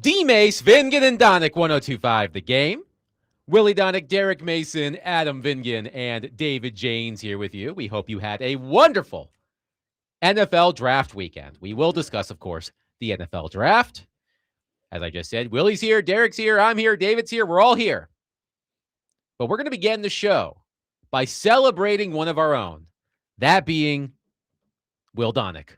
D-Mace, Vingan, and Donick, 102.5 The Game. Willie Donick, Derek Mason, Adam Vingan, and David Janes here with you. We hope you had a wonderful NFL draft weekend. We will discuss, of course, the NFL draft. As I just said, Willie's here, Derek's here, I'm here, David's here. We're all here. But we're going to begin the show by celebrating one of our own, that being Will Donick.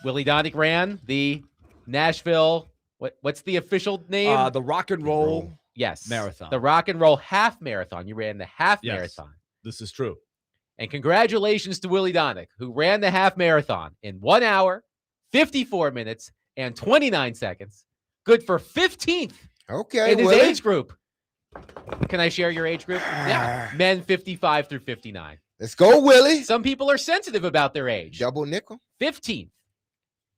Willie Donick ran the Nashville, what's the official name? The Rock and Roll Marathon. The Rock and Roll Half Marathon. You ran the half marathon. This is true. And congratulations to Willie Donick, who ran the half marathon in 1 hour, 54 minutes, and 29 seconds. Good for 15th in his age group. Can I share your age group? Yeah. Men 55 through 59. Let's go, Willie. Some people are sensitive about their age. Double nickel. 15th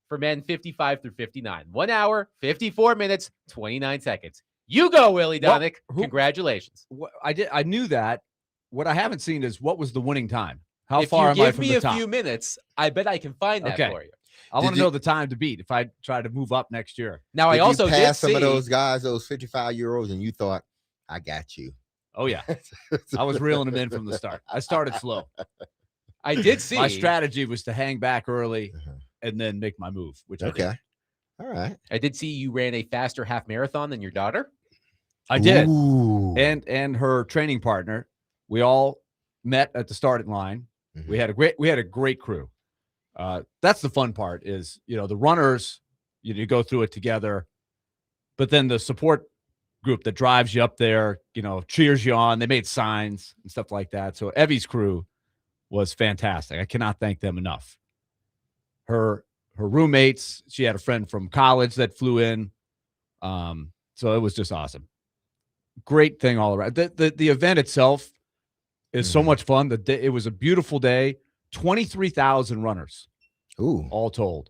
for men 55 through 59. 1 hour, 54 minutes, 29 seconds. You go, Willie Donick. Congratulations. I knew that. What I haven't seen is what was the winning time. How far am I from the top? If you give me a few minutes, I bet I can find that for you. I want to know the time to beat if I try to move up next year. Now, I also did pass some of those guys, those 55-year-olds, and you thought, I got you. Oh, yeah. I was reeling them in from the start. I started slow. I did see. My strategy was to hang back early and then make my move, which I did. All right. I did see you ran a faster half marathon than your daughter. I did. Ooh. And her training partner. We all met at the starting line. Mm-hmm. We had a great crew. That's the fun part is, the runners, you go through it together, but then the support group that drives you up there, cheers you on. They made signs and stuff like that. So Evie's crew was fantastic. I cannot thank them enough. Her roommates, she had a friend from college that flew in. So it was just awesome. Great thing all around. The event itself is so much fun. It was a beautiful day. 23,000 runners, all told,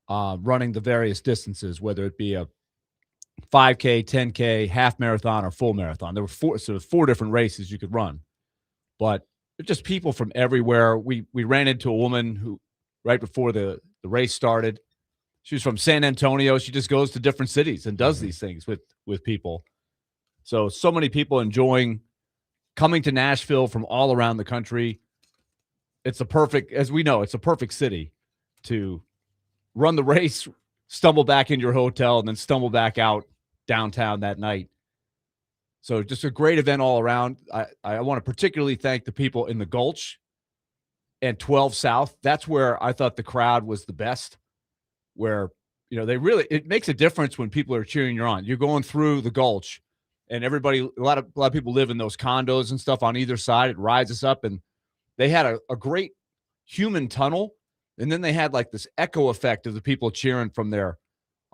running the various distances, whether it be a 5K, 10K, half marathon, or full marathon. There were four different races you could run, but just people from everywhere. We ran into a woman who, right before the race started, she was from San Antonio. She just goes to different cities and does these things with people. So many people enjoying coming to Nashville from all around the country. It's as we know, it's a perfect city to run the race, stumble back into your hotel, and then stumble back out downtown that night. So just a great event all around. I want to particularly thank the people in the Gulch and 12 South. That's where I thought the crowd was the best, where, it makes a difference when people are cheering you on. You're going through the Gulch, and a lot of people live in those condos and stuff on either side. It rises up, and they had a great human tunnel, and then they had like this echo effect of the people cheering from their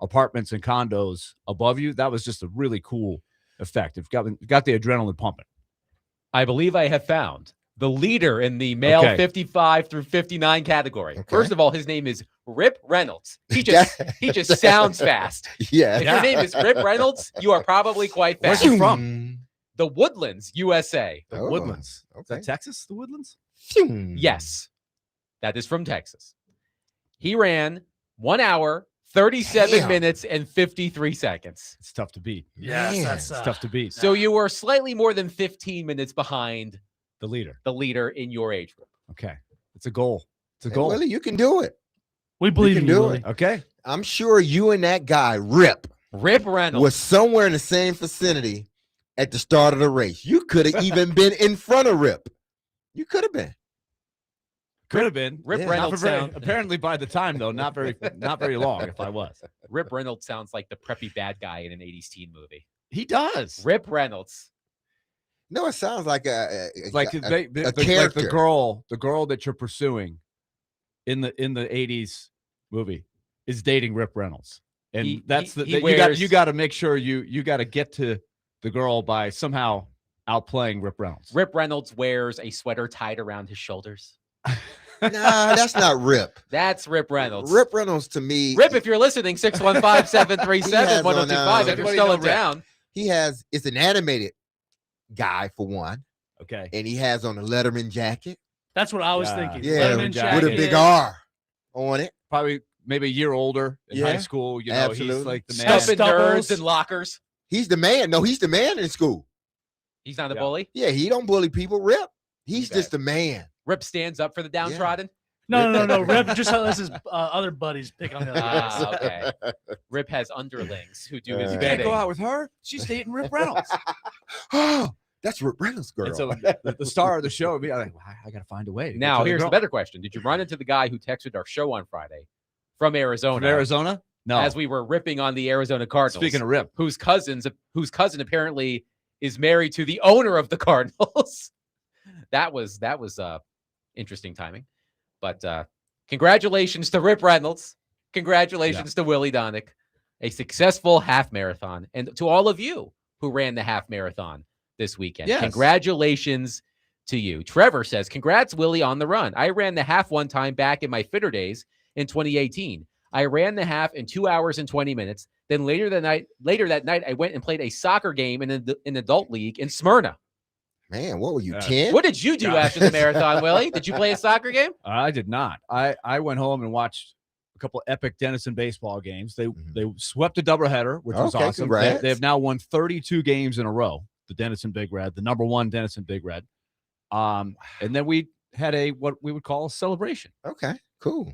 apartments and condos above you. That was just a really cool effect. It got the adrenaline pumping. I believe I have found the leader in the male 55 through 59 category. Okay. First of all, his name is Rip Reynolds. He just sounds fast. Yeah. If your name is Rip Reynolds, you are probably quite fast. Where's he from? The Woodlands, USA. The Woodlands. Okay. Is that Texas, the Woodlands? Yes. That is from Texas. He ran 1 hour, 37 minutes, and 53 seconds. It's tough to beat. Yes, that's tough to beat. So you were slightly more than 15 minutes behind the leader in your age group. Okay. It's a goal. It's a goal. Willie, you can do it. We believe in you, Willie. Okay. I'm sure you and that guy, Rip Reynolds, was somewhere in the same vicinity at the start of the race. You could have even been in front of Rip. You could have been. Could have been. Rip Reynolds. Apparently by the time, though, not very long if I was. Rip Reynolds sounds like the preppy bad guy in an 80s teen movie. He does. Rip Reynolds. No, it sounds like a character. Like the girl that you're pursuing in the 80s movie is dating Rip Reynolds. And you got to make sure you got to get to the girl by somehow outplaying Rip Reynolds. Rip Reynolds wears a sweater tied around his shoulders. Nah, that's not Rip. That's Rip Reynolds. Rip Reynolds to me. Rip, if you're listening, 615-737-1025. If you're still in town. It's an animated guy for one. Okay. And he has on a Letterman jacket. That's what I was thinking. Yeah, Letterman jacket. With a big R on it. Probably maybe a year older in high Yeah, school. He's absolutely. like the man. Stuffing nerds in lockers. He's the man. No, he's the man in school. He's not a Yeah. bully. Yeah, he don't bully people. Rip. He's Okay. just the man. Rip stands up for the downtrodden. No. Rip just lets his other buddies pick on the other guys. Ah, okay. Rip has underlings who do his You You can't bidding. go out with her. She's dating Rip Reynolds. Oh, that's Rip Reynolds' girl. And so the star of the show would be like, well, I got to find a way. to get Now, to the here's the girl. better question. Did you run into the guy who texted our show on Friday from Arizona? From Arizona? No. As we were ripping on the Arizona Cardinals. Speaking of Rip, whose cousin apparently is married to the owner of the Cardinals. that was interesting timing. But congratulations to Rip Reynolds. Congratulations to Willie Donick. A successful half marathon. And to all of you who ran the half marathon this weekend. Yes. Congratulations to you. Trevor says, congrats, Willie, on the run. I ran the half one time back in my fitter days in 2018. I ran the half in 2 hours and 20 minutes. Then later that night, I went and played a soccer game in an adult league in Smyrna. Man, what were you, Yeah. 10? What did you do after the marathon, Willie? Did you play a soccer game? I did not. I went home and watched a couple epic Denison baseball games. They swept a doubleheader, which was Okay, awesome. congrats. They have now won 32 games in a row. The Denison Big Red, the number one Denison Big Red. And then we had what we would call a celebration. Okay, cool.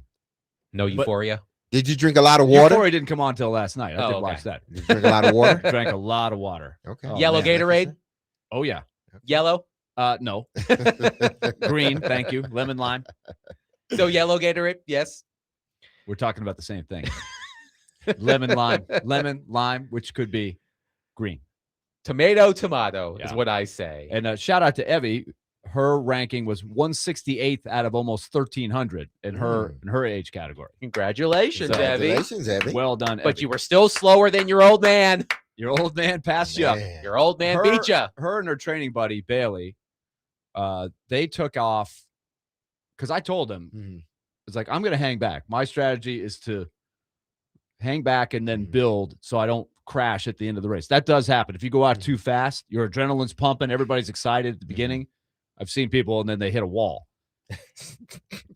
No euphoria. Did you drink a lot of water? Euphoria didn't come on until last night. I Oh, did okay. watch that. Did you drink a lot of water? Drank a lot of water. Okay. Oh, Yellow man, Gatorade? Oh yeah. Yellow? No. Green, thank you. Lemon lime. So yellow Gatorade? Yes. We're talking about the same thing. Lemon lime, which could be green. Tomato is Yeah. what I say. And shout out to Evie. Her ranking was 168th out of almost 1,300 in her age category. Congratulations, So- Evie. Congratulations, Evie. Well done, But Evie. you were still slower than your old man. Your old man passed you up. Man. Your old man beat you. Her and her training buddy Bailey, they took off because I told them Mhm. it's like I'm going to hang back. My strategy is to hang back and then build so I don't crash at the end of the race. That does happen. If you go out too fast, your adrenaline's pumping, everybody's excited at the beginning. I've seen people and then they hit a wall.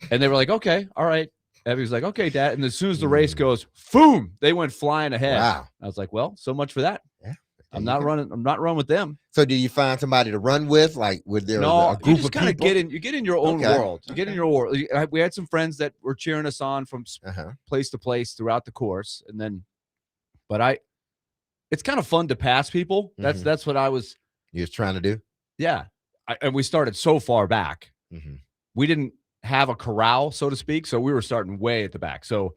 And they were like, "Okay, all right." Evie was like, "Okay, Dad." And as soon as the race goes, boom, they went flying ahead. Wow. I was like, "Well, so much for that." Yeah. I'm not running with them. So did you find somebody to run with? Like, was there No, a you group just of kind of people? get in your own Okay. world. You get in your world. We had some friends that were cheering us on from place to place throughout the course, and then, it's kind of fun to pass people. That's what I was. You was trying to do? Yeah, and we started so far back. Mhm. We didn't have a corral, so to speak, so we were starting way at the back. So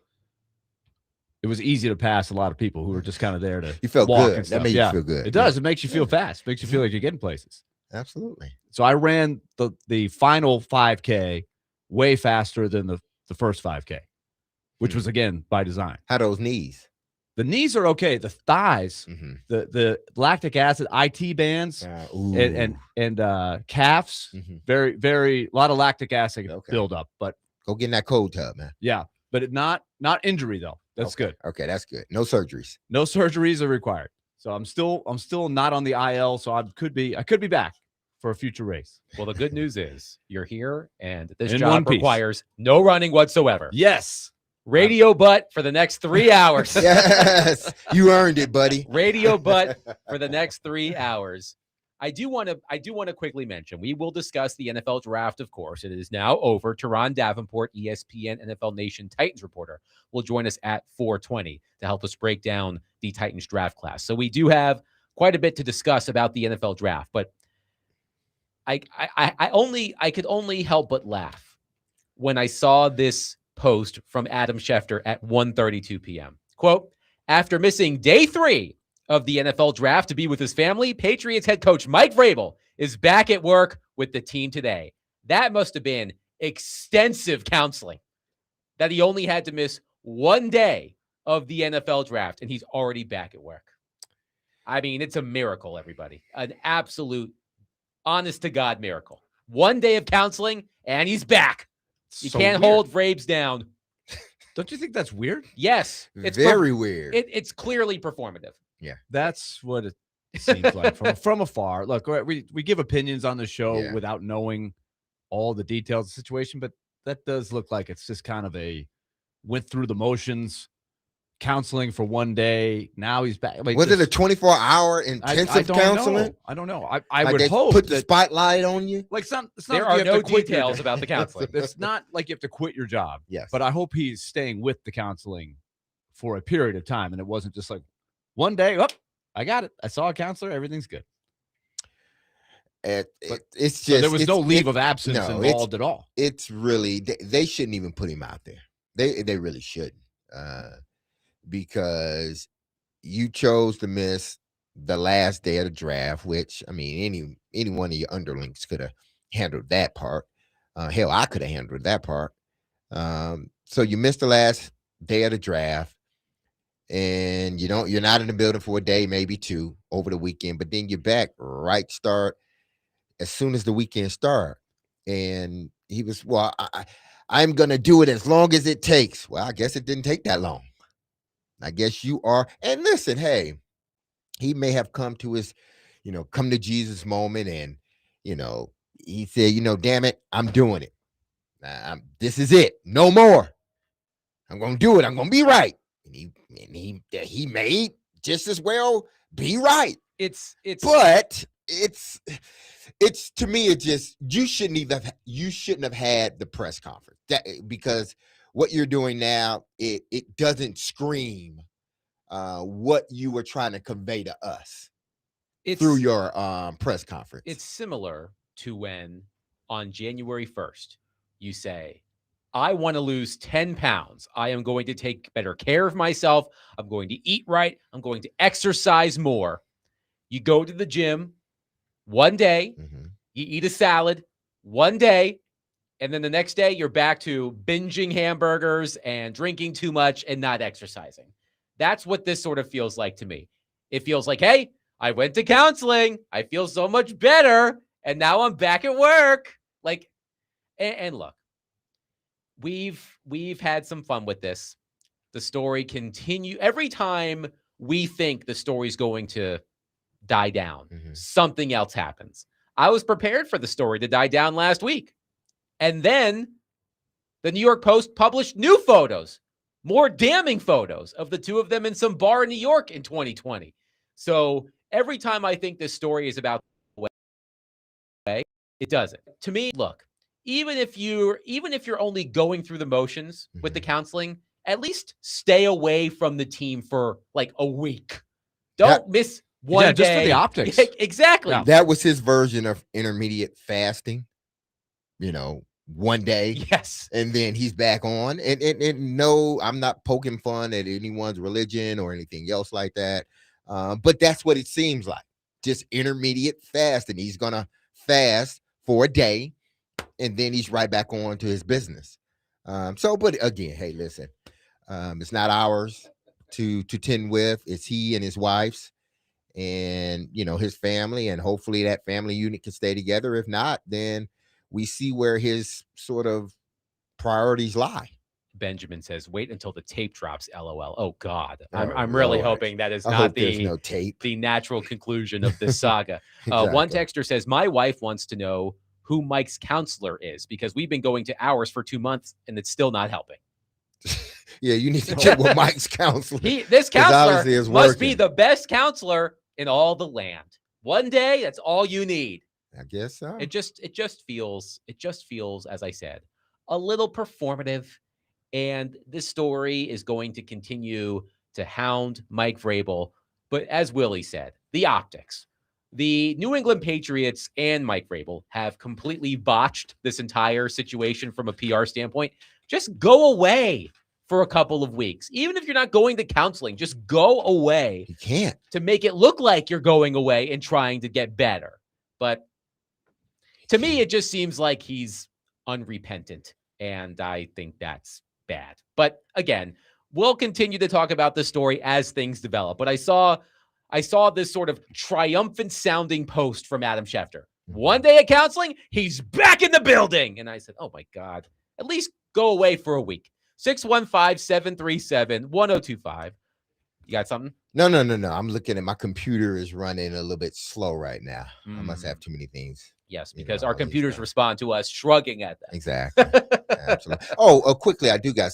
it was easy to pass a lot of people who were just kind of there to. You felt walk good. and That stuff. made Yeah. you feel good. It does. It makes you feel fast. Makes you feel like you're getting places. Absolutely. So I ran the final 5K way faster than the first 5K, which was again by design. How those knees? The knees are okay. The thighs, the lactic acid IT bands and calves, very a lot of lactic acid build up. But go get in that cold tub, man. yeah, but not injury though. That's good. Okay, that's good. No surgeries. No surgeries are required. So I'm still not on the IL. So I could be back for a future race. Well, the good news is you're here, and this In one job piece. requires no running whatsoever. Yes. Radio butt for the next 3 hours. Yes, you earned it, buddy. Radio butt for the next 3 hours. I do want to quickly mention we will discuss the NFL draft, of course. It is now over. Terron Davenport, ESPN NFL Nation Titans reporter, will join us at 4:20 to help us break down the Titans draft class. So we do have quite a bit to discuss about the NFL draft, but I could only help but laugh when I saw this post from Adam Schefter at 1:32 p.m. Quote, after missing day 3 of the NFL draft to be with his family, Patriots head coach Mike Vrabel is back at work with the team today. That must have been extensive counseling that he only had to miss 1 day of the NFL draft, and he's already back at work. I mean, it's a miracle, everybody. An absolute, honest-to-God miracle. 1 day of counseling, and he's back. You So can't weird. hold Vrabes down. Don't you think that's weird? Yes. It's Very weird. It's clearly performative. That's what it seems like from afar. Look, we give opinions on the show Yeah. without knowing all the details of the situation, but that does look like it's just kind of a went through the motions, counseling for one day. Now he's back. Like, Was it a 24-hour intensive counseling? I don't know. I Like would they hope put the that, spotlight on you. like, it's not There like are you have no to quit your details job. about the counseling. It's not like you have to quit your job. Yes. But I hope he's staying with the counseling for a period of time, and it wasn't just like one day. Oh, I got it. I saw a counselor. Everything's good. It's just So there was no leave of no, absence involved at all. It's really they shouldn't even put him out there. They really shouldn't, because you chose to miss the last day of the draft, which, I mean, any one of your underlings could have handled that part. Hell, I could have handled that part. So you missed the last day of the draft, and you're not in the building for a day, maybe two over the weekend, but then you're back start as soon as the weekend start. And he was, well, I'm gonna do it as long as it takes. Well, I guess it didn't take that long. I guess you are. And listen, hey, he may have come to his, come to Jesus moment, and he said, damn it, I'm doing it. This is it. No more. I'm gonna do it. I'm gonna be right. And he may just as well be right. But it's to me, it just, you shouldn't have had the press conference, because what you're doing now, it doesn't scream what you were trying to convey to us through your press conference. It's similar to when on January 1st, you say, I want to lose 10 pounds. I am going to take better care of myself. I'm going to eat right. I'm going to exercise more. You go to the gym one day, you eat a salad one day, and then the next day you're back to binging hamburgers and drinking too much and not exercising. That's what this sort of feels like to me. It feels like, hey, I went to counseling. I feel so much better. And now I'm back at work. Like, and look, we've had some fun with this. The story continue. Every time we think the story's going to die down, something else happens. I was prepared for the story to die down last week. And then the New York Post published new photos, more damning photos of the two of them in some bar in New York in 2020. So every time I think this story is about the way, it doesn't. To me, look, even if you're only going through the motions with the counseling, at least stay away from the team for like a week. Don't miss one day. Just for the optics. Exactly. Yeah. That was his version of intermediate fasting. One day. Yes. And then he's back on. And no, I'm not poking fun at anyone's religion or anything else like that. But that's what it seems like. Just intermediate fasting. He's gonna fast for a day, and then he's right back on to his business. But again, hey, listen, it's not ours to tend with. It's he and his wife's, and his family, and hopefully that family unit can stay together. If not, then we see where his sort of priorities lie. Benjamin says, wait until the tape drops, LOL. Oh, God. I'm really hoping that is not no tape. The natural conclusion of this saga. Exactly. One texter says, my wife wants to know who Mike's counselor is because we've been going to ours for 2 months and it's still not helping. Yeah, you need to check with Mike's counselor. This counselor is must be working. the best counselor in all the land. One day, that's all you need. I guess so. It just feels, as I said, a little performative. And this story is going to continue to hound Mike Vrabel. But as Willie said, the optics. The New England Patriots and Mike Vrabel have completely botched this entire situation from a PR standpoint. Just go away for a couple of weeks. Even if you're not going to counseling, just go away. You can't. To make it look like you're going away and trying to get better. But to me, it just seems like he's unrepentant. And I think that's bad. But again, we'll continue to talk about this story as things develop. But I saw this sort of triumphant sounding post from Adam Schefter. One day of counseling, he's back in the building. And I said, oh my God, at least go away for a week. 615-737-1025. You got something? No. I'm looking at my computer is running a little bit slow right now. I must have too many things Yes, You because know, our all these computers guys. respond to us shrugging at them. Exactly. Absolutely. Oh, quickly, I do got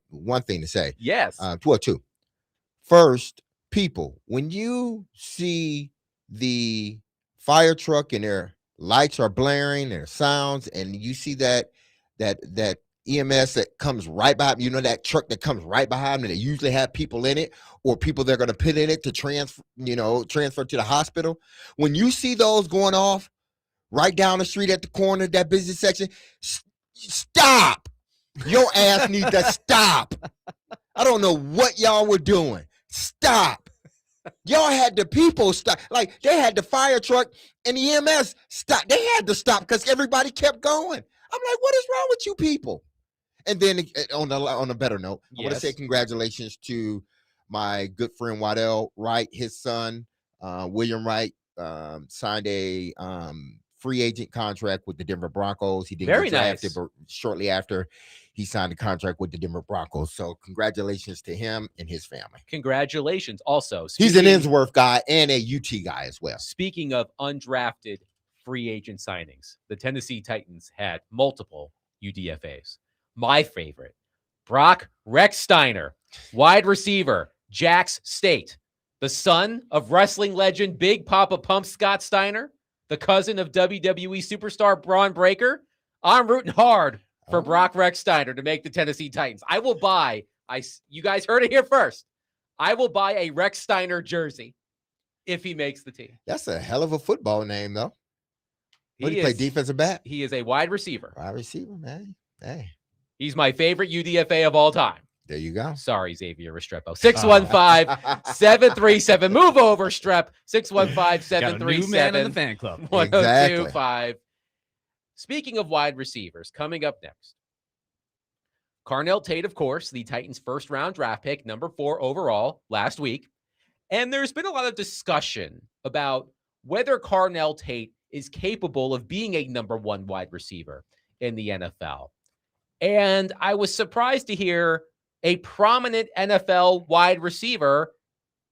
one thing to say. Yes. Two. First, people, when you see the fire truck and their lights are blaring, their sounds, and you see that EMS that comes right behind, you know, that truck that comes right behind them, they usually have people in it or people they're going to put in it to transfer to the hospital. When you see those going off right down the street at the corner, that business section, stop. Your ass needs to stop. I don't know what y'all were doing. Stop. Y'all had the people stop. Like, they had the fire truck and the EMS stop. They had to stop because everybody kept going. I'm like, what is wrong with you people? And then on a better note, I want to say Yes. congratulations to my good friend Waddell Wright. His son, William Wright, signed a free agent contract with the Denver Broncos. He didn't Very get drafted, nice. but shortly after, he signed a contract with the Denver Broncos. So congratulations to him and his family. Congratulations. Also, He's an Innsworth guy and a UT guy as well. Speaking of undrafted free agent signings, the Tennessee Titans had multiple UDFAs. My favorite, Brock Rechsteiner, wide receiver, Jax State, the son of wrestling legend Big Papa Pump Scott Steiner, the cousin of WWE superstar Braun Breaker. I'm rooting hard for Brock Rechsteiner to make the Tennessee Titans. I will buy, you guys heard it here first, I will buy a Rechsteiner jersey if he makes the team. That's a hell of a football name, though. What do you play, defensive back? He is a wide receiver. Wide receiver, man. Hey. He's my favorite UDFA of all time. There you go. Sorry, Xavier Restrepo. 615-737. Move over, Strep. 615-737. New man in the fan club. 1025. Speaking of wide receivers, coming up next, Carnell Tate, of course, the Titans' first-round draft pick, number 4 overall, last week. And there's been a lot of discussion about whether Carnell Tate is capable of being a number 1 wide receiver in the NFL. And I was surprised to hear a prominent NFL wide receiver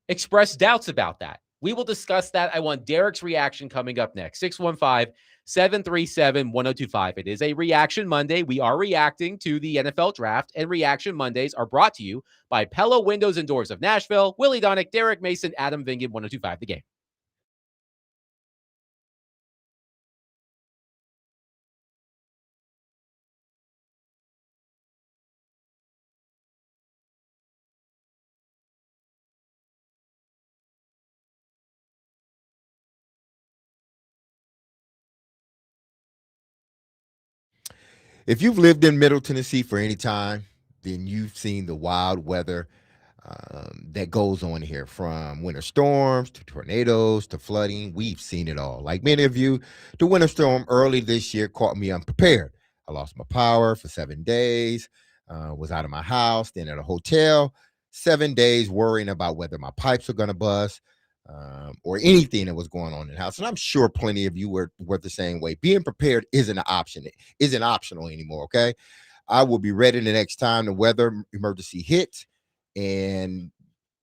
express doubts about that. We will discuss that. I want Derek's reaction coming up next. 615-737-1025. It is a Reaction Monday. We are reacting to the NFL Draft, and Reaction Mondays are brought to you by Pella Windows and Doors of Nashville, Willie Donick, Derek Mason, Adam Vingan, 1025 The Game. If you've lived in Middle Tennessee for any time, then you've seen the wild weather that goes on here, from winter storms to tornadoes to flooding. We've seen it all. Like many of you, the winter storm early this year caught me unprepared. I lost my power for 7 days, was out of my house, then at a hotel, 7 days worrying about whether my pipes are going to bust, or anything that was going on in the house. And I'm sure plenty of you were the same way. Being prepared isn't an option. It isn't optional anymore, okay? I will be ready the next time the weather emergency hits, and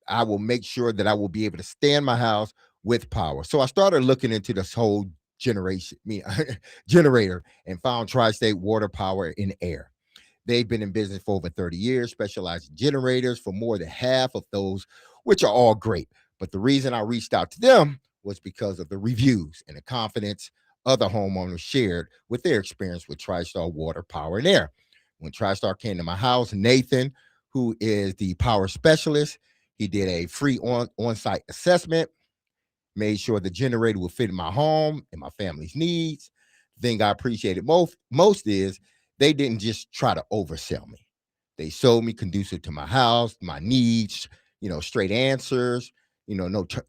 I will make sure that I will be able to stay in my house with power. So I started looking into this whole generator and found Tri-State Water Power in Air. They've been in business for over 30 years, specialized in generators for more than half of those, which are all great. But the reason I reached out to them was because of the reviews and the confidence other homeowners shared with their experience with TriStar Water, Power, and Air. When TriStar came to my house, Nathan, who is the power specialist, he did a free on-site assessment, made sure the generator would fit in my home and my family's needs. The thing I appreciated most is they didn't just try to oversell me. They sold me conducive to my house, my needs, straight answers.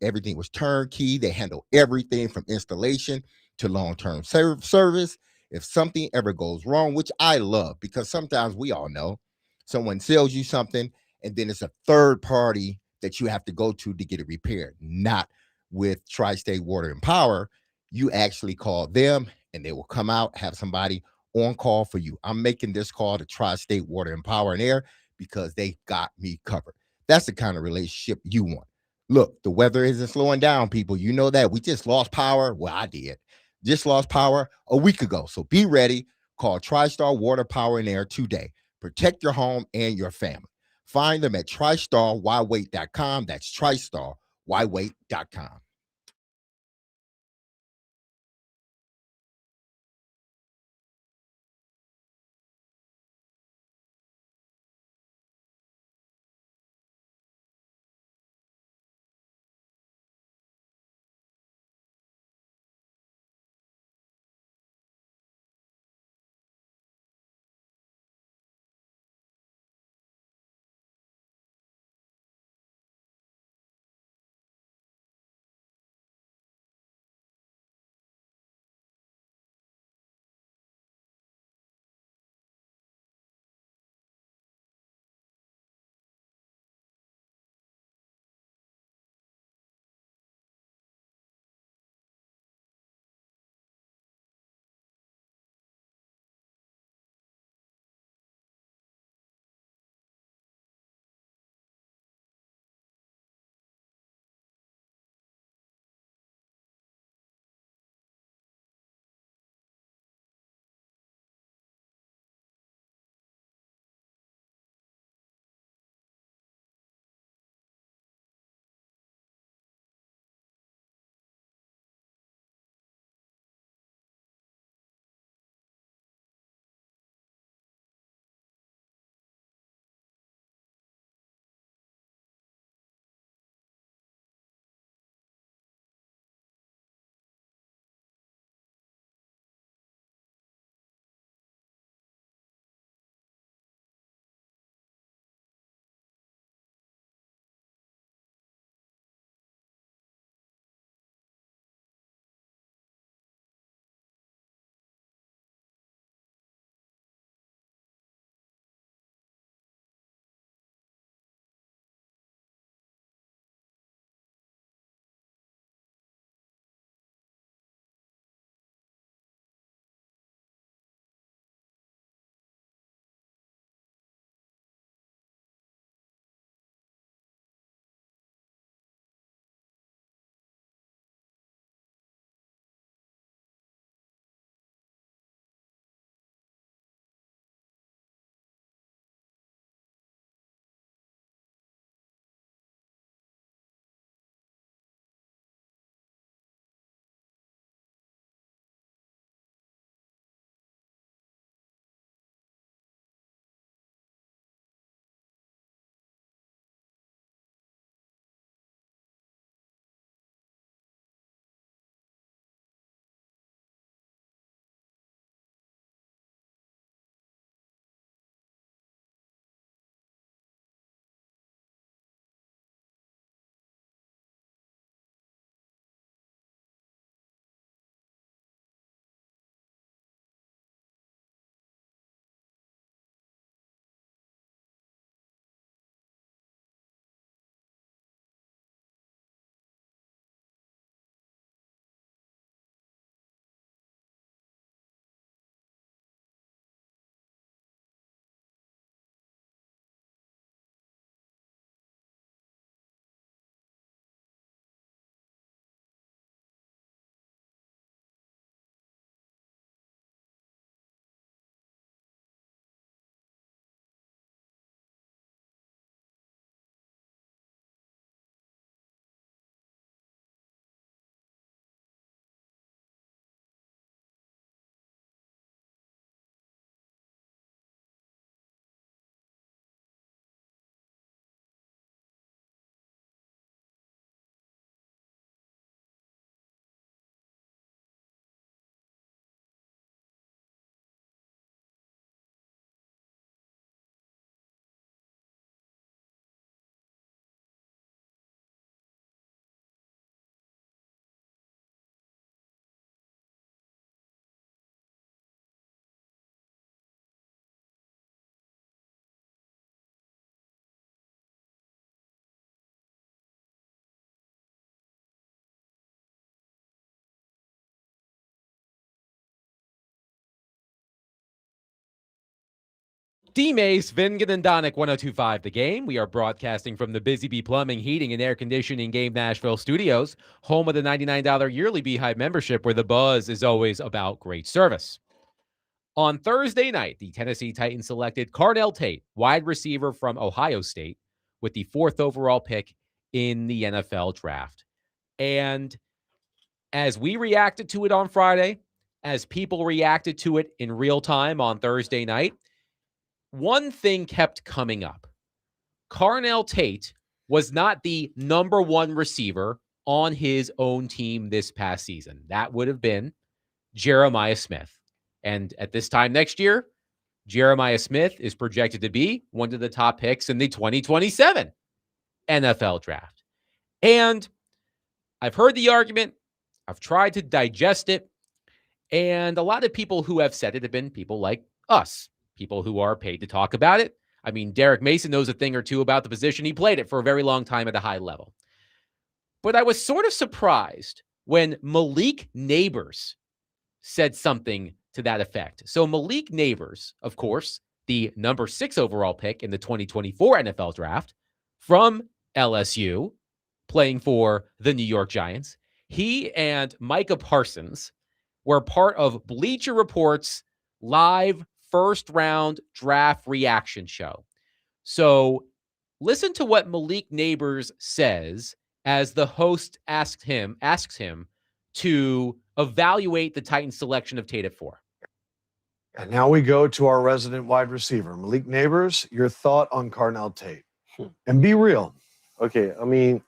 Everything was turnkey. They handle everything from installation to long-term service. If something ever goes wrong, which I love, because sometimes we all know someone sells you something and then it's a third party that you have to go to get it repaired. Not with Tri-State Water and Power. You actually call them and they will come out, have somebody on call for you. I'm making this call to Tri-State Water and Power and Air because they got me covered. That's the kind of relationship you want. Look, the weather isn't slowing down, people. You know that. We just lost power. Well, I did. just lost power a week ago. So be ready. Call TriStar Water, Power, and Air today. Protect your home and your family. Find them at TriStarWhyWait.com. That's TriStarWhyWait.com. D-Mace, Vingan and Donick, 102.5 The Game. We are broadcasting from the Busy Bee Plumbing, Heating, and Air Conditioning Game Nashville studios, home of the $99 yearly Beehive membership, where the buzz is always about great service. On Thursday night, the Tennessee Titans selected Carnell Tate, wide receiver from Ohio State, with the 4th overall pick in the NFL draft. And as we reacted to it on Friday, as people reacted to it in real time on Thursday night, one thing kept coming up. Carnell Tate was not the number 1 receiver on his own team this past season. That would have been Jeremiah Smith. And at this time next year, Jeremiah Smith is projected to be one of the top picks in the 2027 NFL draft. And I've heard the argument. I've tried to digest it. And a lot of people who have said it have been people like us, people who are paid to talk about it. I mean, Derek Mason knows a thing or two about the position. He played it for a very long time at a high level. But I was sort of surprised when Malik Nabers said something to that effect. So Malik Nabers, of course, the number 6 overall pick in the 2024 NFL draft from LSU, playing for the New York Giants. He and Micah Parsons were part of Bleacher Report's live first-round draft reaction show. So listen to what Malik Nabers says as the host asks him to evaluate the Titans' selection of Tate at 4. And now we go to our resident wide receiver, Malik Nabers. Your thought on Carnell Tate? And be real. Okay, I mean,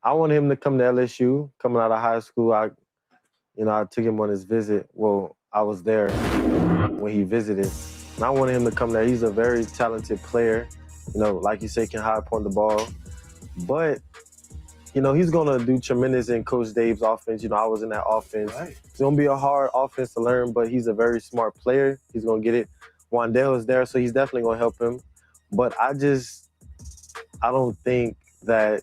I want him to come to LSU. Coming out of high school, I took him on his visit. Well, I was there when he visited. And I wanted him to come there. He's a very talented player. Like you say, can high point the ball. But, he's going to do tremendous in Coach Dave's offense. I was in that offense. Right. It's going to be a hard offense to learn, but he's a very smart player. He's going to get it. Wandale is there, so he's definitely going to help him. But I don't think that,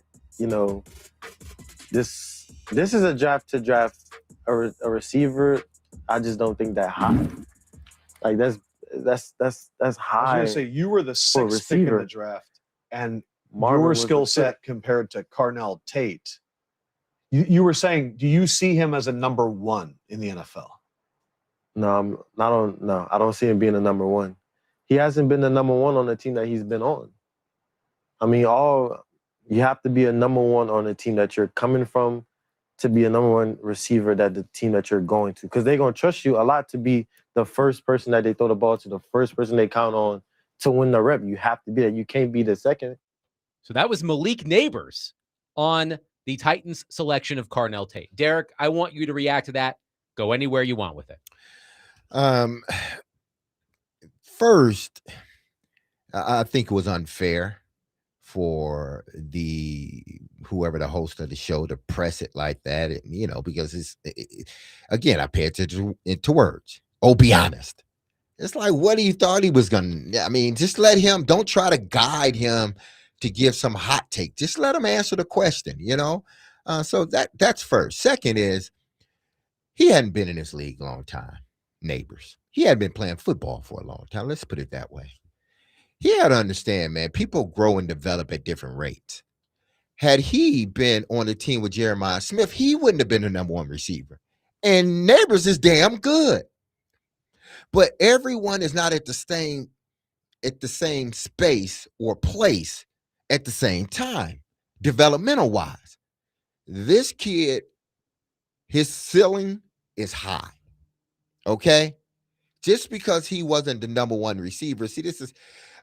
this is a draft to draft a receiver. I just don't think that high. Like that's I was high. going to say, you were the 6th pick in the draft, and Marvin your was skill the set fifth. compared to Carnell Tate. You were saying, do you see him as a number 1 in the NFL? No, I don't see him being a number 1. He hasn't been the number 1 on the team that he's been on. I mean, you have to be a number 1 on the team that you're coming from to be a number 1 receiver that the team that you're going to. Because they're going to trust you a lot to be the first person that they throw the ball to, the first person they count on to win the rep. You have to be that. You can't be the second. So that was Malik Nabers on the Titans' selection of Carnell Tate. Derek, I want you to react to that. Go anywhere you want with it. First, I think it was unfair for whoever the host of the show to press it like that, because again, I pay attention to words. Oh, be honest. It's like, what he thought he was going to, I mean, just let him, don't try to guide him to give some hot take. Just let him answer the question, So that's first. Second is, he hadn't been in this league a long time, Nabers. He hadn't been playing football for a long time. Let's put it that way. He had to understand, man, people grow and develop at different rates. Had he been on the team with Jeremiah Smith, he wouldn't have been the number 1 receiver. And Nabers is damn good. But everyone is not at the same space or place at the same time, developmental wise. This kid, his ceiling is high. Okay? Just because he wasn't the number 1 receiver. See, this is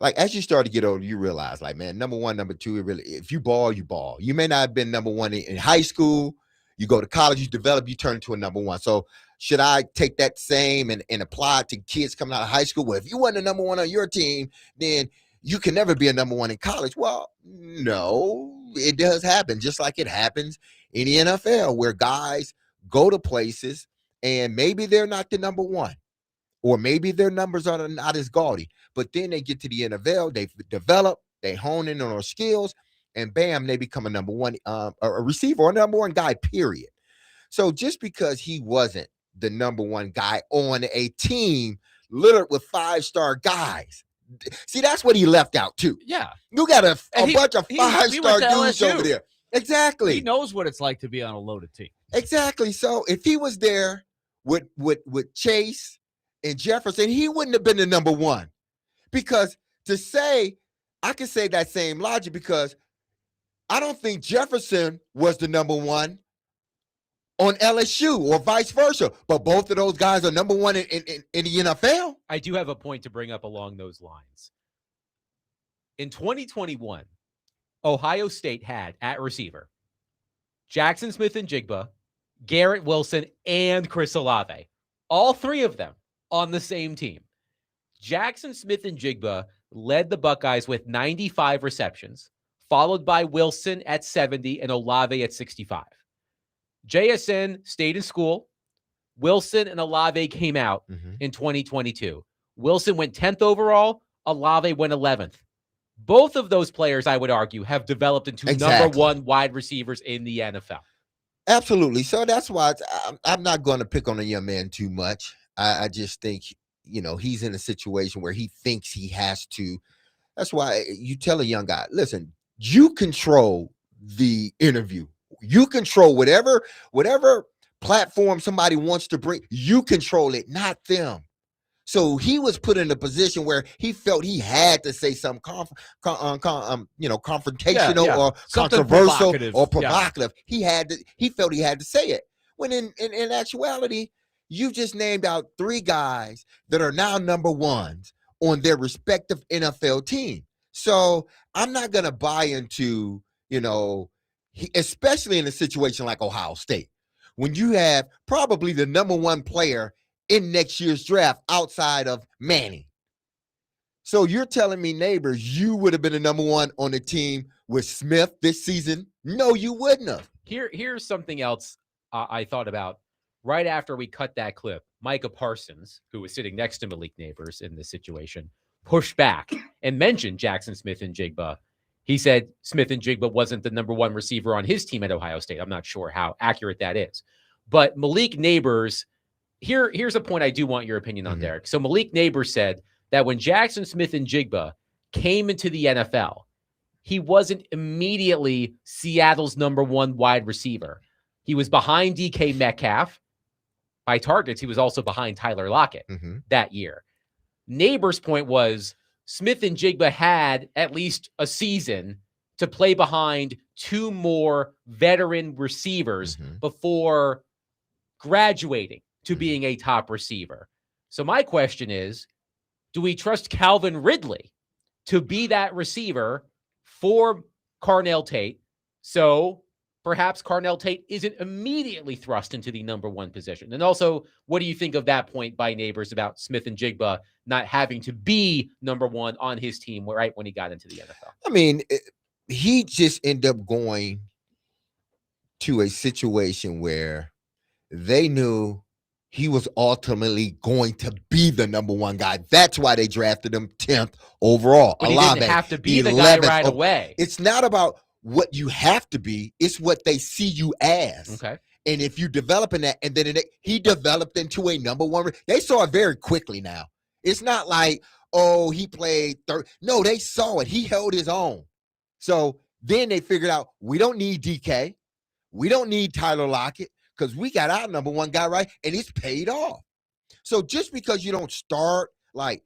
like, as you start to get older, you realize, like, man, number 1, number 2, if you ball, you ball. You may not have been number 1 in high school. You go to college, you develop, you turn into a number 1. So should I take that same and apply it to kids coming out of high school? Well, if you weren't the number 1 on your team, then you can never be a number 1 in college. Well, no, it does happen, just like it happens in the NFL, where guys go to places and maybe they're not the number 1. Or maybe their numbers are not as gaudy, but then they get to the NFL, they develop, they hone in on their skills, and bam, they become a number 1, a receiver or a number 1 guy, period. So just because he wasn't the number 1 guy on a team littered with 5-star guys. See, that's what he left out too. Yeah. You got a And bunch of he went 5-star to dudes LSU. over there. Exactly. He knows what it's like to be on a loaded team. Exactly. So if he was there with Chase and Jefferson, he wouldn't have been the number one. Because to say, I can say that same logic because I don't think Jefferson was the number one on LSU or vice versa. But both of those guys are number one in the NFL. I do have a point to bring up along those lines. In 2021, Ohio State had at receiver Jackson Smith-Njigba, Garrett Wilson, and Chris Olave. All three of them on the same team. Jackson Smith-Njigba led the Buckeyes with 95 receptions, followed by Wilson at 70 and Olave at 65. JSN stayed in school. Wilson and Olave came out in 2022. Wilson went 10th overall. Olave went 11th. Both of those players, I would argue, have developed into number one wide receivers in the NFL. Absolutely. So that's why I'm not going to pick on a young man too much. I just think, he's in a situation where he thinks he has to. That's why you tell a young guy, listen, you control the interview. You control whatever platform somebody wants to bring. You control it, not them. So he was put in a position where he felt he had to say something confrontational or something controversial or provocative. Yeah. He felt he had to say it. When in actuality, you just named out three guys that are now number ones on their respective NFL team. So I'm not going to buy into, especially in a situation like Ohio State, when you have probably the number one player in next year's draft outside of Manning. So you're telling me, Nabers, you would have been the number one on the team with Smith this season? No, you wouldn't have. Here's something else I thought about right after we cut that clip. Micah Parsons, who was sitting next to Malik Nabers in this situation, pushed back and mentioned Jackson Smith-Njigba. He said Smith-Njigba wasn't the number one receiver on his team at Ohio State. I'm not sure how accurate that is. But Malik Nabers, here's a point I do want your opinion on, Derek. So Malik Nabers said that when Jackson Smith-Njigba came into the NFL, he wasn't immediately Seattle's number one wide receiver. He was behind DK Metcalf. By targets, he was also behind Tyler Lockett that year. Nabers' point was Smith-Njigba had at least a season to play behind two more veteran receivers before graduating to being a top receiver. So my question is, do we trust Calvin Ridley to be that receiver for Carnell Tate? So perhaps Carnell Tate isn't immediately thrust into the number one position. And also, what do you think of that point by Nabers about Smith-Njigba not having to be number one on his team right when he got into the NFL? I mean, he just ended up going to a situation where they knew he was ultimately going to be the number one guy. That's why they drafted him 10th overall. But he didn't have to be the guy right away. It's not about what you have to be. It's what they see you as. Okay. And if you develop in that, and then he developed into a number one. They saw it very quickly now. It's not like, oh, he played third. No, they saw it. He held his own. So then they figured out, we don't need DK. We don't need Tyler Lockett because we got our number one guy right, and it's paid off. So just because you don't start, like,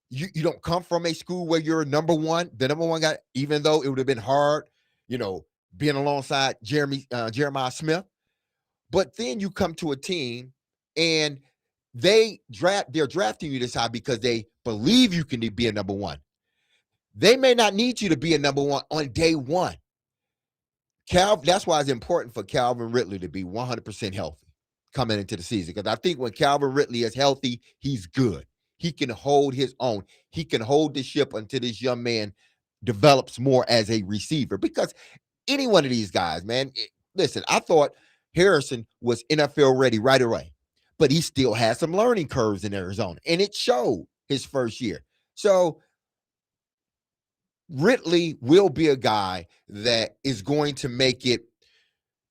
you don't come from a school where you're the number one guy, even though it would have been hard, being alongside Jeremiah Smith. But then you come to a team and they're drafting you this high because they believe you can be a number one. They may not need you to be a number one on day one. That's why it's important for Calvin Ridley to be 100% healthy coming into the season. Because I think when Calvin Ridley is healthy, he's good. He can hold his own. He can hold the ship until this young man develops more as a receiver. Because any one of these guys, man, listen, I thought Harrison was NFL ready right away, but he still has some learning curves in Arizona, and it showed his first year. So Ridley will be a guy that is going to make it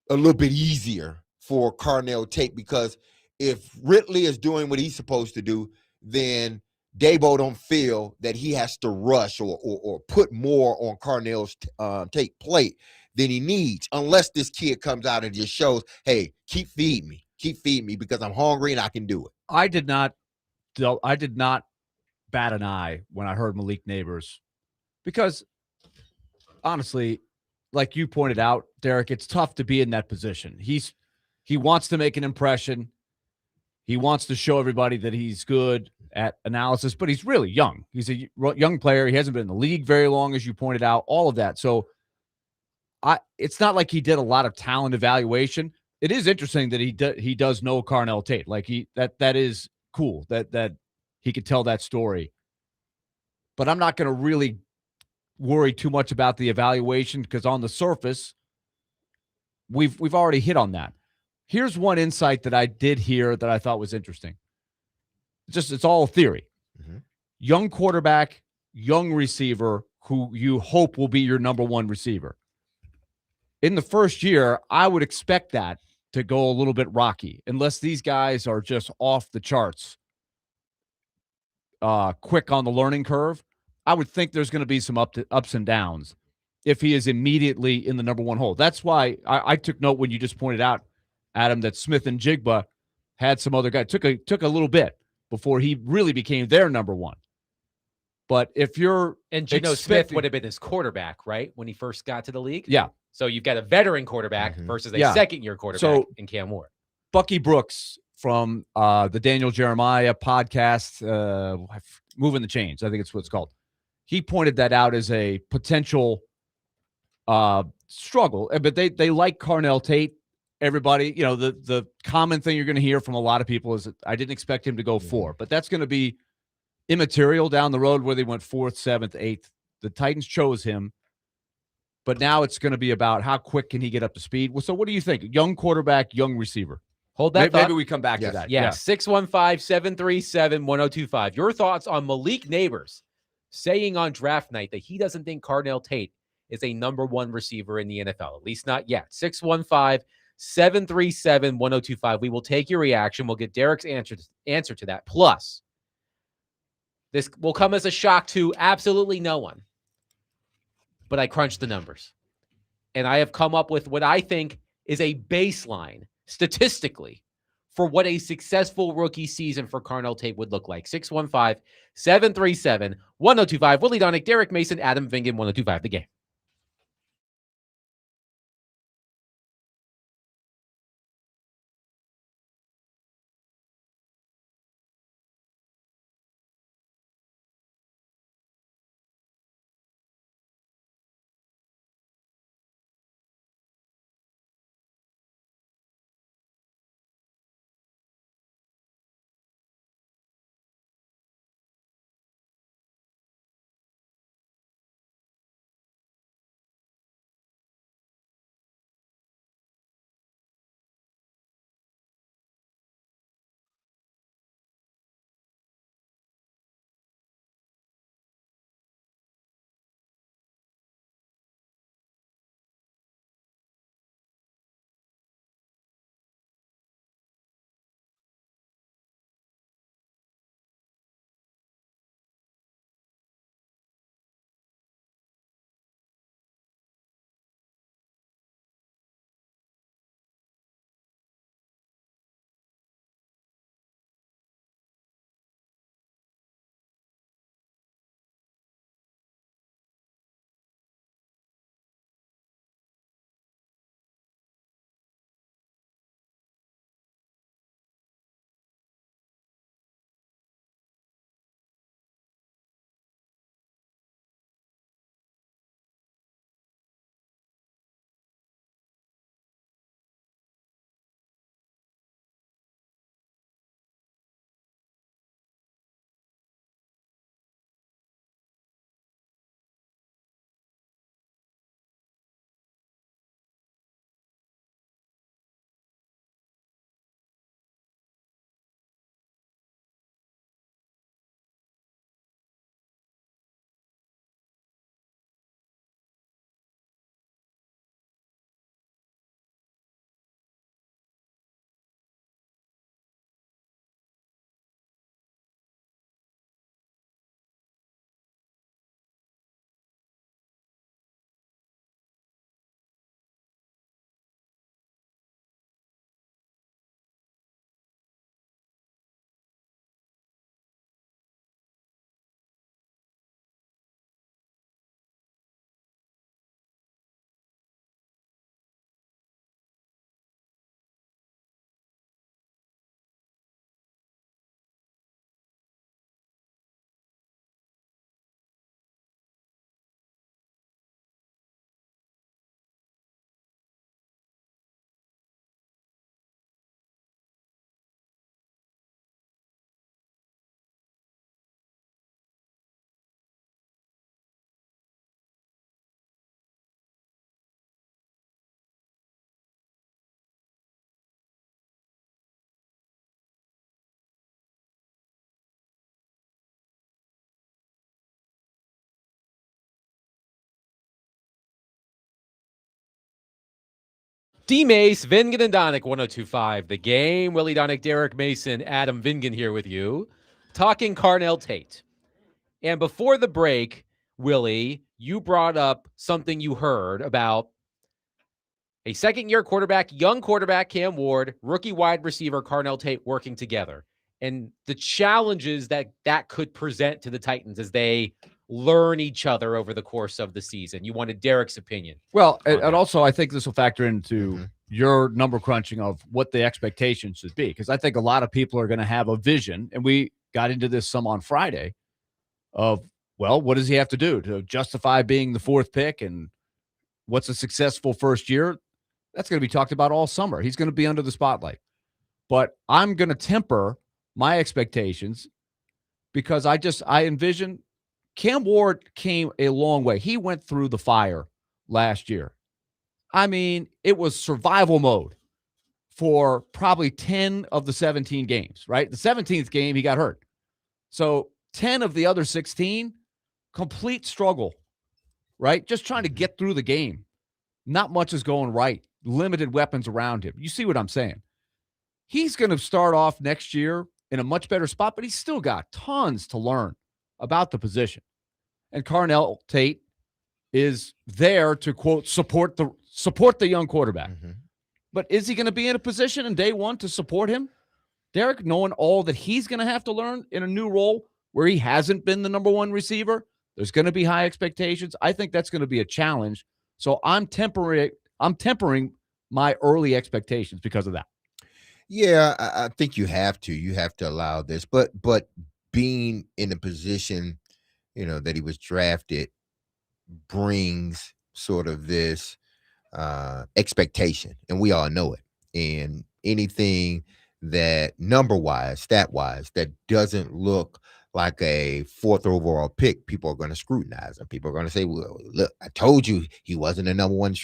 a little bit easier for Carnell Tate, because if Ridley is doing what he's supposed to do, then Dabo don't feel that he has to rush or put more on Carnell's Tate plate than he needs, unless this kid comes out and just shows, hey, keep feeding me because I'm hungry and I can do it. I did not bat an eye when I heard Malik Nabers, because honestly, like you pointed out, Derek, it's tough to be in that position. He wants to make an impression. He wants to show everybody that he's good at analysis, but he's really young. He's a young player. He hasn't been in the league very long, as you pointed out, all of that. So it's not like he did a lot of talent evaluation. It is interesting that he does know Carnell Tate. Like that is cool that he could tell that story. But I'm not going to really worry too much about the evaluation, because on the surface, we've already hit on that. Here's one insight that I did hear that I thought was interesting. It's all theory. Mm-hmm. Young quarterback, young receiver who you hope will be your number one receiver. In the first year, I would expect that to go a little bit rocky, unless these guys are just off the charts, quick on the learning curve. I would think there's going to be some ups and downs if he is immediately in the number one hole. That's why I took note when you just pointed out, Adam, that Smith and Jigba had some other guy. Took a little bit before he really became their number one. But if you're and Geno Smith would have been his quarterback, right, when he first got to the league. Yeah. So you've got a veteran quarterback versus a second-year quarterback in Cam Ward. Bucky Brooks from the Daniel Jeremiah podcast, Moving the Chains, I think it's what it's called. He pointed that out as a potential struggle. But they like Carnell Tate. Everybody, the common thing you're going to hear from a lot of people is that I didn't expect him to go 4, but that's going to be immaterial down the road, where they went 4th, 7th, 8th. The Titans chose him, but now it's going to be about how quick can he get up to speed. So what do you think? Young quarterback, young receiver. Hold that Maybe we come back to that. Yeah, 615-737-1025. Your thoughts on Malik Nabers saying on draft night that he doesn't think Carnell Tate is a number one receiver in the NFL, at least not yet. 615-737-1025. We will take your reaction. We'll get Derek's answer to that. Plus, this will come as a shock to absolutely no one. But I crunched the numbers, and I have come up with what I think is a baseline statistically for what a successful rookie season for Carnell Tate would look like. 615-737-1025. Willie Donick, Derek Mason, Adam Vingan, 1025 The Game. D Mace, Vingan and Donick, 1025 The Game. Willie Donick, Derek Mason, Adam Vingan here with you, talking Carnell Tate. And before the break, Willie, you brought up something you heard about a second-year quarterback, young quarterback Cam Ward, rookie wide receiver Carnell Tate working together, and the challenges that could present to the Titans as they learn each other over the course of the season. You wanted Derek's opinion. Well, on and that. also I think this will factor into Mhm. your number crunching of what the expectations should be, because I think a lot of people are going to have a vision, and we got into this some on Friday, of, well, what does he have to do to justify being the fourth pick, and what's a successful first year? That's going to be talked about all summer. He's going to be under the spotlight. But I'm going to temper my expectations because I envision Cam Ward came a long way. He went through the fire last year. I mean, it was survival mode for probably 10 of the 17 games, right? The 17th game, he got hurt. So 10 of the other 16, complete struggle, right? Just trying to get through the game. Not much is going right. Limited weapons around him. You see what I'm saying? He's going to start off next year in a much better spot, but he's still got tons to learn about the position. And Carnell Tate is there to, quote, support the young quarterback. Mhm. But is he going to be in a position in day one to support him? Derek, knowing all that he's going to have to learn in a new role where he hasn't been the number one receiver, there's going to be high expectations. I think that's going to be a challenge. So I'm tempering my early expectations because of that. Yeah, I think you have to. You have to allow this, but being in a position, that he was drafted brings sort of this expectation, and we all know it. And anything that number wise, stat wise, that doesn't look like a fourth overall pick, people are going to scrutinize him. People are going to say, "Well, look, I told you he wasn't a number one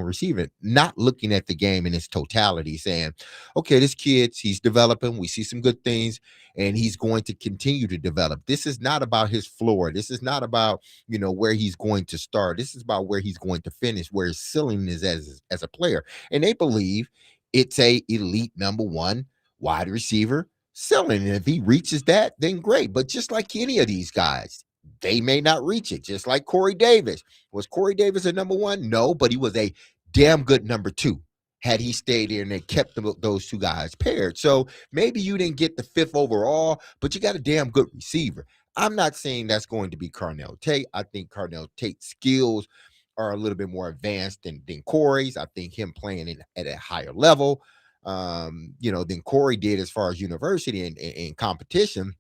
receiver." Not looking at the game in its totality, saying, "Okay, this he's developing. We see some good things, and he's going to continue to develop." This is not about his floor. This is not about where he's going to start. This is about where he's going to finish, where his ceiling is as a player. And they believe it's a elite number one wide receiver ceiling. And if he reaches that, then great. But just like any of these guys, they may not reach it. Just like Corey Davis. Was Corey Davis a number one? No, but he was a damn good number two had he stayed there and they kept those two guys paired. So maybe you didn't get the fifth overall, but you got a damn good receiver. I'm not saying that's going to be Carnell Tate. I think Carnell Tate's skills are a little bit more advanced than Corey's. I think him playing at a higher level, than Corey did as far as university and competition.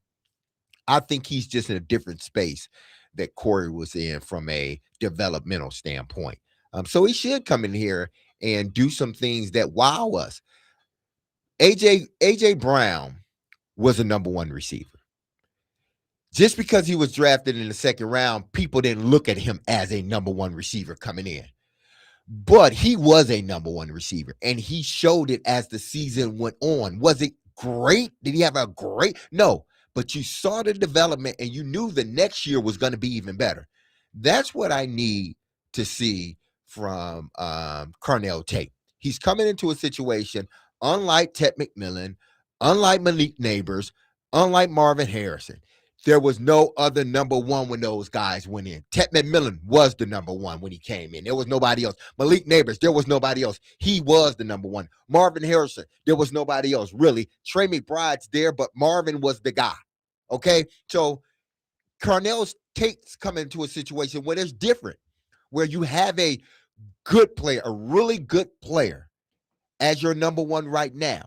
I think he's just in a different space that Corey was in from a developmental standpoint. So he should come in here and do some things that wow us. AJ Brown was a number one receiver. Just because he was drafted in the second round, people didn't look at him as a number one receiver coming in. But he was a number one receiver, and he showed it as the season went on. Was it great? Did he have a great? No, but you saw the development, and you knew the next year was going to be even better. That's what I need to see from Carnell Tate. He's coming into a situation, unlike Ted McMillan, unlike Malik Nabers, unlike Marvin Harrison. There was no other number one when those guys went in. Ted McMillan was the number one when he came in. There was nobody else. Malik Nabers, there was nobody else. He was the number one. Marvin Harrison, there was nobody else, really. Trey McBride's there, but Marvin was the guy. Okay? So Carnell Tate's coming into a situation where there's different, where you have a good player, a really good player as your number one right now.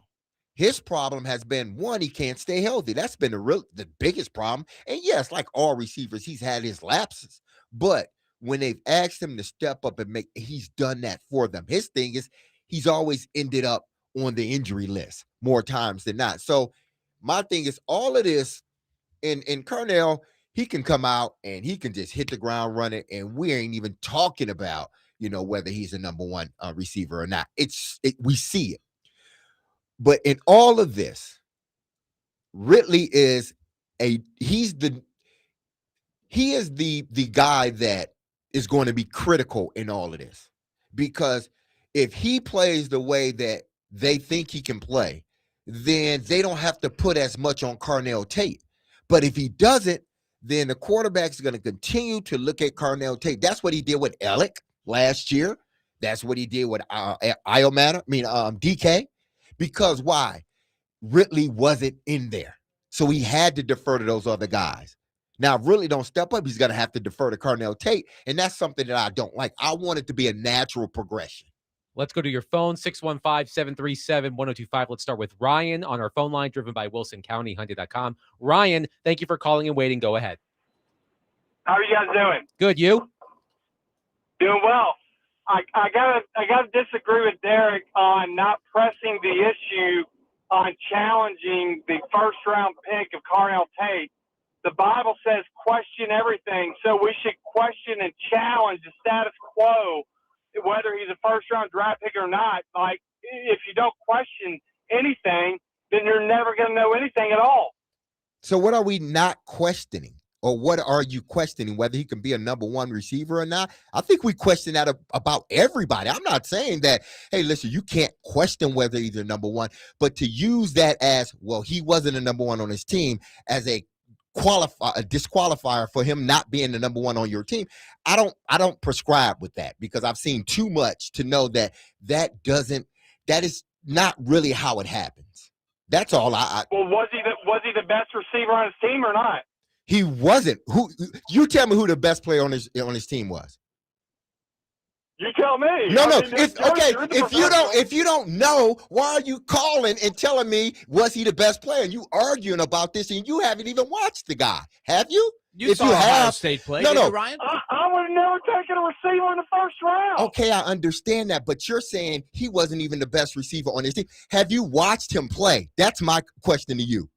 His problem has been, one, he can't stay healthy. That's been the biggest problem. And yes, like all receivers, he's had his lapses. But when they've asked him to step up and he's done that for them. His thing is he's always ended up on the injury list more times than not. So my thing is all of this in Carnell, he can come out and he can just hit the ground running, and we ain't even talking about, whether he's a number one receiver or not. We see it. But in all of this, Ridley is he is the guy that is going to be critical in all of this, because if he plays the way that they think he can play, then they don't have to put as much on Carnell Tate. But if he doesn't, then the quarterback's going to continue to look at Carnell Tate. That's what he did with Alec last year. That's what he did with DK. Because why? Ridley wasn't in there. So he had to defer to those other guys. Now, if Ridley don't step up, he's going to have to defer to Carnell Tate. And that's something that I don't like. I want it to be a natural progression. Let's go to your phone, 615-737-1025. Let's start with Ryan on our phone line, driven by WilsonCountyHunted.com. Ryan, thank you for calling and waiting. Go ahead. How are you guys doing? Good, you? Doing well. I gotta disagree with Derek on not pressing the issue on challenging the first round pick of Carnell Tate. The Bible says question everything, so we should question and challenge the status quo, whether he's a first round draft pick or not. Like, if you don't question anything, then you're never going to know anything at all. So what are we not questioning? Or what are you questioning? Whether he can be a number one receiver or not? I think we question that about everybody. I'm not saying that, hey, listen, you can't question whether he's a number one, but to use that as, well, he wasn't a number one on his team as a disqualifier for him not being the number one on your team. I don't prescribe with that, because I've seen too much to know that that is not really how it happens. That's all. Well, was he the best receiver on his team or not? He wasn't. Who? You tell me who the best player on his team was. You tell me. No. If you don't know, why are you calling and telling me was he the best player? And you arguing about this, and you haven't even watched the guy, have you? If you have State play, no, Ryan. I would have never taken a receiver in the first round. Okay, I understand that, but you're saying he wasn't even the best receiver on his team. Have you watched him play? That's my question to you.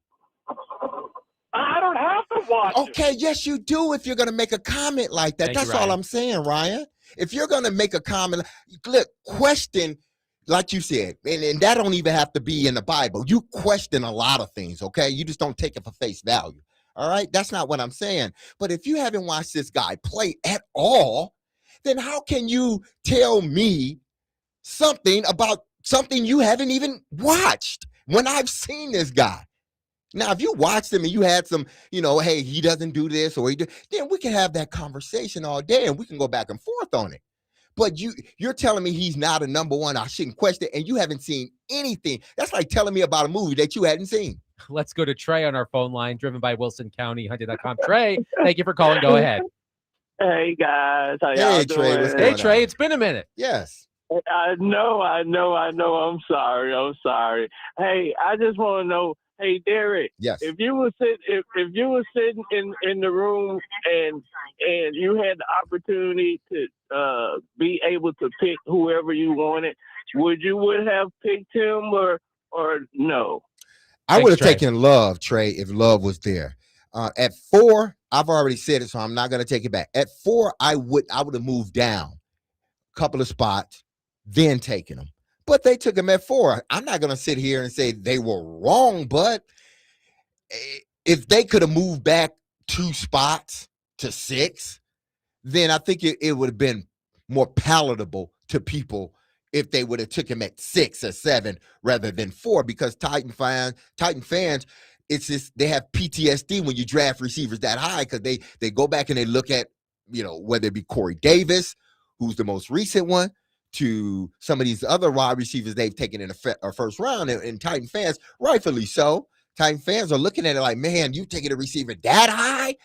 I don't have to watch. Okay, yes, you do. If you're going to make a comment like that, that's all I'm saying, Ryan. If you're going to make a comment, look, question, like you said, and that don't even have to be in the Bible. You question a lot of things, okay? You just don't take it for face value, all right? That's not what I'm saying. But if you haven't watched this guy play at all, then how can you tell me something about something you haven't even watched when I've seen this guy? Now, if you watched him and you had some, hey, he doesn't do this or then we can have that conversation all day and we can go back and forth on it. But you're telling me he's not a number one, I shouldn't question, and you haven't seen anything. That's like telling me about a movie that you hadn't seen. Let's go to Trey on our phone line, driven by WilsonCountyHunted.com. Trey, thank you for calling. Go ahead. Hey, guys. How y'all doing? Trey, what's going Hey, on? Trey, it's been a minute. Yes. I know. I'm sorry. Hey, I just want to know, hey, Derek. Yes. If you were sitting in the room and you had the opportunity to be able to pick whoever you wanted, would have picked him or no? I would have Trey. taken Love, Trey, if Love was there. At 4, I've already said it, so I'm not going to take it back. At 4, I would have moved down a couple of spots, then taken him. But they took him at 4. I'm not going to sit here and say they were wrong, but if they could have moved back 2 spots to 6, then I think it would have been more palatable to people if they would have took him at 6 or 7 rather than 4, because Titan fans, it's just they have PTSD when you draft receivers that high, because they go back and they look at, whether it be Corey Davis, who's the most recent one, to some of these other wide receivers they've taken in a first round, and Titan fans, rightfully so, Titan fans are looking at it like, man, you taking a receiver that high?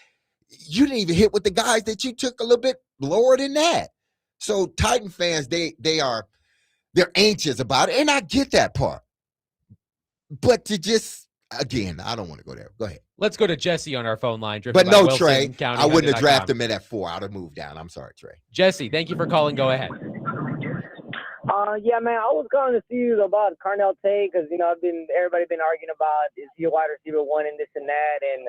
You didn't even hit with the guys that you took a little bit lower than that. So Titan fans, they're anxious about it, and I get that part. But to just, again, I don't want to go there. Go ahead. Let's go to Jesse on our phone line. But by no, Wilson Trey, County I wouldn't have Hunted.com. drafted him in at 4. I would have moved down. I'm sorry, Trey. Jesse, thank you for calling. Go ahead. Yeah, man, I was calling to see you about Carnell Tate because, everybody been arguing about is he a wide receiver 1 and this and that. And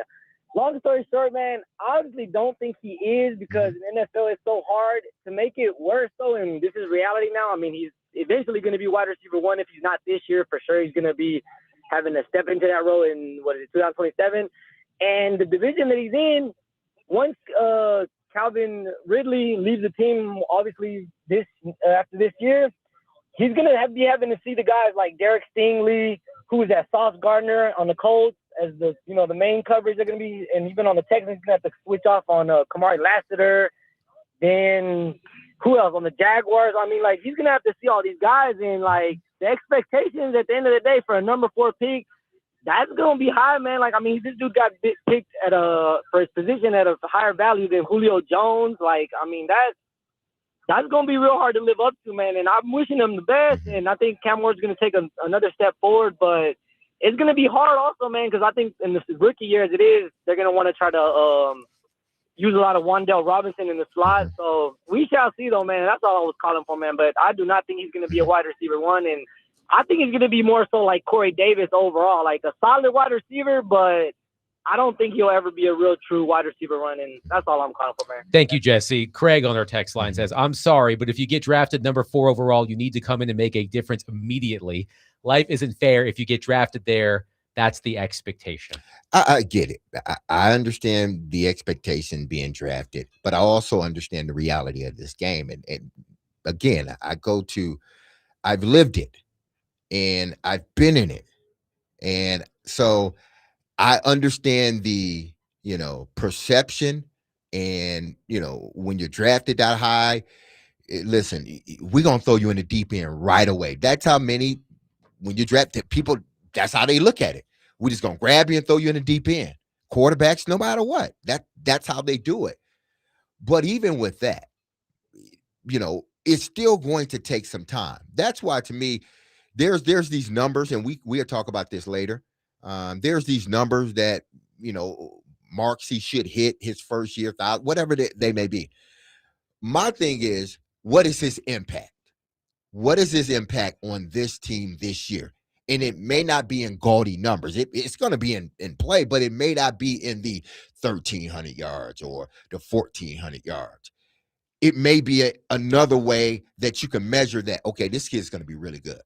long story short, man, I obviously don't think he is, because in the NFL it's so hard to make it worse, though, and this is reality now. I mean, he's eventually going to be wide receiver 1. If he's not this year, for sure he's going to be having to step into that role in, 2027. And the division that he's in, once Calvin Ridley leaves the team, obviously after this year, he's going to be having to see the guys like Derek Stingley, who is at Sauce Gardner on the Colts as the main coverage are going to be, and even on the Texans, he's going to have to switch off on Kamari Lassiter. Then who else on the Jaguars? I mean, like, he's going to have to see all these guys, and like the expectations at the end of the day for a number 4 pick, that's going to be high, man. Like, I mean, this dude got picked for his position at a higher value than Julio Jones. Like, I mean, that's going to be real hard to live up to, man. And I'm wishing him the best. And I think Cam Ward's going to take another step forward. But it's going to be hard also, man, because I think in the rookie year as it is, they're going to want to try to use a lot of Wan'Dale Robinson in the slot. So we shall see, though, man. That's all I was calling for, man. But I do not think he's going to be a wide receiver 1. And I think he's going to be more so like Corey Davis overall, like a solid wide receiver, but I don't think he'll ever be a real true wide receiver 1, and that's all I'm calling for, man. Thank you, Jesse. Craig on our text line says, I'm sorry, but if you get drafted number 4 overall, you need to come in and make a difference immediately. Life isn't fair if you get drafted there. That's the expectation. I get it. I understand the expectation being drafted, but I also understand the reality of this game. And again, I've lived it and I've been in it. And so I understand the, perception, and, when you're drafted that high, listen, we're going to throw you in the deep end right away. That's how when you draft people, that's how they look at it. We're just going to grab you and throw you in the deep end. Quarterbacks, no matter what, that's how they do it. But even with that, it's still going to take some time. That's why, to me, there's these numbers, and we'll talk about this later. There's these numbers that, marks he should hit his first year, whatever they may be. My thing is, what is his impact? What is his impact on this team this year? And it may not be in gaudy numbers. It's going to be in play, but it may not be in the 1,300 yards or the 1,400 yards. It may be another way that you can measure that, okay, this kid's going to be really good.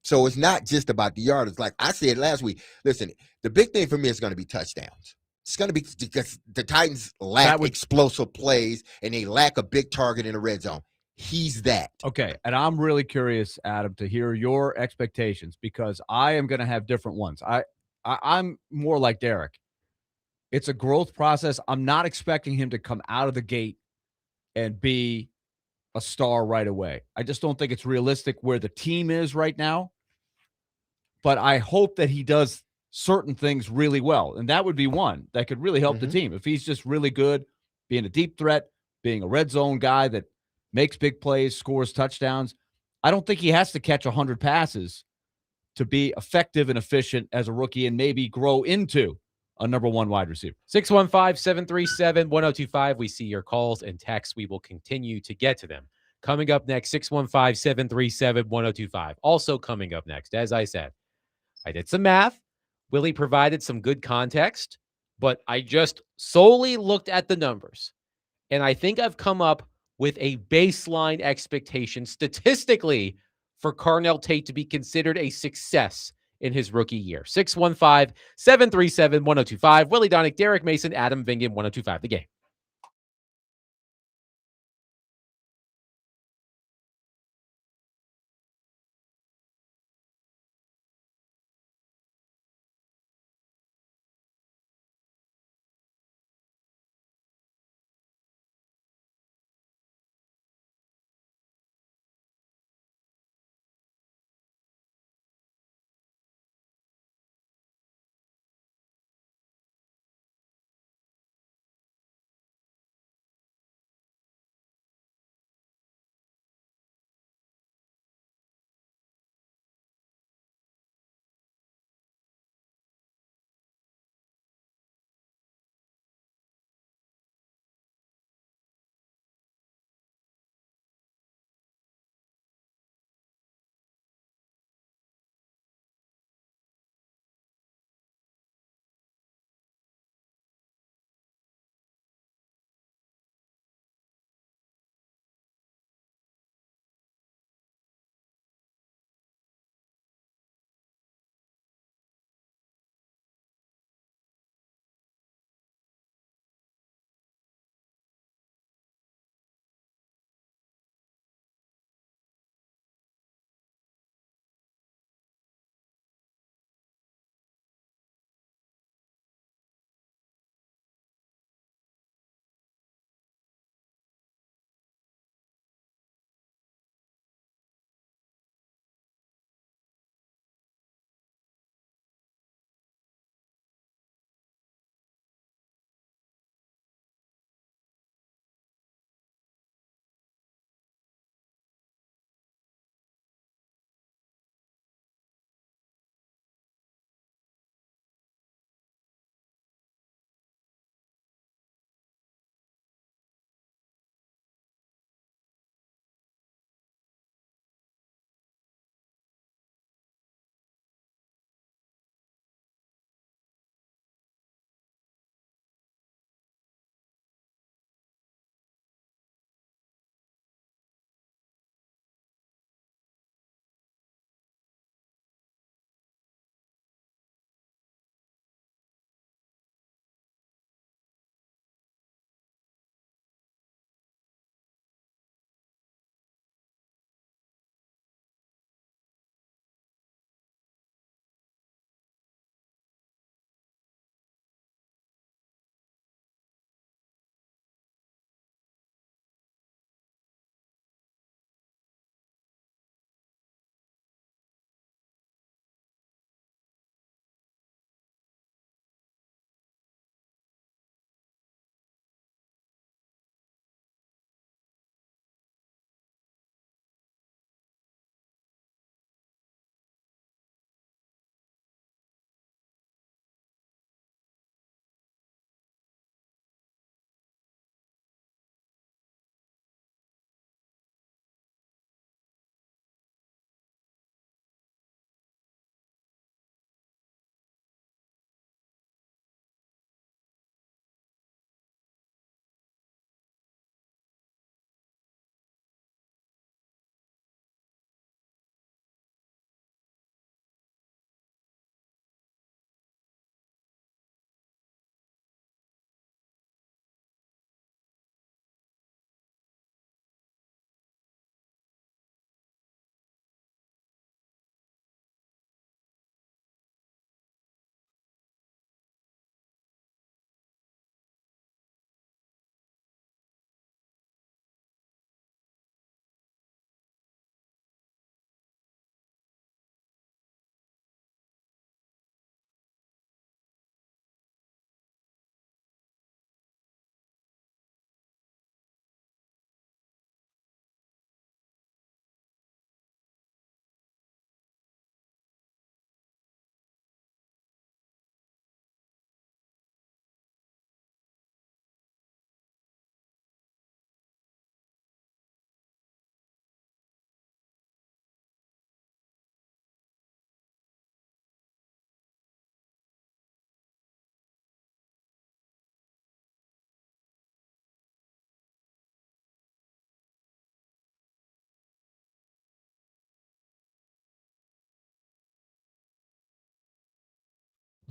So it's not just about the yardage. Like I said last week, listen, the big thing for me is going to be touchdowns. It's going to be because the Titans lack explosive plays and they lack a big target in the red zone. He's that. Okay, and I'm really curious, Adam, to hear your expectations because I am going to have different ones. I'm more like Derek. It's a growth process. I'm not expecting him to come out of the gate and be a star right away. I just don't think it's realistic where the team is right now. But I hope that he does certain things really well, and that would be one that could really help the team. If he's just really good, being a deep threat, being a red zone guy that makes big plays, scores touchdowns, I don't think he has to catch 100 passes to be effective and efficient as a rookie and maybe grow into a number 1 wide receiver. 615-737-1025. We see your calls and texts. We will continue to get to them. Coming up next, 615-737-1025. Also coming up next, as I said, I did some math. Willie provided some good context, but I just solely looked at the numbers. And I think I've come up with a baseline expectation statistically for Carnell Tate to be considered a success in his rookie year. 615-737-1025. Willie Donick, Derek Mason, Adam Vingan, 1025 The Game.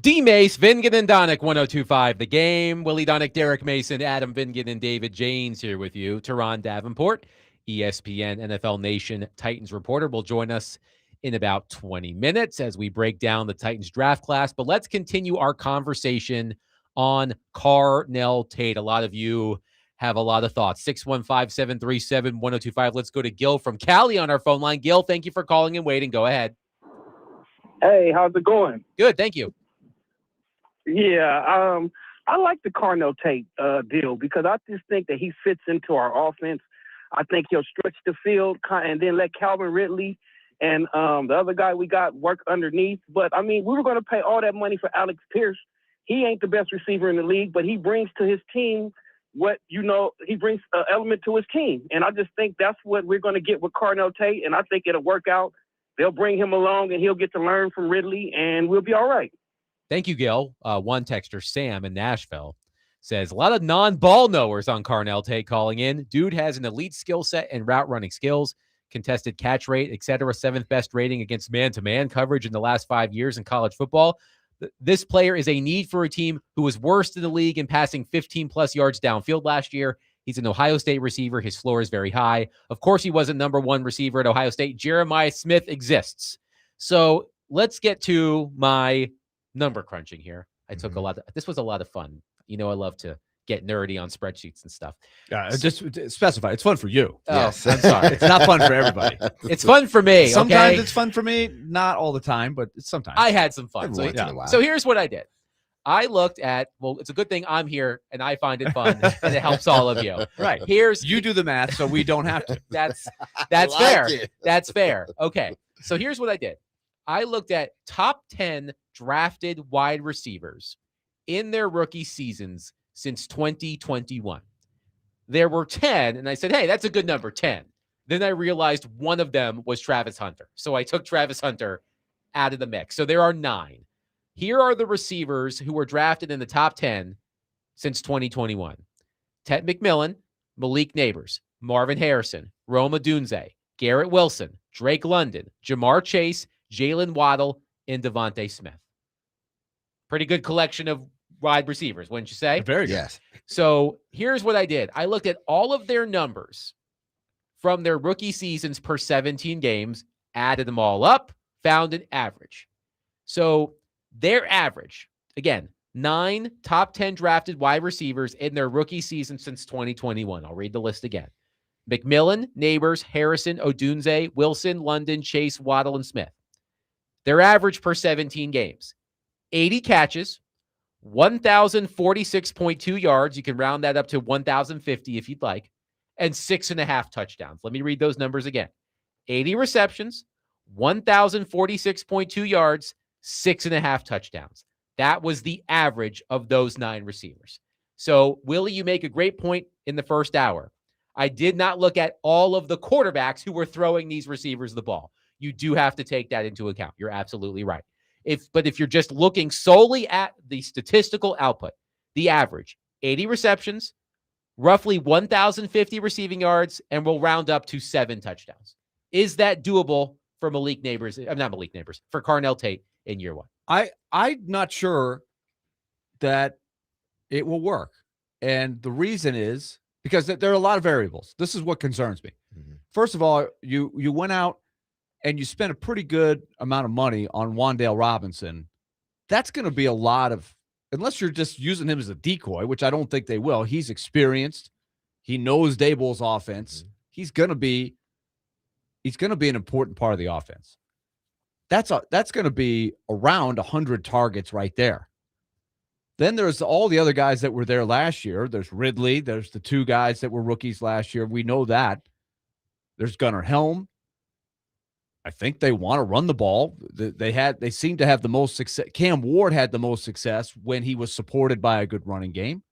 D. Mace, Vingan and Donick, 102.5 The Game. Willie Donick, Derek Mason, Adam Vingan, and David Janes here with you. Terron Davenport, ESPN NFL Nation Titans reporter, will join us in about 20 minutes as we break down the Titans draft class. But let's continue our conversation on Carnell Tate. A lot of you have a lot of thoughts. 615-737-1025. Let's go to Gil from Cali on our phone line. Gil, thank you for calling and waiting. Go ahead. Hey, how's it going? Good, thank you. Yeah, I like the Carnell Tate deal because I just think that he fits into our offense. I think he'll stretch the field and then let Calvin Ridley and the other guy we got work underneath. But, I mean, we were going to pay all that money for Alex Pierce. He ain't the best receiver in the league, but he brings to his team he brings an element to his team. And I just think that's what we're going to get with Carnell Tate, and I think it'll work out. They'll bring him along, and he'll get to learn from Ridley, and we'll be all right. Thank you, Gil. One texter, Sam in Nashville, says a lot of non-ball knowers on Carnell Tate calling in. Dude has an elite skill set and route running skills, contested catch rate, etc. 7th best rating against man-to-man coverage in the last 5 years in college football. This player is a need for a team who was worst in the league in passing 15-plus yards downfield last year. He's an Ohio State receiver. His floor is very high. Of course, he wasn't number one receiver at Ohio State. Jeremiah Smith exists. So let's get to my number crunching here. I took this was a lot of fun. You know, I love to get nerdy on spreadsheets and stuff. Just specify. It's fun for you. Yes. I'm sorry. It's not fun for everybody. It's fun for me. Sometimes okay? It's fun for me. Not all the time, but it's sometimes. I had some fun. Every once in a while. So here's what I did. I looked at, well, it's a good thing I'm here and I find it fun and it helps all of you. Right. You do the math so we don't have to. That's like fair. it. That's fair. Okay. So here's what I did. I looked at top 10 drafted wide receivers in their rookie seasons since 2021. There were 10, and I said, hey, that's a good number, 10. Then I realized one of them was Travis Hunter. So I took Travis Hunter out of the mix. So there are 9. Here are the receivers who were drafted in the top 10 since 2021. Ted McMillan, Malik Nabers, Marvin Harrison, Rome Odunze, Garrett Wilson, Drake London, Jamar Chase, Jalen Waddle, and Devontae Smith. Pretty good collection of wide receivers, wouldn't you say? Very good. Yes. So here's what I did. I looked at all of their numbers from their rookie seasons per 17 games, added them all up, found an average. So their average, again, 9 top 10 drafted wide receivers in their rookie season since 2021. I'll read the list again. McMillan, Nabers, Harrison, Odunze, Wilson, London, Chase, Waddle, and Smith. Their average per 17 games, 80 catches, 1,046.2 yards. You can round that up to 1,050 if you'd like, and 6.5 touchdowns. Let me read those numbers again. 80 receptions, 1,046.2 yards, 6.5 touchdowns. That was the average of those 9 receivers. So, Willie, you make a great point in the first hour. I did not look at all of the quarterbacks who were throwing these receivers the ball. You do have to take that into account. You're absolutely right. But if you're just looking solely at the statistical output, the average, 80 receptions, roughly 1,050 receiving yards, and we'll round up to 7 touchdowns. Is that doable for Malik Nabers? Not Malik Nabers, for Carnell Tate in year 1? I'm not sure that it will work. And the reason is because there are a lot of variables. This is what concerns me. Mm-hmm. First of all, you went out and you spent a pretty good amount of money on Wan'Dale Robinson. That's going to be a lot of, unless you're just using him as a decoy, which I don't think they will. He's experienced. He knows Daboll's offense. Mm-hmm. He's going to be an important part of the offense. That's going to be around 100 targets right there. Then there's all the other guys that were there last year. There's Ridley. There's the 2 guys that were rookies last year. We know that. There's Gunnar Helm. I think they want to run the ball. They seem to have the most success. Cam Ward had the most success when he was supported by a good running game.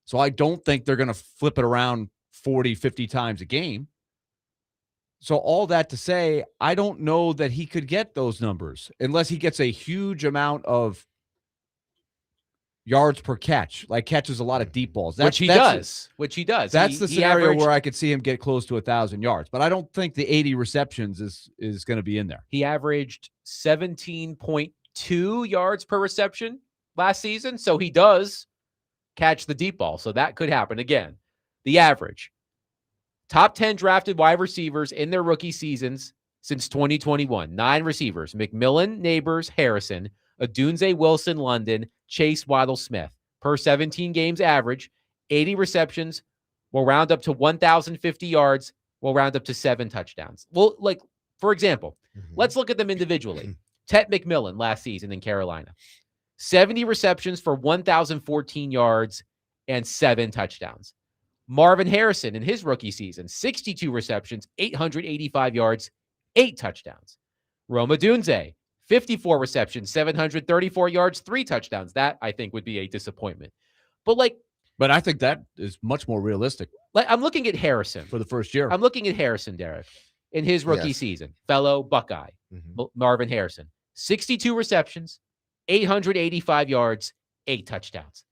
So I don't think they're going to flip it around 40, 50 times a game. So all that to say, I don't know that he could get those numbers unless he gets a huge amount of yards per catch, like catches a lot of deep balls. Which he does. That's the scenario where I could see him get close to 1,000 yards. But I don't think the 80 receptions is going to be in there. He averaged 17.2 2 yards per reception last season. So he does catch the deep ball. So that could happen. Again, the average. Top 10 drafted wide receivers in their rookie seasons since 2021. 9 receivers. McMillan, Nabers, Harrison, Odunze, Wilson, London, Chase, Waddle, Smith. Per 17 games average, 80 receptions. We'll round up to 1,050 yards. We'll round up to 7 touchdowns. Well, like, for example, let's look at them individually. Tet McMillan last season in Carolina. 70 receptions for 1,014 yards and 7 touchdowns. Marvin Harrison in his rookie season, 62 receptions, 885 yards, 8 touchdowns. Rome Odunze, 54 receptions, 734 yards, 3 touchdowns. That, I think, would be a disappointment. But I think that is much more realistic. Like, I'm looking at Harrison. For the first year. I'm looking at Harrison, Derek, in his rookie season. Fellow Buckeye, Marvin Harrison. 62 receptions, 885 yards, 8 touchdowns.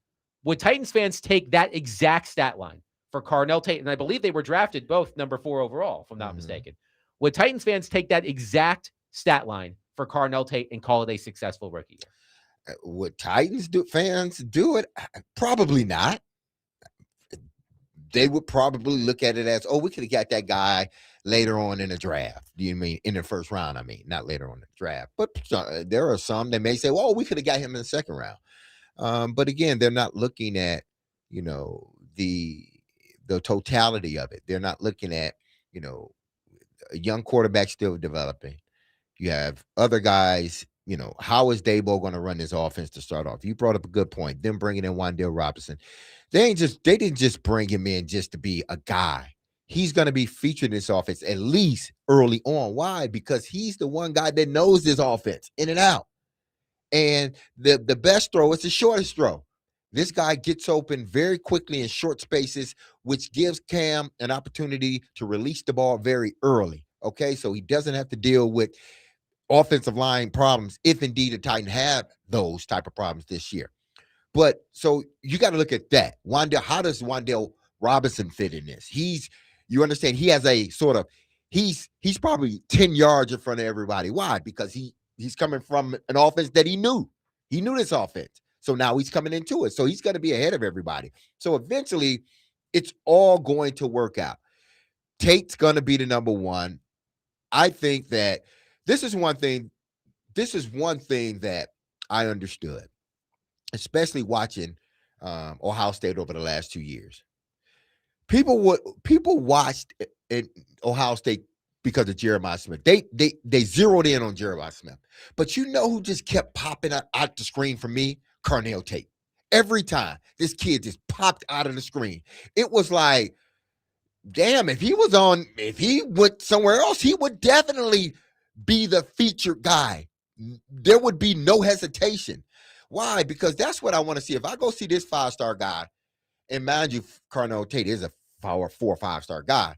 Would Titans fans take that exact stat line for Carnell Tate? And I believe they were drafted both number 4 overall, if I'm not mistaken. Would Titans fans take that exact stat line for Carnell Tate and call it a successful rookie year? Would Titans fans do it? Probably not. They would probably look at it as, oh, we could have got that guy later on in the draft. Do you mean in the first round? I mean, not later on in the draft. But there are some that may say, well, we could have got him in the second round. But again, they're not looking at, the totality of it. They're not looking at, a young quarterback still developing. You have other guys, how is Dabo going to run this offense to start off? You brought up a good point. Them bringing in Wan'Dale Robinson. They didn't just bring him in just to be a guy. He's going to be featured in this offense at least early on. Why? Because he's the one guy that knows this offense in and out. And the best throw is the shortest throw. This guy gets open very quickly in short spaces, which gives Cam an opportunity to release the ball very early. Okay, so he doesn't have to deal with offensive line problems if indeed the Titans have those type of problems this year. But so you got to look at that. How does Wan'Dale Robinson fit in this? You understand, he has a sort of, he's probably 10 yards in front of everybody. Why? Because he's coming from an offense that he knew. He knew this offense. So now he's coming into it. So he's going to be ahead of everybody. So eventually it's all going to work out. Tate's going to be the number 1. I think that this is one thing that I understood, especially watching Ohio State over the last 2 years. People watched Ohio State because of Jeremiah Smith. They zeroed in on Jeremiah Smith. But you know who just kept popping out the screen for me? Carnell Tate. Every time this kid just popped out of the screen, it was like, damn, if he went somewhere else, he would definitely be the featured guy. There would be no hesitation. Why? Because that's what I want to see. If I go see this 5-star guy, and mind you, Carnell Tate is a 4 or 5-star guy,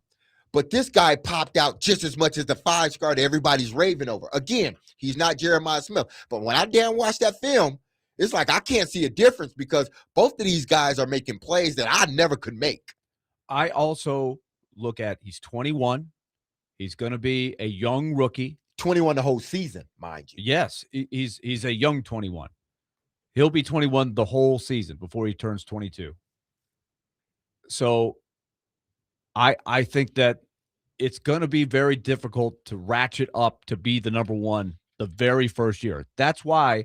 but this guy popped out just as much as the 5-star that everybody's raving over. Again, he's not Jeremiah Smith, but when I damn watch that film, it's like I can't see a difference because both of these guys are making plays that I never could make. I also look at, he's 21. He's going to be a young rookie. 21 the whole season, mind you. Yes, he's a young 21. He'll be 21 the whole season before he turns 22. So I think that it's going to be very difficult to ratchet up to be the number 1 the very first year. That's why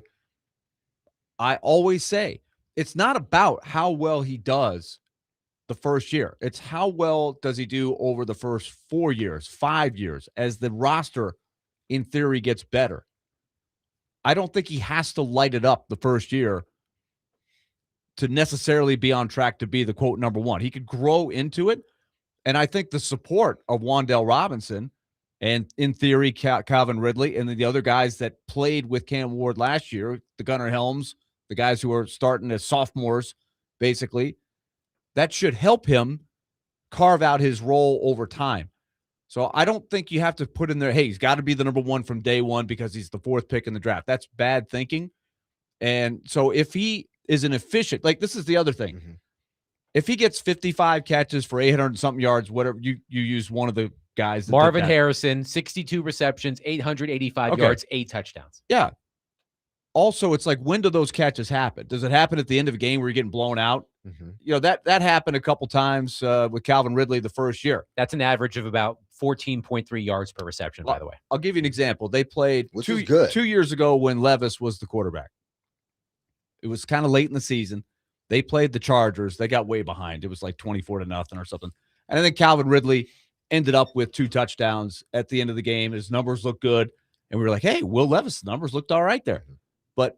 I always say it's not about how well he does the first year. It's how well does he do over the first 4 years, 5 years, as the roster, in theory, gets better. I don't think he has to light it up the first year to necessarily be on track to be the, quote, number 1. He could grow into it, and I think the support of Wan'Dale Robinson and, in theory, Calvin Ridley and the other guys that played with Cam Ward last year, the Gunnar Helms, the guys who are starting as sophomores, basically, that should help him carve out his role over time. So I don't think you have to put in there, hey, he's got to be the number 1 from day 1 because he's the 4th pick in the draft. That's bad thinking. And so if he is an efficient, like this is the other thing. Mm-hmm. If he gets 55 catches for 800-something yards, whatever, you use one of the guys. Marvin Harrison, 62 receptions, 885 yards, 8 touchdowns. Yeah. also it's like, when do those catches happen? Does it happen at the end of a game where you're getting blown out? Mhm. You know, that happened a couple times with Calvin Ridley the first year. That's an average of about 14.3 yards per reception, by the way. I'll give you an example. They played Which is good. 2 years ago when Levis was the quarterback. It was kind of late in the season. They played the Chargers. They got way behind. It was like 24-0 or something. And I think Calvin Ridley ended up with 2 touchdowns at the end of the game. His numbers looked good. And we were like, hey, Will Levis' numbers looked all right there. But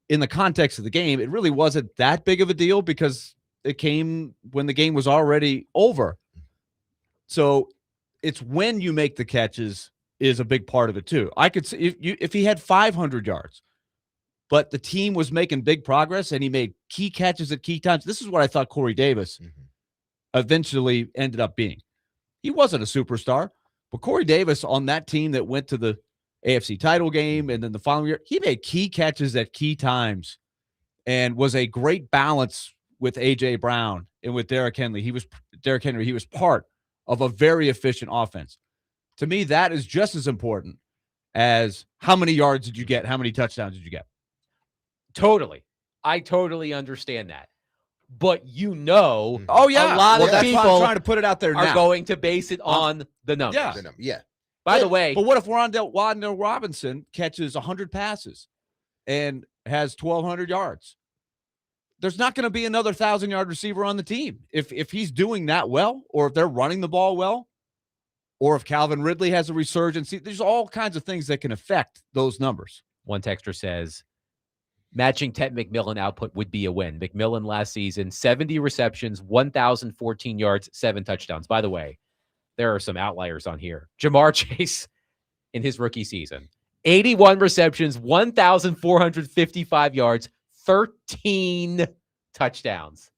in the context of the game, it really wasn't that big of a deal because it came when the game was already over. So it's when you make the catches is a big part of it too. I could see if he had 500 yards, but the team was making big progress and he made key catches at key times. This is what I thought Corey Davis eventually ended up being. He wasn't a superstar, but Corey Davis on that team that went to the AFC title game and then the following year, he made key catches at key times and was a great balance with A.J. Brown and with Derrick Henry. He was part of a very efficient offense. To me, that is just as important as how many yards did you get, how many touchdowns did you get. Totally. I totally understand that. But oh yeah, a lot of that's people why I'm trying to put it out there are now. going to base it on the numbers. Yeah. Yeah. By the way, but what if Wan'Dale Robinson catches 100 passes and has 1,200 yards? There's not going to be another 1,000-yard receiver on the team. If he's doing that well, or if they're running the ball well, or if Calvin Ridley has a resurgence, there's all kinds of things that can affect those numbers. One texter says, matching Ted McMillan output would be a win. McMillan last season, 70 receptions, 1,014 yards, 7 touchdowns. By the way, there are some outliers on here. Jamar Chase in his rookie season, 81 receptions, 1,455 yards, 13 touchdowns.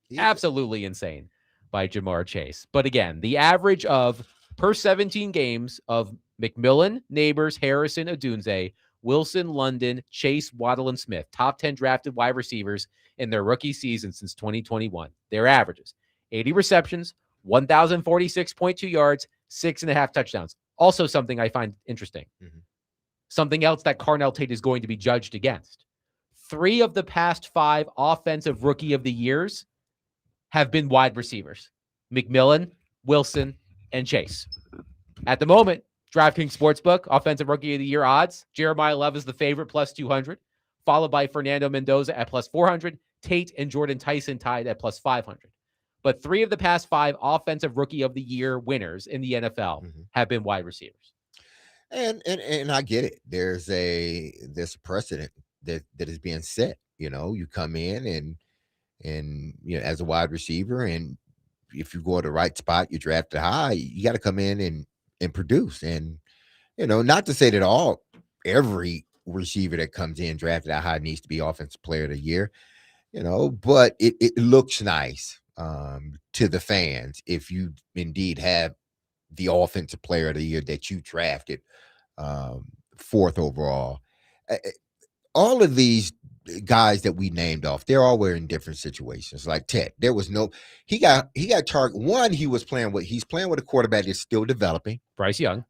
Yeah. Absolutely insane by Jamar Chase. But again, the average of per 17 games of McMillan, Nabers, Harrison, Odunze, Wilson, London, Chase, Waddle, and Smith, top 10 drafted wide receivers in their rookie season since 2021. Their averages, 80 receptions, 1,046.2 yards, 6.5 touchdowns. Also something I find interesting. Something else that Carnell Tate is going to be judged against. 3 of the past 5 offensive rookie of the years have been wide receivers. McMillan, Wilson, and Chase. At the moment, DraftKings Sportsbook, offensive rookie of the year odds, Jeremiah Love is the favorite, plus 200, followed by Fernando Mendoza at plus 400, Tate and Jordan Tyson tied at plus 500. But 3 of the past 5 offensive rookie of the year winners in the NFL have been wide receivers. And I get it. There's this precedent that is being set. You know, you come in and you know, as a wide receiver, and if you go to the right spot, you drafted high, you got to come in and produce. And you know, not to say that every receiver that comes in drafted high needs to be offensive player of the year, you know, but it looks nice to the fans if you indeed have the offensive player of the year that you drafted 4th overall. All of these guys that we named off, they're all in different situations. Like Ted, there was he got target. One, he's playing with a quarterback that's still developing. Bryce Young.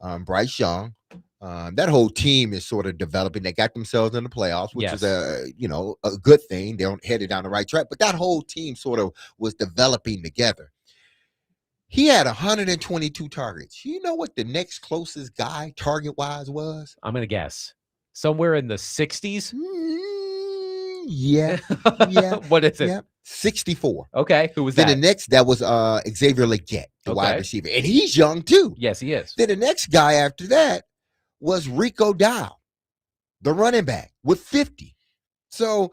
That whole team is sort of developing. They got themselves in the playoffs, which is a good thing. They're headed down the right track. But that whole team sort of was developing together. He had 122 targets. You know what the next closest guy target-wise was? I'm going to guess. Somewhere in the 60s? Yeah. What is it? Yeah. 64. Okay. Who was then that? The next, that was Xavier Legette, the wide receiver. And he's young too. Yes, he is. Then the next guy after that was Rico Dow, the running back, with 50. So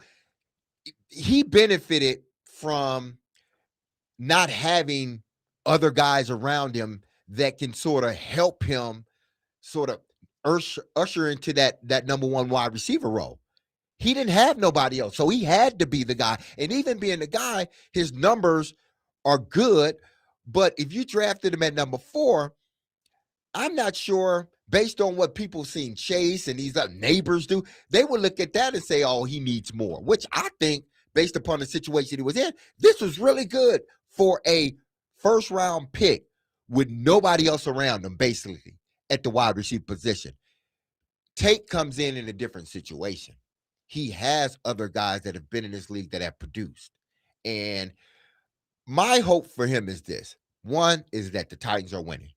he benefited from not having other guys around him that can sort of help him sort of usher into that number 1 wide receiver role. He didn't have nobody else, so he had to be the guy. And even being the guy, his numbers are good. But if you drafted him at number 4, I'm not sure, based on what people seen Chase and these other Nabers do, they would look at that and say, oh, he needs more, which I think, based upon the situation he was in, this was really good for a first-round pick with nobody else around him, basically, at the wide receiver position. Tate comes in a different situation. he has other guys that have been in this league that have produced. And my hope for him is this. One is that the Titans are winning,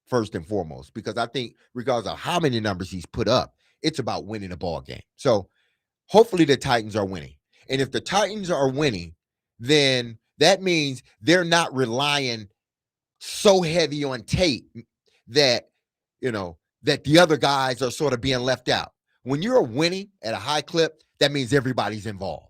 first and foremost, because I think regardless of how many numbers he's put up, it's about winning a ball game. So hopefully the Titans are winning. And if the Titans are winning, then that means they're not relying so heavy on Tate that, that the other guys are sort of being left out. When you're winning at a high clip, that means everybody's involved.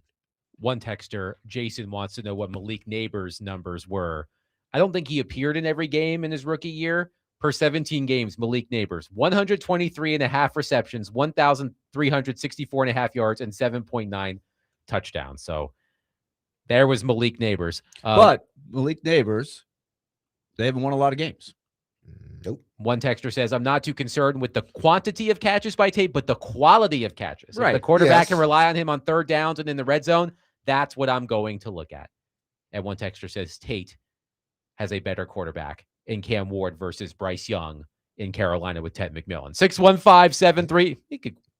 One texter, Jason, wants to know what Malik Nabers' numbers were. I don't think he appeared in every game in his rookie year. Per 17 games, Malik Nabers, 123.5 receptions, 1,364.5 yards, and 7.9 touchdowns. So there was Malik Nabers. But Malik Nabers, they haven't won a lot of games. Nope. One texter says, I'm not too concerned with the quantity of catches by Tate, but the quality of catches. Right. If the quarterback Yes. can rely on him on third downs and in the red zone, that's what I'm going to look at. And one texter says Tate has a better quarterback in Cam Ward versus Bryce Young in Carolina with Ted McMillan. 615-73.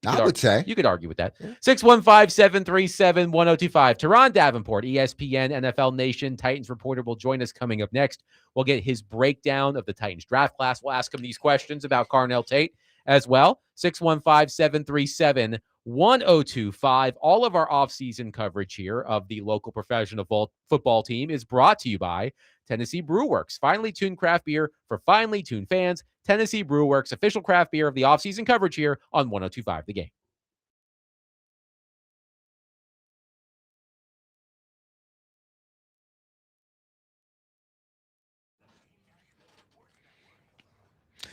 I would say. You could argue with that. 615-737-1025. Terron Davenport, ESPN, NFL Nation, Titans reporter, will join us coming up next. We'll get his breakdown of the Titans draft class. We'll ask him these questions about Carnell Tate as well. 615-737-1025. All of our offseason coverage here of the local professional football team is brought to you by Tennessee Brew Works. Finely tuned craft beer for finely tuned fans. Tennessee Brew Works, official craft beer of the offseason coverage here on 102.5 The Game.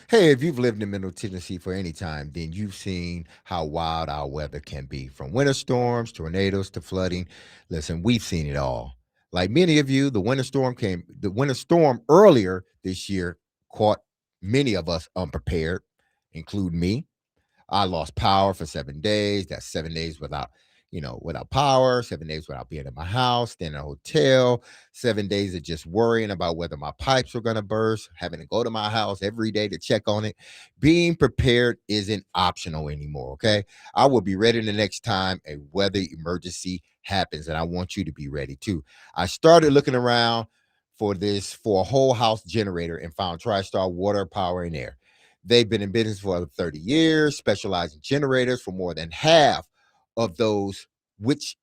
Hey, if you've lived in Middle Tennessee for any time, then you've seen how wild our weather can be, from winter storms, tornadoes to flooding. Listen, we've seen it all. Like many of you, the winter storm earlier this year caught many of us unprepared, including me. I lost power for 7 days. That's 7 days without power, 7 days without being in my house, staying in a hotel, 7 days of just worrying about whether my pipes were going to burst, having to go to my house every day to check on it. Being prepared isn't optional anymore, okay? I will be ready the next time a weather emergency happens, and I want you to be ready too. I started looking around for a whole house generator and found TriStar Water, Power, and Air. They've been in business for 30 years, specializing in generators for more than half of those, which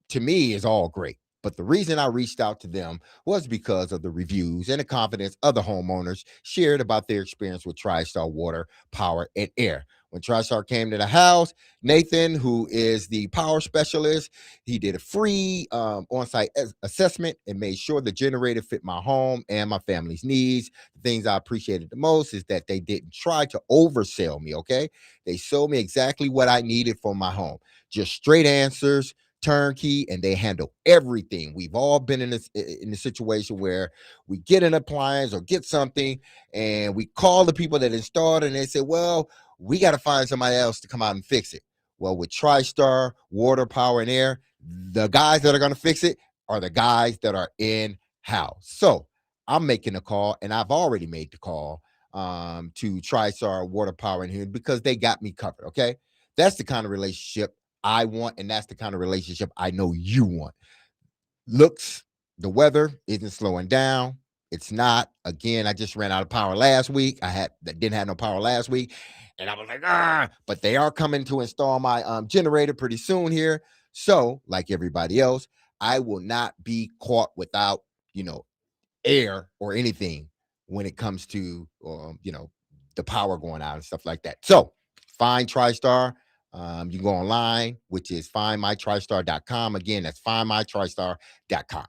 to me is all great. But the reason I reached out to them was because of the reviews and the confidence other homeowners shared about their experience with TriStar Water, Power, and Air. When TriStar came to the house, Nathan, who is the power specialist, he did a free on-site assessment and made sure the generator fit my home and my family's needs. The things I appreciated the most is that they didn't try to oversell me, okay? They sold me exactly what I needed for my home. Just straight answers, turnkey, and they handle everything. We've all been in a situation where we get an appliance or get something and we call the people that installed it and they say, well, we got to find somebody else to come out and fix it. Well, with TriStar Water, Power, and Air, the guys that are going to fix it are the guys that are in-house. So I'm making a call, and I've already made the call to TriStar Water, Power, and Air because they got me covered, okay? That's the kind of relationship I want, and that's the kind of relationship I know you want. Looks, the weather isn't slowing down. It's not. Again, I just ran out of power last week. Didn't have no power last week, and I was like, but they are coming to install my generator pretty soon here. So, like everybody else, I will not be caught without, air or anything when it comes to, the power going out and stuff like that. So, find TriStar. You can go online, which is findmytristar.com. Again, that's findmytristar.com.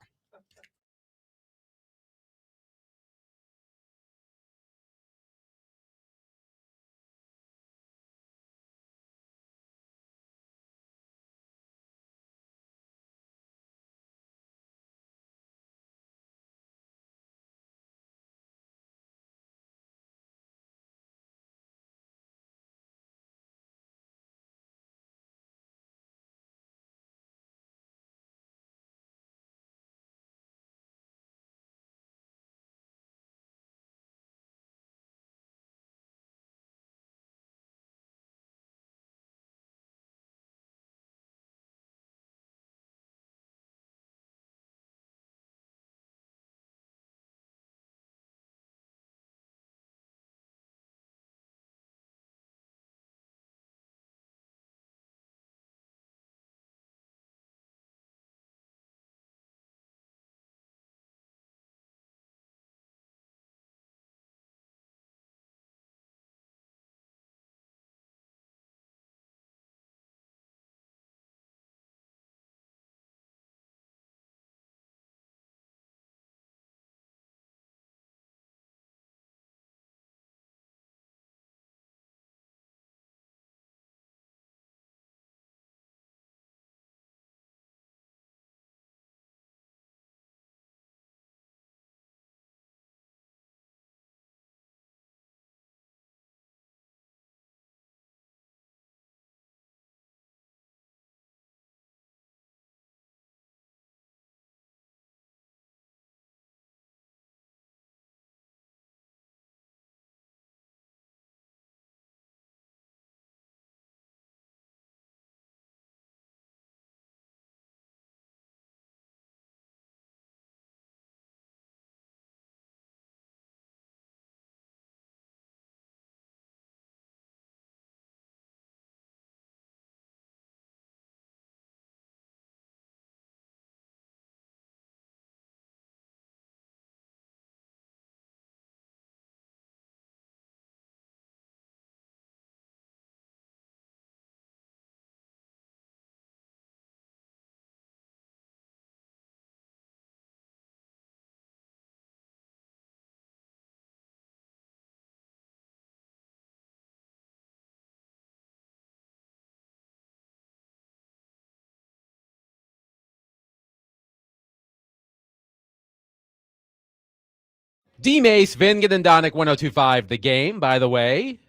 D-Mace, Vingen and Donick, 1025 The Game, by the way.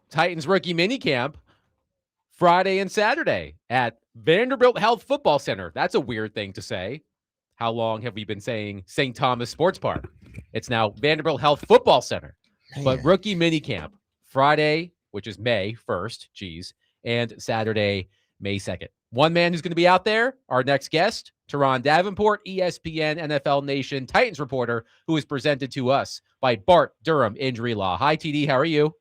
Titans rookie minicamp Friday and Saturday at Vanderbilt Health Football Center. That's a weird thing to say. How long have we been saying St. Thomas Sports Park? It's now Vanderbilt Health Football Center. But rookie minicamp Friday, which is May 1st, and Saturday, May 2nd. One man who's going to be out there, our next guest, Terron Davenport, ESPN NFL Nation Titans reporter, who is presented to us by Bart Durham Injury Law. Hi, TD. How are you?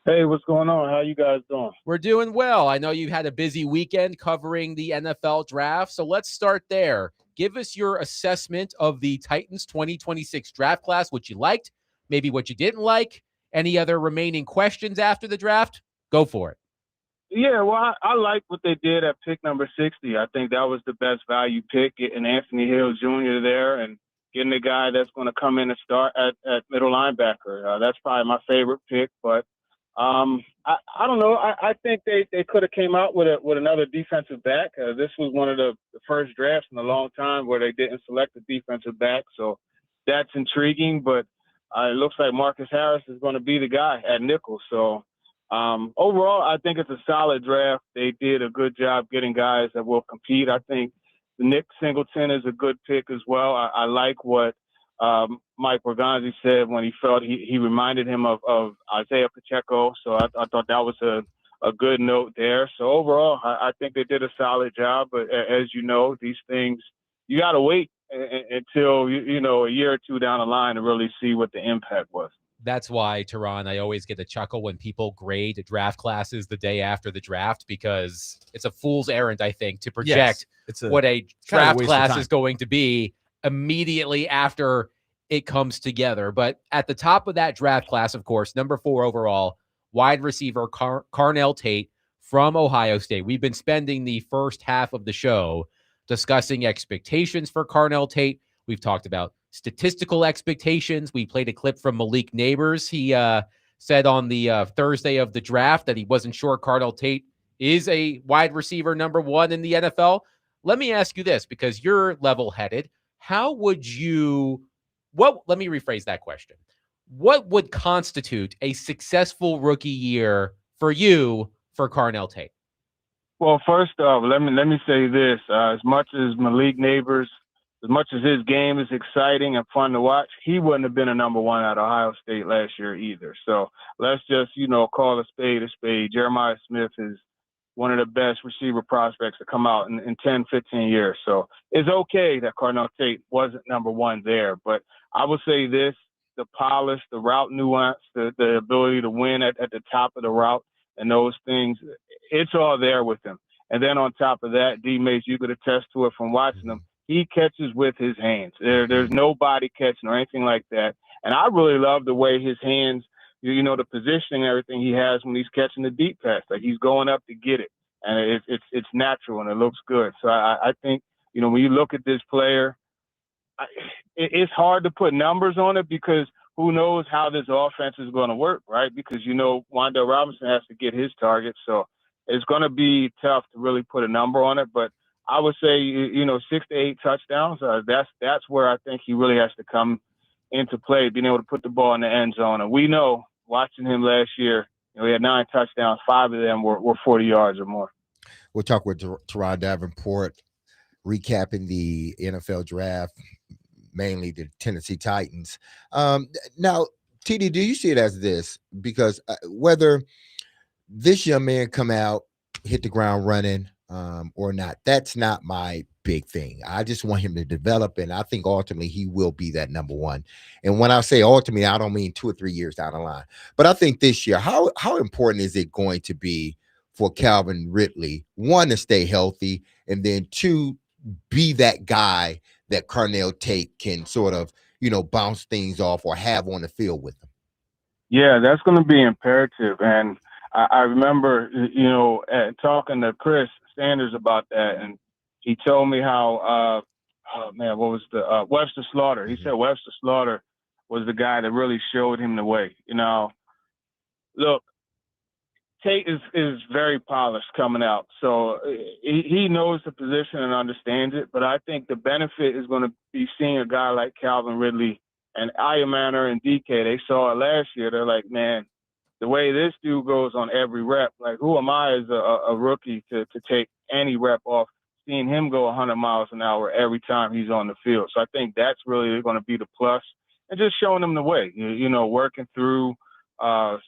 Hey, what's going on? How you guys doing? We're doing well. I know you had a busy weekend covering the NFL draft, so let's start there. Give us your assessment of the Titans 2026 draft class, what you liked, maybe what you didn't like, any other remaining questions after the draft. Go for it. Yeah, well, I like what they did at pick number 60. I think that was the best value pick, getting Anthony Hill Jr. there and getting the guy that's going to come in and start at middle linebacker. That's probably my favorite pick, but I don't know. I think they could have came out with another defensive back. This was one of the first drafts in a long time where they didn't select a defensive back, so that's intriguing. But it looks like Marcus Harris is going to be the guy at nickel. So overall, I think it's a solid draft. They did a good job getting guys that will compete. I think Nick Singleton is a good pick as well. I like what Mike Borgonzi said when he felt he reminded him of Isaiah Pacheco. So I thought that was a good note there. So overall, I think they did a solid job. But as you know, these things, you got to wait until, a year or two down the line to really see what the impact was. That's why, Terron, I always get a chuckle when people grade draft classes the day after the draft, because it's a fool's errand, I think, to project what a draft class is going to be immediately after it comes together. But at the top of that draft class, of course, number 4 overall, wide receiver Carnell Tate from Ohio State. We've been spending the first half of the show discussing expectations for Carnell Tate. We've talked about statistical expectations. We played a clip from Malik Nabers. He said on the Thursday of the draft that he wasn't sure Carnell Tate is a wide receiver number 1 in the NFL. Let me ask you this, because you're level-headed. How would you let me rephrase that question. What would constitute a successful rookie year for you for Carnell Tate? Well, first off, let me say this. As much as Malik Nabers, as much as his game is exciting and fun to watch, he wouldn't have been a number 1 at Ohio State last year either. So let's just, call a spade a spade. Jeremiah Smith is one of the best receiver prospects to come out in 10, 15 years. So it's okay that Carnell Tate wasn't number 1 there. But I would say this, the polish, the route nuance, the ability to win at the top of the route and those things, it's all there with him. And then on top of that, D-Mace, you could attest to it from watching him. He catches with his hands. There's no body catching or anything like that. And I really love the way his hands, the positioning and everything he has when he's catching the deep pass. Like he's going up to get it. And it's natural and it looks good. So I think, when you look at this player, it's hard to put numbers on it because who knows how this offense is going to work, right? Because, Wan'Dale Robinson has to get his targets. So it's going to be tough to really put a number on it. But I would say, 6 to 8 touchdowns. That's where I think he really has to come into play, being able to put the ball in the end zone. And we know, watching him last year, he had 9 touchdowns. 5 of them were 40 yards or more. We'll talk with Terron Davenport, recapping the NFL draft, mainly the Tennessee Titans. Now, TD, do you see it as this? Because whether this young man come out, hit the ground running, or not, that's not my big thing. I just want him to develop, and I think ultimately he will be that number 1. And when I say ultimately, I don't mean 2 or 3 years down the line. But I think this year, how important is it going to be for Calvin Ridley, 1, to stay healthy, and then 2, be that guy that Carnell Tate can sort of, bounce things off or have on the field with him? Yeah, that's going to be imperative. And I remember, talking to Chris Sanders about that, and he told me how, what was the Webster Slaughter? He said Webster Slaughter was the guy that really showed him the way. Look, Tate is very polished coming out, so he knows the position and understands it. But I think the benefit is going to be seeing a guy like Calvin Ridley and Ayamana and DK, they saw it last year. They're like, man, the way this dude goes on every rep, like who am I as a rookie to take any rep off seeing him go 100 miles an hour every time he's on the field. So I think that's really going to be the plus, and just showing them the way, working through, a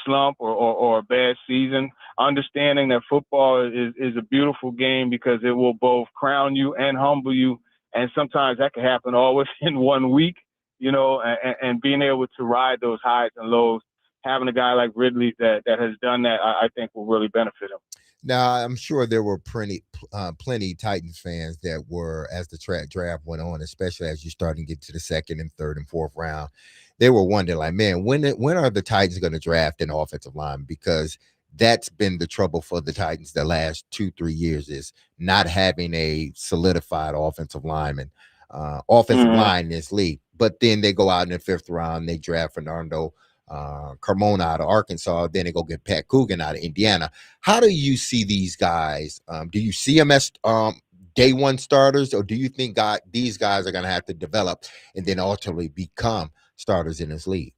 slump or a bad season, understanding that football is a beautiful game because it will both crown you and humble you. And sometimes that can happen all within 1 week, and being able to ride those highs and lows, having a guy like Ridley that has done that, I think will really benefit him. Now, I'm sure there were plenty Titans fans that were, as the draft went on, especially as you starting to get to the second and third and fourth round, they were wondering, like, man, when are the Titans going to draft an offensive lineman? Because that's been the trouble for the Titans the last 2-3 years, is not having a solidified offensive lineman, line in this league. But then they go out in the fifth round, they draft Fernando Carmona out of Arkansas, then they go get Pat Coogan out of Indiana. How do you see these guys? Do you see them as day one starters, or do you think these guys are going to have to develop and then ultimately become starters in this league?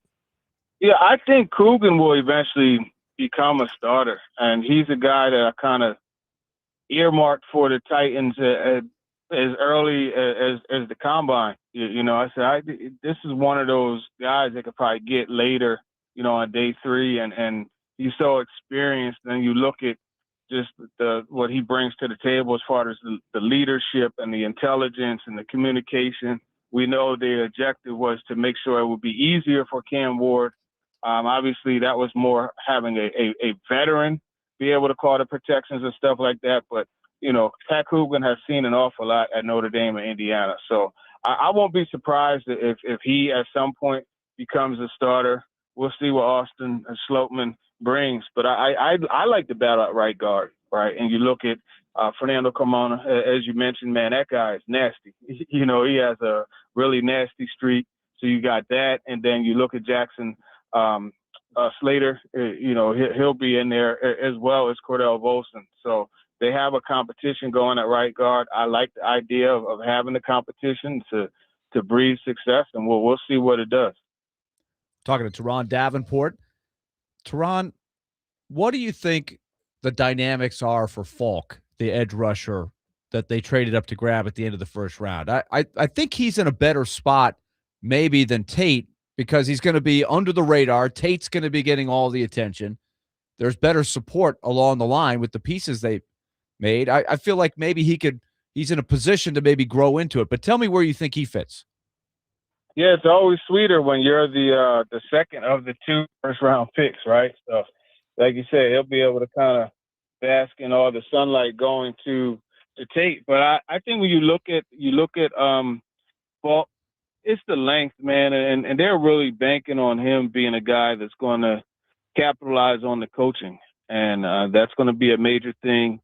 Yeah, I think Coogan will eventually become a starter, and he's a guy that I kind of earmarked for the Titans as early as the combine. I said this is one of those guys that could probably get later, on day 3, and he's so experienced. And you look at just what he brings to the table as far as the leadership and the intelligence and the communication. We know the objective was to make sure it would be easier for Cam Ward. Obviously, that was more having a veteran be able to call the protections and stuff like that. But, Pat Coogan has seen an awful lot at Notre Dame and Indiana. So I won't be surprised if he at some point becomes a starter. We'll see what Austin Slopeman brings. But I like the battle at right guard, right? And you look at Fernando Carmona, as you mentioned, man, that guy is nasty. He has a really nasty streak. So you got that. And then you look at Jackson Slater, he'll be in there as well as Cordell Volson. So they have a competition going at right guard. I like the idea of having the competition to breed success, and we'll see what it does. Talking to Terron Davenport. Terron, what do you think the dynamics are for Falk, the edge rusher that they traded up to grab at the end of the first round? I think he's in a better spot maybe than Tate, because he's going to be under the radar. Tate's going to be getting all the attention. There's better support along the line with the pieces they made. I feel like maybe he's in a position to maybe grow into it. But tell me where you think he fits. Yeah, it's always sweeter when you're the second of the 2 first-round picks, right? So, like you said, he'll be able to kind of bask in all the sunlight going to Tate. But I think when you look at Falk, it's the length, man, and they're really banking on him being a guy that's going to capitalize on the coaching, and that's going to be a major thing.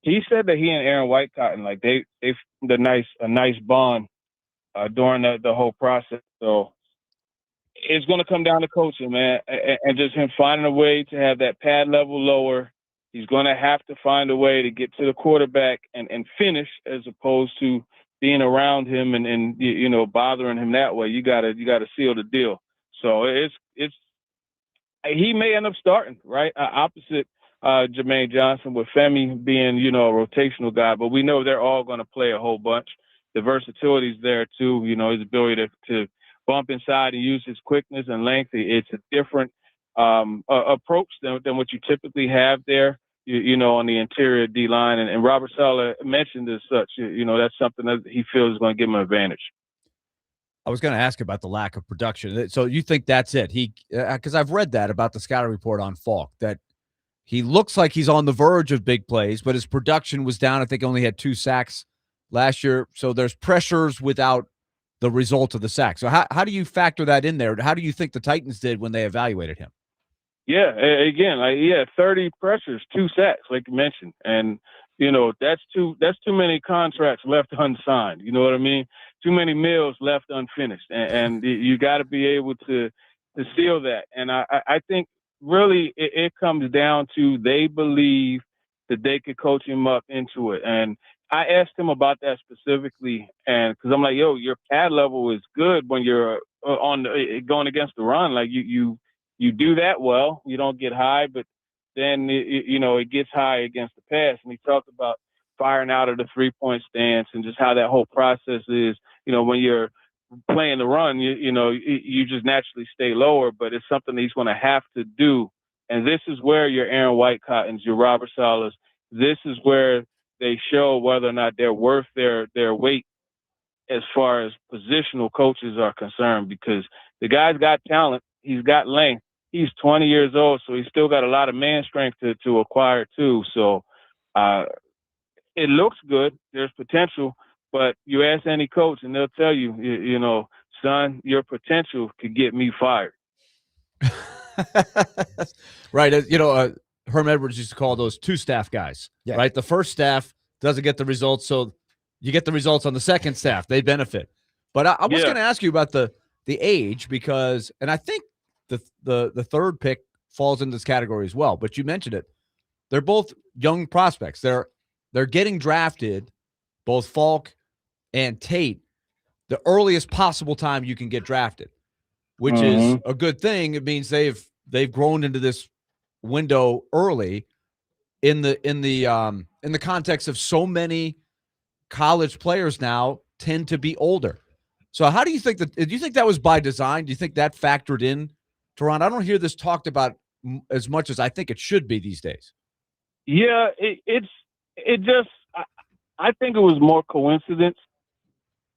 He said that he and Aaron Whitecotton, like they a nice bond during the whole process. So it's going to come down to coaching, man, and just him finding a way to have that pad level lower. He's going to have to find a way to get to the quarterback and finish, as opposed to being around him and bothering him that way. You gotta seal the deal. So it's he may end up starting right opposite Jermaine Johnson, with Femi being a rotational guy, but we know they're all going to play a whole bunch. The versatility's there too. His ability to bump inside and use his quickness and length. It's a different approach than what you typically have there. On the interior D line, and Robert Saleh mentioned as such. That's something that he feels is going to give him an advantage. I was going to ask about the lack of production. So you think that's it? Because I've read that about the scouting report on Falk, that he looks like he's on the verge of big plays, but his production was down. I think he only had 2 sacks last year. So there's pressures without the result of the sack. So how do you factor that in there? How do you think the Titans did when they evaluated him? Yeah, again, 30 pressures, 2 sacks, like you mentioned, and that's too many contracts left unsigned. You know what I mean? Too many meals left unfinished, and you got to be able to seal that. And I think really it comes down to they believe that they could coach him up into it. And I asked him about that specifically, and because I'm like, yo, your pad level is good when you're going against the run. Like you do that well. You don't get high, but then it gets high against the pass. And he talked about firing out of the 3-point stance and just how that whole process is. When you're playing the run, you just naturally stay lower, but it's something that he's going to have to do. And this is where your Aaron Whitecottons, your Robert Salas, this is where they show whether or not they're worth their weight as far as positional coaches are concerned, because the guy's got talent. He's got length. He's 20 years old, so he's still got a lot of man strength to acquire too. So it looks good. There's potential, but you ask any coach and they'll tell you, son, your potential could get me fired. Right. Herm Edwards used to call those two-staff guys, right? The first staff doesn't get the results, so you get the results on the second staff. They benefit. But I was going to ask you about the age because, and I think the third pick falls into this category as well, but you mentioned it. They're both young prospects. They're getting drafted, both Falk and Tate, the earliest possible time you can get drafted, which is a good thing. It means they've grown into this window early in the context of so many college players now tend to be older. So how do you think that was by design? Do you think that factored in, Terron? I don't hear this talked about as much as I think it should be these days. Yeah, I think it was more coincidence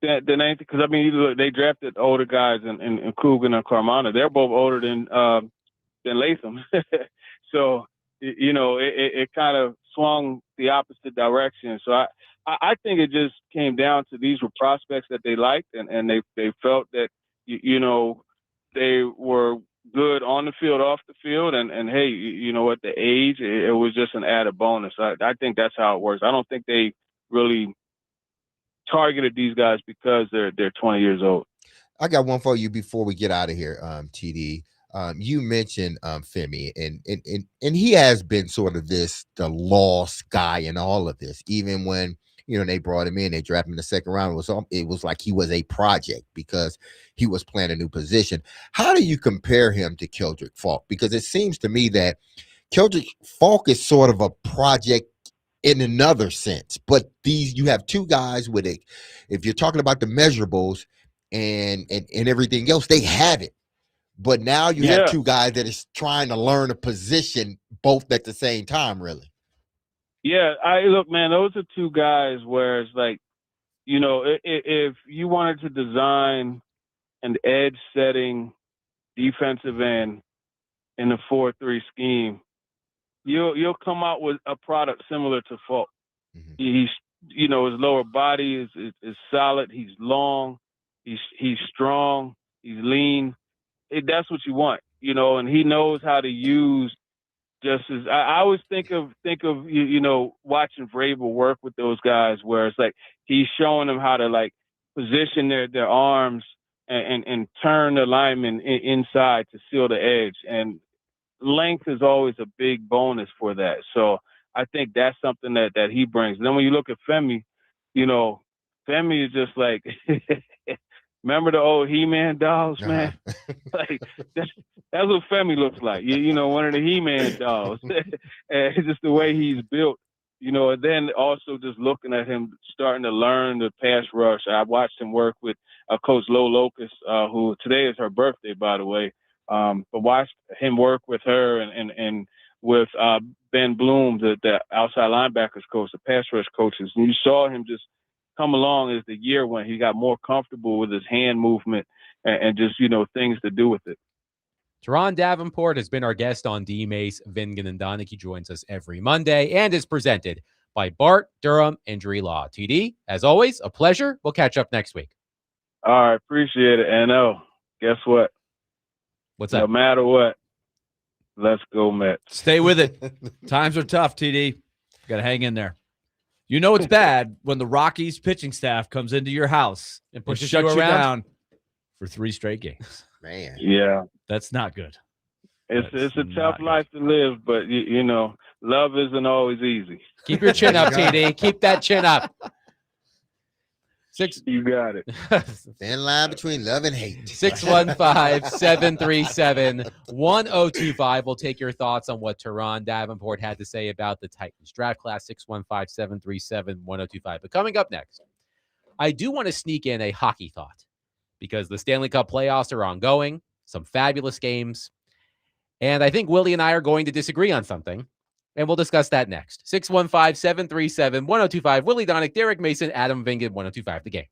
than anything, because I mean, they drafted older guys in Coogan and Carmona. They're both older than Latham. So, it kind of swung the opposite direction. So I think it just came down to these were prospects that they liked, and they felt that, they were good on the field, off the field, and hey, at the age, it was just an added bonus. I think that's how it works. I don't think they really targeted these guys because they're 20 years old. I got one for you before we get out of here, TD. You mentioned Femi, and he has been sort of the lost guy in all of this. Even when they brought him in, they drafted him in the second round. It was like he was a project because he was playing a new position. How do you compare him to Keldrick Falk? Because it seems to me that Keldrick Falk is sort of a project in another sense, but you have two guys with it. If you're talking about the measurables and everything else, they have it. But now you have two guys that is trying to learn a position both at the same time, really. Yeah, look, man, those are two guys where it's like, if you wanted to design an edge-setting defensive end in a 4-3 scheme, you'll come out with a product similar to Falk. Mm-hmm. He's, his lower body is solid. He's long. He's strong. He's lean. That's what you want, and he knows how to use. Just as I always think of watching Vrabel work with those guys, where it's like he's showing them how to like position their arms and turn the lineman inside to seal the edge, and length is always a big bonus for that. So I think that's something that he brings. And then when you look at Femi, Femi is just like remember the old He-Man dolls, man? Like that's what Femi looks like. One of the He-Man dolls. And just the way he's built, and then also just looking at him starting to learn the pass rush. I watched him work with Coach Lo Locust, who today is her birthday, by the way. But watched him work with her and with Ben Bloom, the outside linebackers coach, the pass rush coaches. And you saw him just come along as the year went. He got more comfortable with his hand movement and just, things to do with it. Terron Davenport has been our guest on D-Mace, Vingan, and Donick. He joins us every Monday and is presented by Bart Durham Injury Law. TD, as always, a pleasure. We'll catch up next week. All right. Appreciate it. Guess what? What's up? No matter what, let's go Mets. Stay with it. Times are tough, TD. Got to hang in there. It's bad when the Rockies pitching staff comes into your house and pushes shuts you you around down for 3 straight games. Man. Yeah. That's not good. It's a tough life to live, but, Love isn't always easy. Keep your chin up, There you TD. Keep that chin up. You got it. Thin line between love and hate. 615-737-1025. We'll take your thoughts on what Terron Davenport had to say about the Titans draft class. 615-737-1025. But coming up next, I do want to sneak in a hockey thought because the Stanley Cup playoffs are ongoing, some fabulous games, and I think Willie and I are going to disagree on something, and we'll discuss that next. 615-737-1025. Willie Donick, Derek Mason, Adam Vingan, 1025 The Game.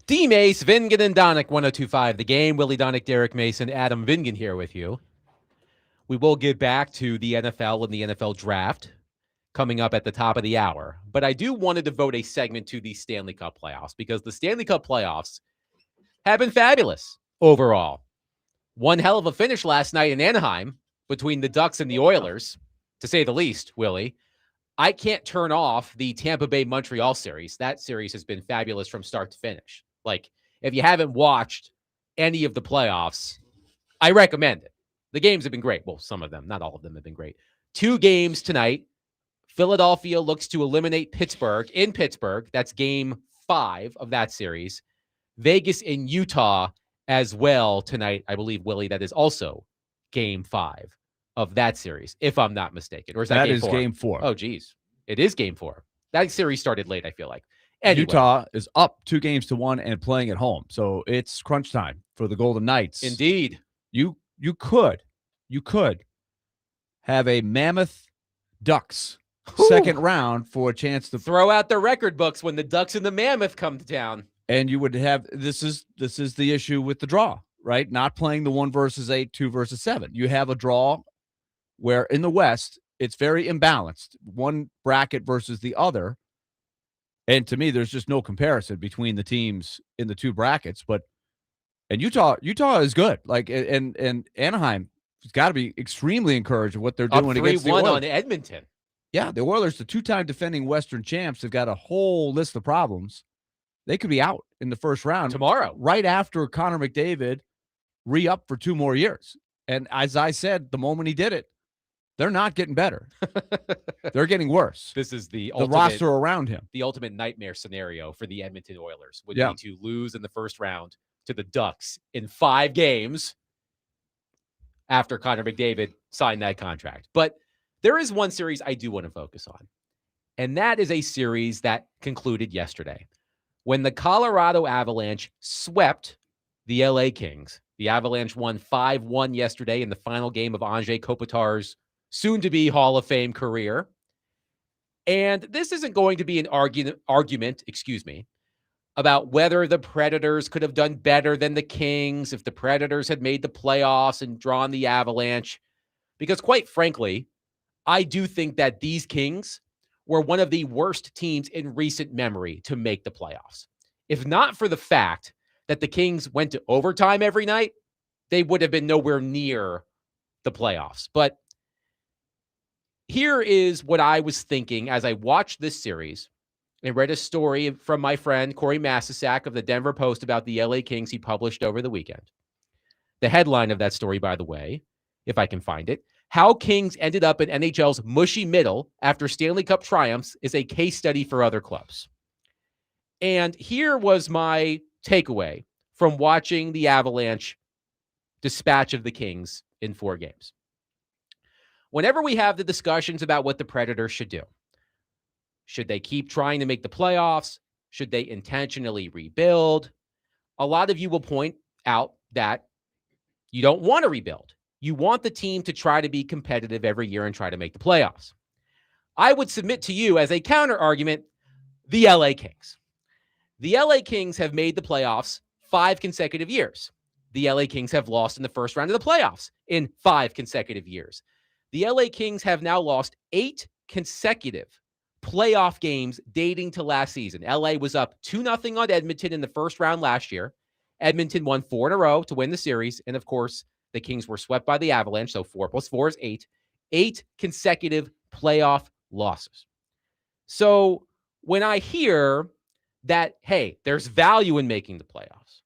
D-Mace, Vingan, and Donick, 102.5 The Game. Willie Donick, Derek Mason, Adam Vingan here with you. We will get back to the NFL and the NFL draft coming up at the top of the hour. But I do want to devote a segment to the Stanley Cup playoffs because the Stanley Cup playoffs have been fabulous overall. One hell of a finish last night in Anaheim between the Ducks and the Oilers, to say the least, Willie. I can't turn off the Tampa Bay-Montreal series. That series has been fabulous from start to finish. Like, if you haven't watched any of the playoffs, I recommend it. The games have been great. Well, some of them, not all of them have been great. 2 games tonight. Philadelphia looks to eliminate Pittsburgh in Pittsburgh. That's game 5 of that series. Vegas and Utah as well tonight. I believe, Willie, that is also game 5 of that series, if I'm not mistaken. Or is that game 4? Game 4. Oh, geez. It is game 4. That series started late, I feel like. Anyway. Utah is up 2-1 and playing at home. So it's crunch time for the Golden Knights. Indeed. You could have a Mammoth Ducks second round for a chance to throw out the record books when the Ducks and the Mammoth come to town. And you would have this is the issue with the draw, right? Not playing the 1 versus 8, 2 versus 7. You have a draw where in the West it's very imbalanced, one bracket versus the other. And to me, there's just no comparison between the teams in the 2 brackets. And Utah is good. Like, and Anaheim has got to be extremely encouraged with what they're doing against the Oilers. 3-1 on Edmonton. Yeah, the Oilers, the 2-time defending Western champs, have got a whole list of problems. They could be out in the first round tomorrow, right after Connor McDavid re-up for 2 more years. And as I said, the moment he did it, they're not getting better. They're getting worse. This is the roster around him. The ultimate nightmare scenario for the Edmonton Oilers would be to lose in the first round to the Ducks in 5 games after Connor McDavid signed that contract. But there is one series I do want to focus on, and that is a series that concluded yesterday when the Colorado Avalanche swept the LA Kings. The Avalanche won 5-1 yesterday in the final game of Anze Kopitar's soon-to-be Hall of Fame career. And this isn't going to be an argument, about whether the Predators could have done better than the Kings if the Predators had made the playoffs and drawn the Avalanche. Because quite frankly, I do think that these Kings were one of the worst teams in recent memory to make the playoffs. If not for the fact that the Kings went to overtime every night, they would have been nowhere near the playoffs. But here is what I was thinking as I watched this series and read a story from my friend Corey Masisak of the Denver Post about the LA Kings he published over the weekend. The headline of that story, by the way, if I can find it, How Kings Ended Up in NHL's Mushy Middle After Stanley Cup Triumphs is a Case Study for Other Clubs. And here was my takeaway from watching the Avalanche dispatch of the Kings in 4 games. Whenever we have the discussions about what the Predators should do, should they keep trying to make the playoffs? Should they intentionally rebuild? A lot of you will point out that you don't want to rebuild. You want the team to try to be competitive every year and try to make the playoffs. I would submit to you as a counter argument, the LA Kings. The LA Kings have made the playoffs 5 consecutive years. The LA Kings have lost in the first round of the playoffs in 5 consecutive years. The LA Kings have now lost 8 consecutive playoff games dating to last season. LA was up 2-0 on Edmonton in the first round last year. Edmonton won 4 in a row to win the series. And of course, the Kings were swept by the Avalanche. So 4 + 4 is 8. 8 consecutive playoff losses. So when I hear that, hey, there's value in making the playoffs,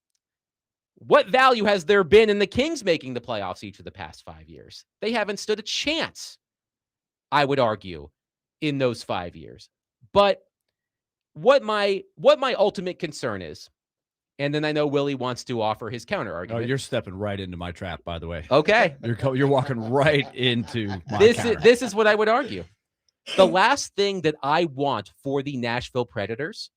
what value has there been in the Kings making the playoffs each of the past 5 years? They haven't stood a chance, I would argue, in those 5 years. But what my ultimate concern is, and then I know Willie wants to offer his counter argument. Oh, you're stepping right into my trap, by the way. Okay. You're walking right into my This is what I would argue. The last thing that I want for the Nashville Predators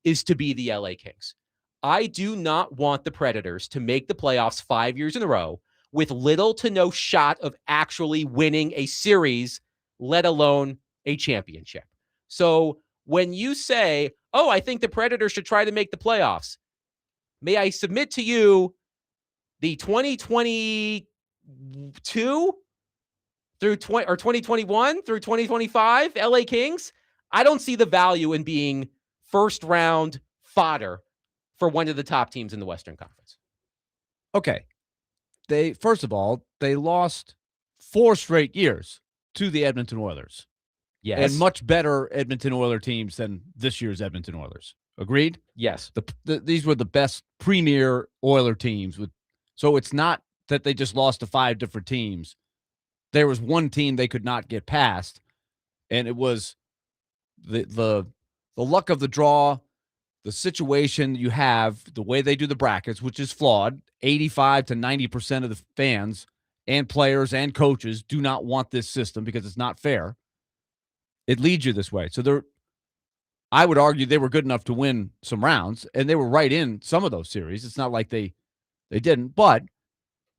is to be the LA Kings. I do not want the Predators to make the playoffs 5 years in a row with little to no shot of actually winning a series, let alone a championship. So when you say, oh, I think the Predators should try to make the playoffs, may I submit to you the 2022 through 2021 through 2025 LA Kings? I don't see the value in being first round fodder for one of the top teams in the Western Conference. Okay. First of all, they lost 4 straight years to the Edmonton Oilers. Yes. And much better Edmonton Oilers teams than this year's Edmonton Oilers. Agreed? Yes. These were the best premier Oiler teams. So it's not that they just lost to 5 different teams. There was one team they could not get past, and it was the luck of the draw, the situation you have, the way they do the brackets, which is flawed. 85 to 90% of the fans and players and coaches do not want this system because it's not fair. It leads you this way. So I would argue they were good enough to win some rounds, and they were right in some of those series. It's not like they didn't, but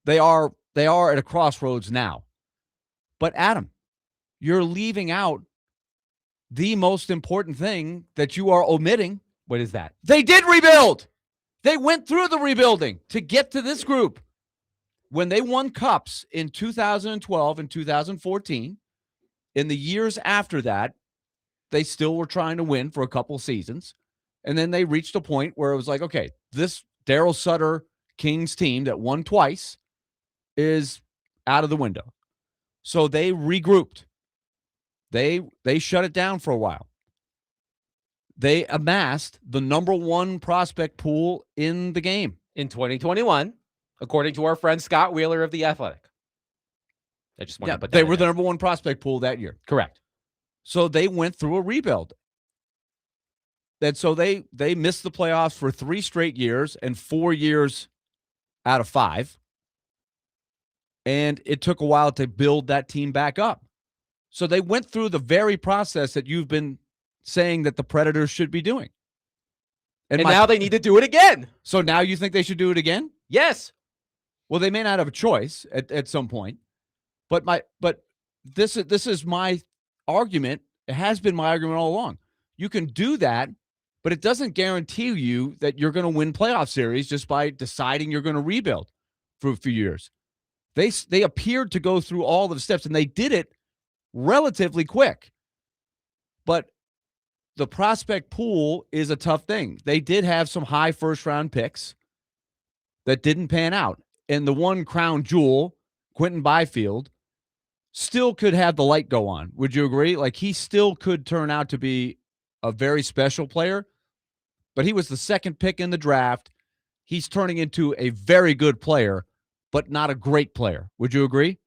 they are at a crossroads now. But Adam, you're leaving out the most important thing that you are omitting. What is that? They did rebuild. They went through the rebuilding to get to this group. When they won cups in 2012 and 2014, in the years after that, they still were trying to win for a couple seasons. And then they reached a point where it was like, okay, this Daryl Sutter Kings team that won twice is out of the window. So they regrouped. They shut it down for a while. They amassed the number 1 prospect pool in the game. In 2021, according to our friend Scott Wheeler of The Athletic. I just want to put that they in were there. the number 1 prospect pool that year. Correct. So they went through a rebuild. And so they missed the playoffs for 3 straight years and 4 years out of 5. And it took a while to build that team back up. So they went through the very process that you've been saying that the Predators should be doing. And now they need to do it again. So now you think they should do it again? Yes. Well, they may not have a choice at some point. But this is my argument. It has been my argument all along. You can do that, but it doesn't guarantee you that you're going to win playoff series just by deciding you're going to rebuild for a few years. They appeared to go through all of the steps, and they did it relatively quick. But the prospect pool is a tough thing. They did have some high first-round picks that didn't pan out. And the one crown jewel, Quentin Byfield, still could have the light go on. Would you agree? Like, he still could turn out to be a very special player, but he was the 2nd pick in the draft. He's turning into a very good player, but not a great player. Would you agree?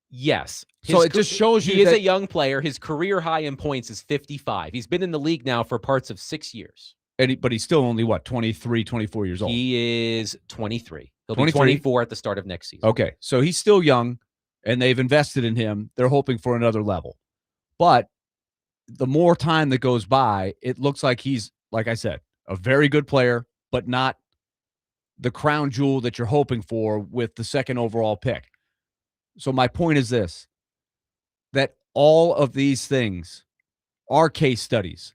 Yes. So it just shows you he is that a young player. His career high in points is 55. He's been in the league now for parts of 6 years. But he's still only, 23, 24 years old? He is 23. He'll 23? be 24 at the start of next season. Okay, so he's still young, and they've invested in him. They're hoping for another level. But the more time that goes by, it looks like he's, like I said, a very good player, but not the crown jewel that you're hoping for with the 2nd overall pick. So my point is this, that all of these things are case studies.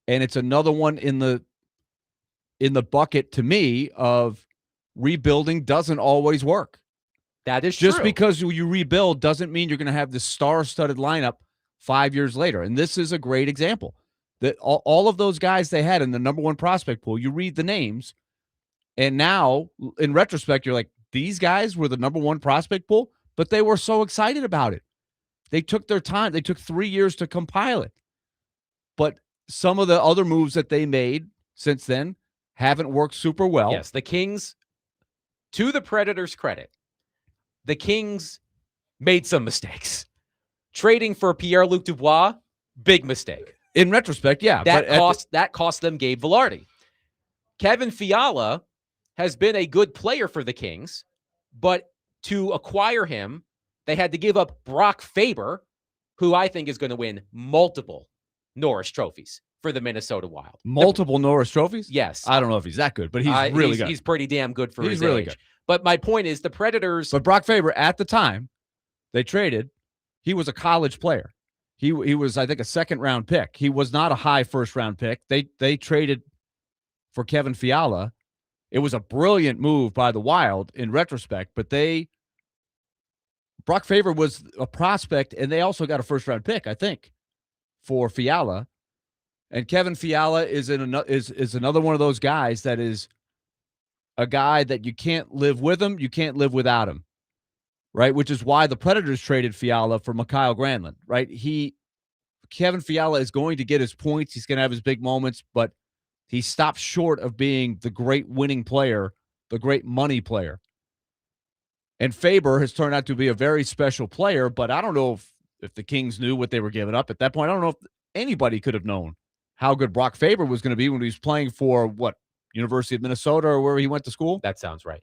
And it's another one in the bucket to me of rebuilding doesn't always work. That is Just true. because you rebuild doesn't mean you're going to have this star-studded lineup 5 years later. And this is a great example. That all of those guys they had in the number 1 prospect pool, you read the names, and now, in retrospect, you're like, these guys were the number 1 prospect pool, but they were so excited about it. They took their time. They took 3 years to compile it. But some of the other moves that they made since then haven't worked super well. Yes, the Kings, to the Predators' credit, the Kings made some mistakes. Trading for Pierre-Luc Dubois, big mistake. In retrospect, yeah. That cost them Gabe Vilardi. Kevin Fiala has been a good player for the Kings, but to acquire him, they had to give up Brock Faber, who I think is going to win multiple Norris trophies for the Minnesota Wild. Multiple Norris trophies? Yes. I don't know if he's that good, but he's really good. He's pretty damn good for his really age. good. But my point is the Predators... But Brock Faber, at the time they traded, he was a college player. He was, I think, a 2nd-round pick. He was not a high first-round pick. They traded for Kevin Fiala, It was a brilliant move by the Wild in retrospect, but Brock Faber was a prospect, and they also got a first-round pick, I think, for Fiala. And Kevin Fiala is another one of those guys that is a guy that you can't live with him, you can't live without him, right? Which is why the Predators traded Fiala for Mikhail Granlund, right? Kevin Fiala is going to get his points. He's going to have his big moments, but he stops short of being the great winning player, the great money player. And Faber has turned out to be a very special player, but I don't know if the Kings knew what they were giving up at that point. I don't know if anybody could have known how good Brock Faber was going to be when he was playing for, University of Minnesota or where he went to school? That sounds right.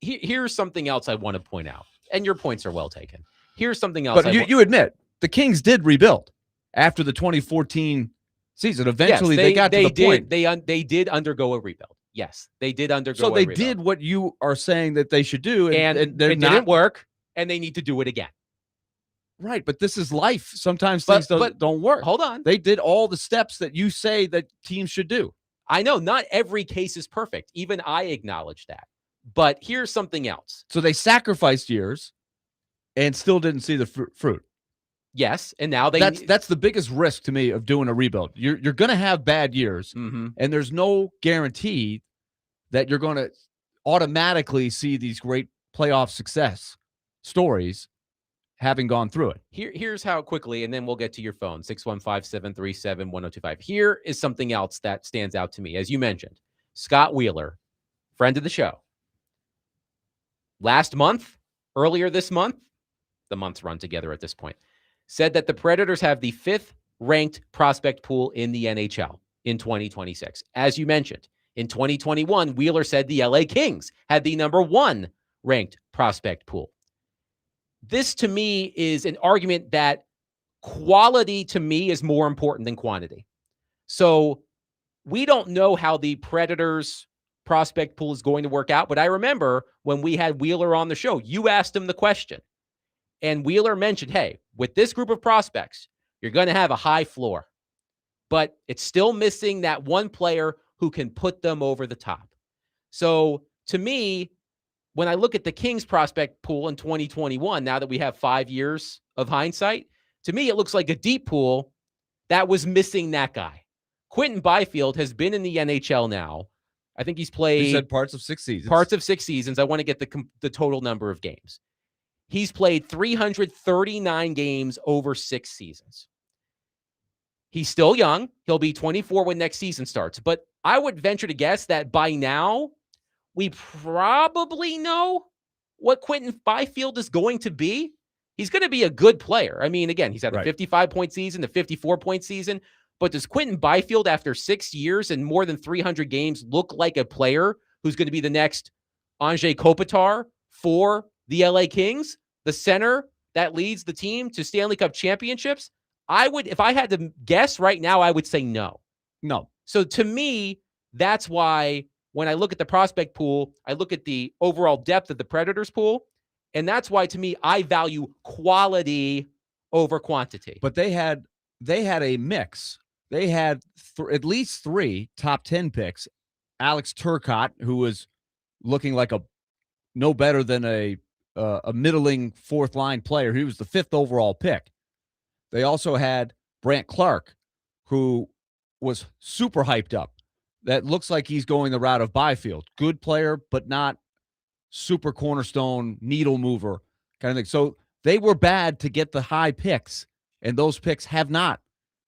Here's something else I want to point out, and your points are well taken. Here's something else. But you admit, the Kings did rebuild after the 2014 season. Eventually, they got to the point. They did undergo a rebuild. Yes, they did undergo a rebuild. So they did what you are saying that they should do, and it didn't work, and they need to do it again. Right, but this is life. Sometimes things don't work. Hold on. They did all the steps that you say that teams should do. I know not every case is perfect. Even I acknowledge that. But here's something else. So they sacrificed years and still didn't see the fruit. Yes, and now that's the biggest risk to me of doing a rebuild. You're going to have bad years, mm-hmm. and there's no guarantee that you're going to automatically see these great playoff success stories having gone through it. Here's how quickly, and then we'll get to your phone, 615-737-1025. Here is something else that stands out to me. As you mentioned, Scott Wheeler, friend of the show. Earlier this month, the months run together at this point, said that the Predators have the 5th ranked prospect pool in the NHL in 2026. As you mentioned, in 2021, Wheeler said the LA Kings had the number 1 ranked prospect pool. This, to me, is an argument that quality, to me, is more important than quantity. So we don't know how the Predators prospect pool is going to work out, but I remember when we had Wheeler on the show, you asked him the question, and Wheeler mentioned, hey, with this group of prospects, you're going to have a high floor, but it's still missing that one player who can put them over the top. So to me, when I look at the Kings prospect pool in 2021, now that we have 5 years of hindsight, to me, it looks like a deep pool that was missing that guy. Quentin Byfield has been in the NHL now. I think he's played... You said parts of 6 seasons. Parts of 6 seasons. I want to get the total number of games. He's played 339 games over 6 seasons. He's still young. He'll be 24 when next season starts. But I would venture to guess that by now, we probably know what Quentin Byfield is going to be. He's going to be a good player. I mean, again, he's had a 55-point season, a 54-point season. But does Quentin Byfield, after 6 years and more than 300 games, look like a player who's going to be the next Anze Kopitar for the LA Kings, the center that leads the team to Stanley Cup championships? If I had to guess right now, I would say no. No. So to me, that's why when I look at the prospect pool, I look at the overall depth of the Predators pool. And that's why, to me, I value quality over quantity. But they had a mix. They had at least 3 top 10 picks. Alex Turcotte, who was looking like no better than a middling 4th line player. He was the 5th overall pick. They also had Brant Clark, who was super hyped up. That looks like he's going the route of Byfield. Good player, but not super cornerstone, needle mover kind of thing. So they were bad to get the high picks, and those picks have not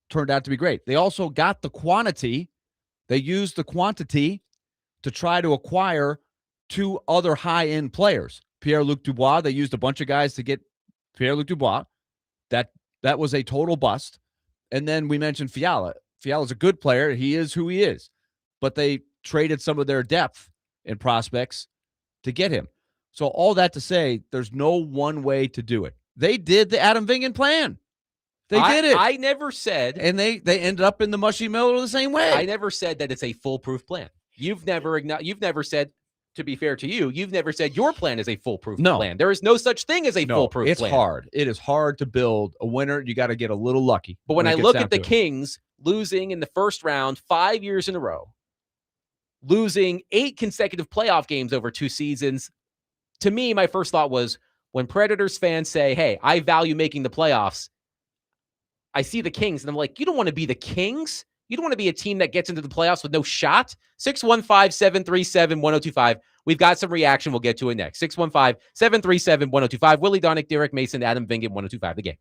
turned out to be great. They also got the quantity. They used the quantity to try to acquire 2 other high-end players. Pierre-Luc Dubois, they used a bunch of guys to get Pierre-Luc Dubois. That was a total bust. And then we mentioned Fiala. Fiala's a good player. He is who he is. But they traded some of their depth and prospects to get him. So all that to say, there's no one way to do it. They did the Adam Vingan plan. They did it. I never said. And they ended up in the mushy middle the same way. I never said that it's a foolproof plan. You've never said, to be fair to you, you've never said your plan is a foolproof plan. There is no such thing as a foolproof plan. It's hard. It is hard to build a winner. You got to get a little lucky. But when I look at the Kings losing in the first round 5 years in a row, losing 8 consecutive playoff games over 2 seasons. To me, my first thought was when Predators fans say, hey, I value making the playoffs, I see the Kings and I'm like, you don't want to be the Kings. You don't want to be a team that gets into the playoffs with no shot. 615-737-1025. We've got some reaction. We'll get to it next. 615-737-1025. Willie Donick, Derek Mason, Adam Vingan, 1025 The Game.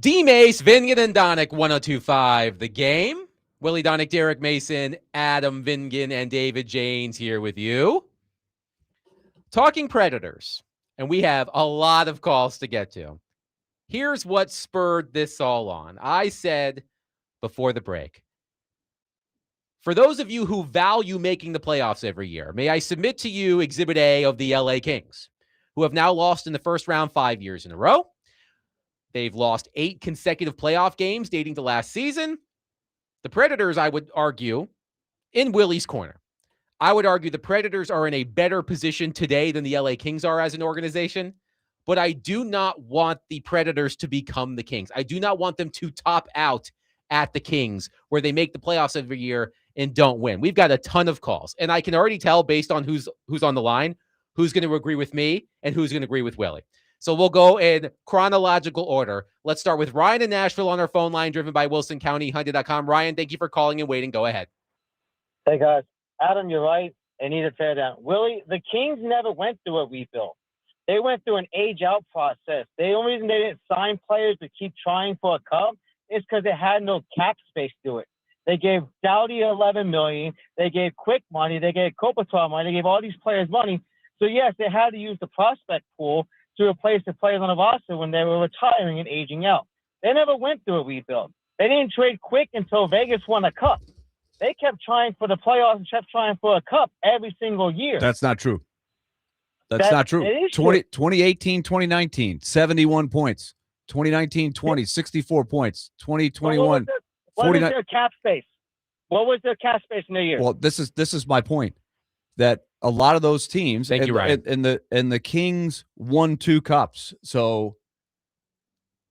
D Mace, Vingan, and Donick, 102.5 The Game. Willie Donick, Derek Mason, Adam Vingan, and David Janes here with you. Talking Predators, and we have a lot of calls to get to. Here's what spurred this all on. I said before the break, for those of you who value making the playoffs every year, may I submit to you Exhibit A of the LA Kings, who have now lost in the first round 5 years in a row. They've lost 8 consecutive playoff games dating to last season. The Predators, I would argue, in Willie's corner, I would argue the Predators are in a better position today than the LA Kings are as an organization, but I do not want the Predators to become the Kings. I do not want them to top out at the Kings, where they make the playoffs every year and don't win. We've got a ton of calls, and I can already tell based on who's on the line, who's going to agree with me and who's going to agree with Willie. So we'll go in chronological order. Let's start with Ryan in Nashville on our phone line, driven by WilsonCountyHunted.com. Ryan, thank you for calling and waiting. Go ahead. Hey, guys. Adam, you're right. They need to tear down. Willie, the Kings never went through a rebuild. They went through an age-out process. The only reason they didn't sign players to keep trying for a cup is because they had no cap space to it. They gave Doughty $11 million. They gave Quick money. They gave Kopitar money. They gave all these players money. So, yes, they had to use the prospect pool to replace the players on the roster when they were retiring and aging out. They never went through a rebuild. They didn't trade Quick until Vegas won a cup. They kept trying for the playoffs and kept trying for a cup every single year. That's not true. That's not true. 2018, 2019, 71 points. 2019, 20, 64 points. 2021, what 49. was their cap space? What was their cap space in the year? Well, this is my point. That a lot of those teams, Thank you, Ryan. And the Kings won 2 cups. So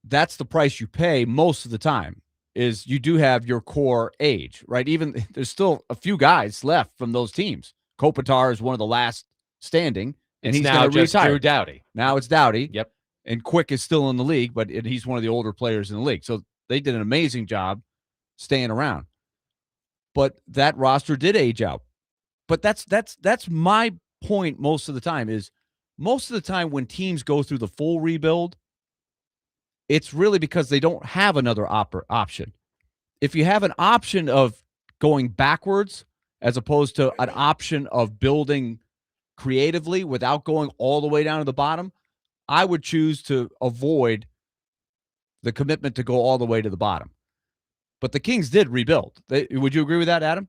that's the price you pay most of the time. Is you do have your core age, right? Even there's still a few guys left from those teams. Kopitar is one of the last standing, and he's now just retire. Drew Doughty. Now it's Doughty. Yep. And Quick is still in the league, but he's one of the older players in the league. So they did an amazing job staying around. But that roster did age out. But that's my point most of the time is most of the time when teams go through the full rebuild, it's really because they don't have another option. If you have an option of going backwards as opposed to an option of building creatively without going all the way down to the bottom, I would choose to avoid the commitment to go all the way to the bottom. But the Kings did rebuild. Would you agree with that, Adam?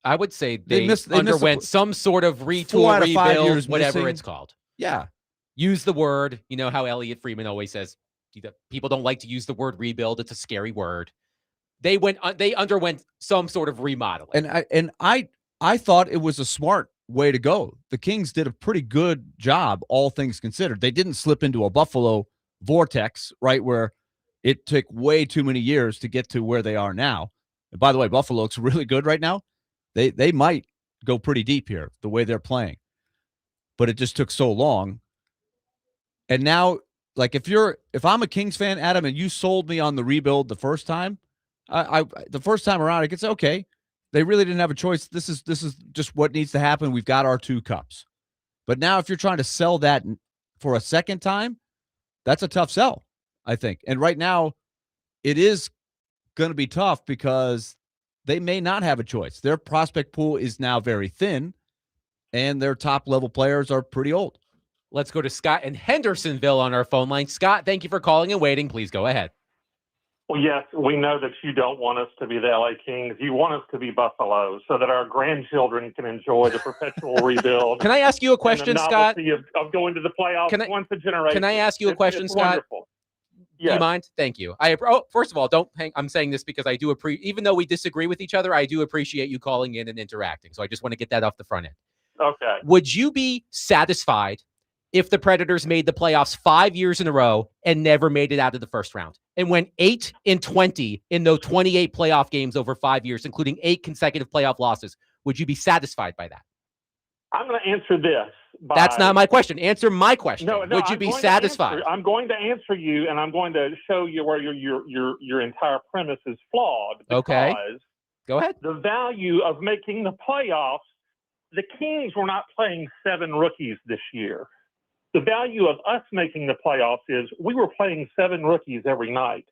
I would say they missed underwent some sort of 4 retool, out of 5 rebuild, years whatever missing. it's called. Yeah. Use the word. You know how Elliot Freeman always says, people don't like to use the word rebuild. It's a scary word. They underwent some sort of remodeling. And I thought it was a smart way to go. The Kings did a pretty good job, all things considered. They didn't slip into a Buffalo vortex, right, where it took way too many years to get to where they are now. And by the way, Buffalo looks really good right now. They might go pretty deep here, the way they're playing. But it just took so long. And now, like if I'm a Kings fan, Adam, and you sold me on the rebuild the first time, the first time around, I could say, okay, they really didn't have a choice. This is just what needs to happen. We've got our 2 cups. But now if you're trying to sell that for a second time, that's a tough sell, I think. And right now, it is going to be tough because they may not have a choice. Their prospect pool is now very thin, and their top-level players are pretty old. Let's go to Scott in Hendersonville on our phone line. Scott, thank you for calling and waiting. Please go ahead. Well, yes, we know that you don't want us to be the LA Kings. You want us to be Buffalo so that our grandchildren can enjoy the perpetual rebuild. Can I ask you a question, Scott? Of going to the playoffs once a generation. Can I ask you a question, Scott? Wonderful. Yes. Do you mind? Thank you. First of all, I'm saying this because I do appreciate, even though we disagree with each other, I do appreciate you calling in and interacting. So I just want to get that off the front end. Okay. Would you be satisfied if the Predators made the playoffs 5 years in a row and never made it out of the first round and went 8-20 in those 28 playoff games over 5 years, including 8 consecutive playoff losses? Would you be satisfied by that? I'm going to answer this. That's not my question. Answer my question. No, Would you be satisfied? I'm going to answer you, and I'm going to show you where your entire premise is flawed. Okay. Go ahead. The value of making the playoffs, the Kings were not playing 7 rookies this year. The value of us making the playoffs is we were playing 7 rookies every night.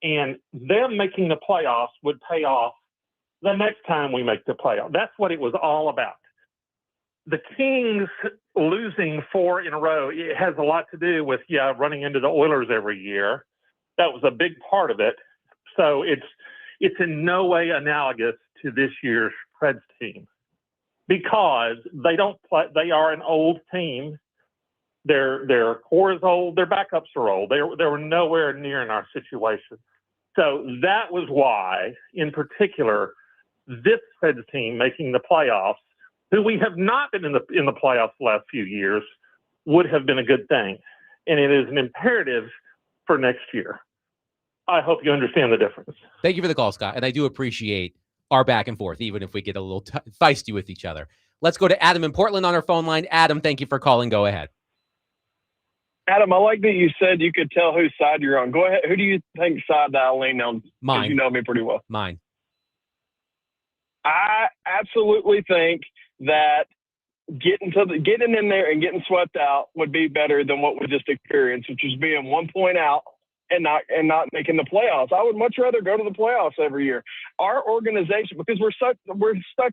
And them making the playoffs would pay off the next time we make the playoff. That's what it was all about. The Kings losing 4 in a row, it has a lot to do with, running into the Oilers every year. That was a big part of it. So it's in no way analogous to this year's Preds team because they don't play. They are an old team. Their core is old. Their backups are old. They were nowhere near in our situation. So that was why, in particular, this Preds team making the playoffs, who we have not been in the playoffs the last few years, would have been a good thing. And it is an imperative for next year. I hope you understand the difference. Thank you for the call, Scott. And I do appreciate our back and forth, even if we get a little feisty with each other. Let's go to Adam in Portland on our phone line. Adam, thank you for calling. Go ahead. Adam, I like that you said you could tell whose side you're on. Go ahead. Who do you think side that I'll lean on? Mine. You know me pretty well. Mine. I absolutely think that getting in there and getting swept out would be better than what we just experienced, which is being 1 point out and not making the playoffs. I would much rather go to the playoffs every year. Our organization, because we're stuck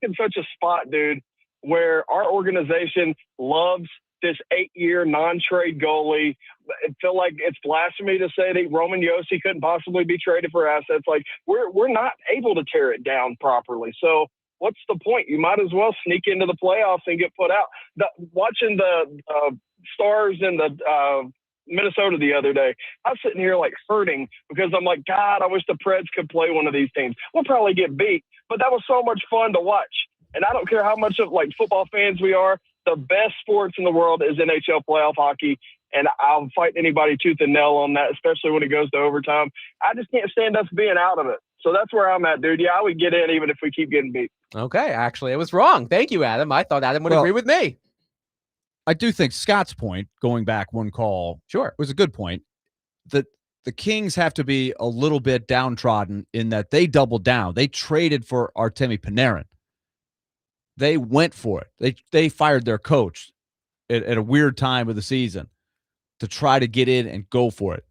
in such a spot, dude, where our organization loves this 8-year non-trade goalie. I feel like it's blasphemy to say that Roman Josi couldn't possibly be traded for assets. Like we're not able to tear it down properly. So what's the point? You might as well sneak into the playoffs and get put out. Watching the Stars and the Minnesota the other day, I was sitting here like hurting because I'm like, God, I wish the Preds could play one of these teams. We'll probably get beat, but that was so much fun to watch. And I don't care how much of like football fans we are. The best sports in the world is NHL playoff hockey, and I'll fight anybody tooth and nail on that, especially when it goes to overtime. I just can't stand us being out of it. So that's where I'm at, dude. Yeah, I would get in even if we keep getting beat. Okay, actually, I was wrong. Thank you, Adam. I thought Adam would agree with me. I do think Scott's point, going back one call, was a good point. That the Kings have to be a little bit downtrodden in that they doubled down. They traded for Artemi Panarin. They went for it. They fired their coach at a weird time of the season to try to get in and go for it.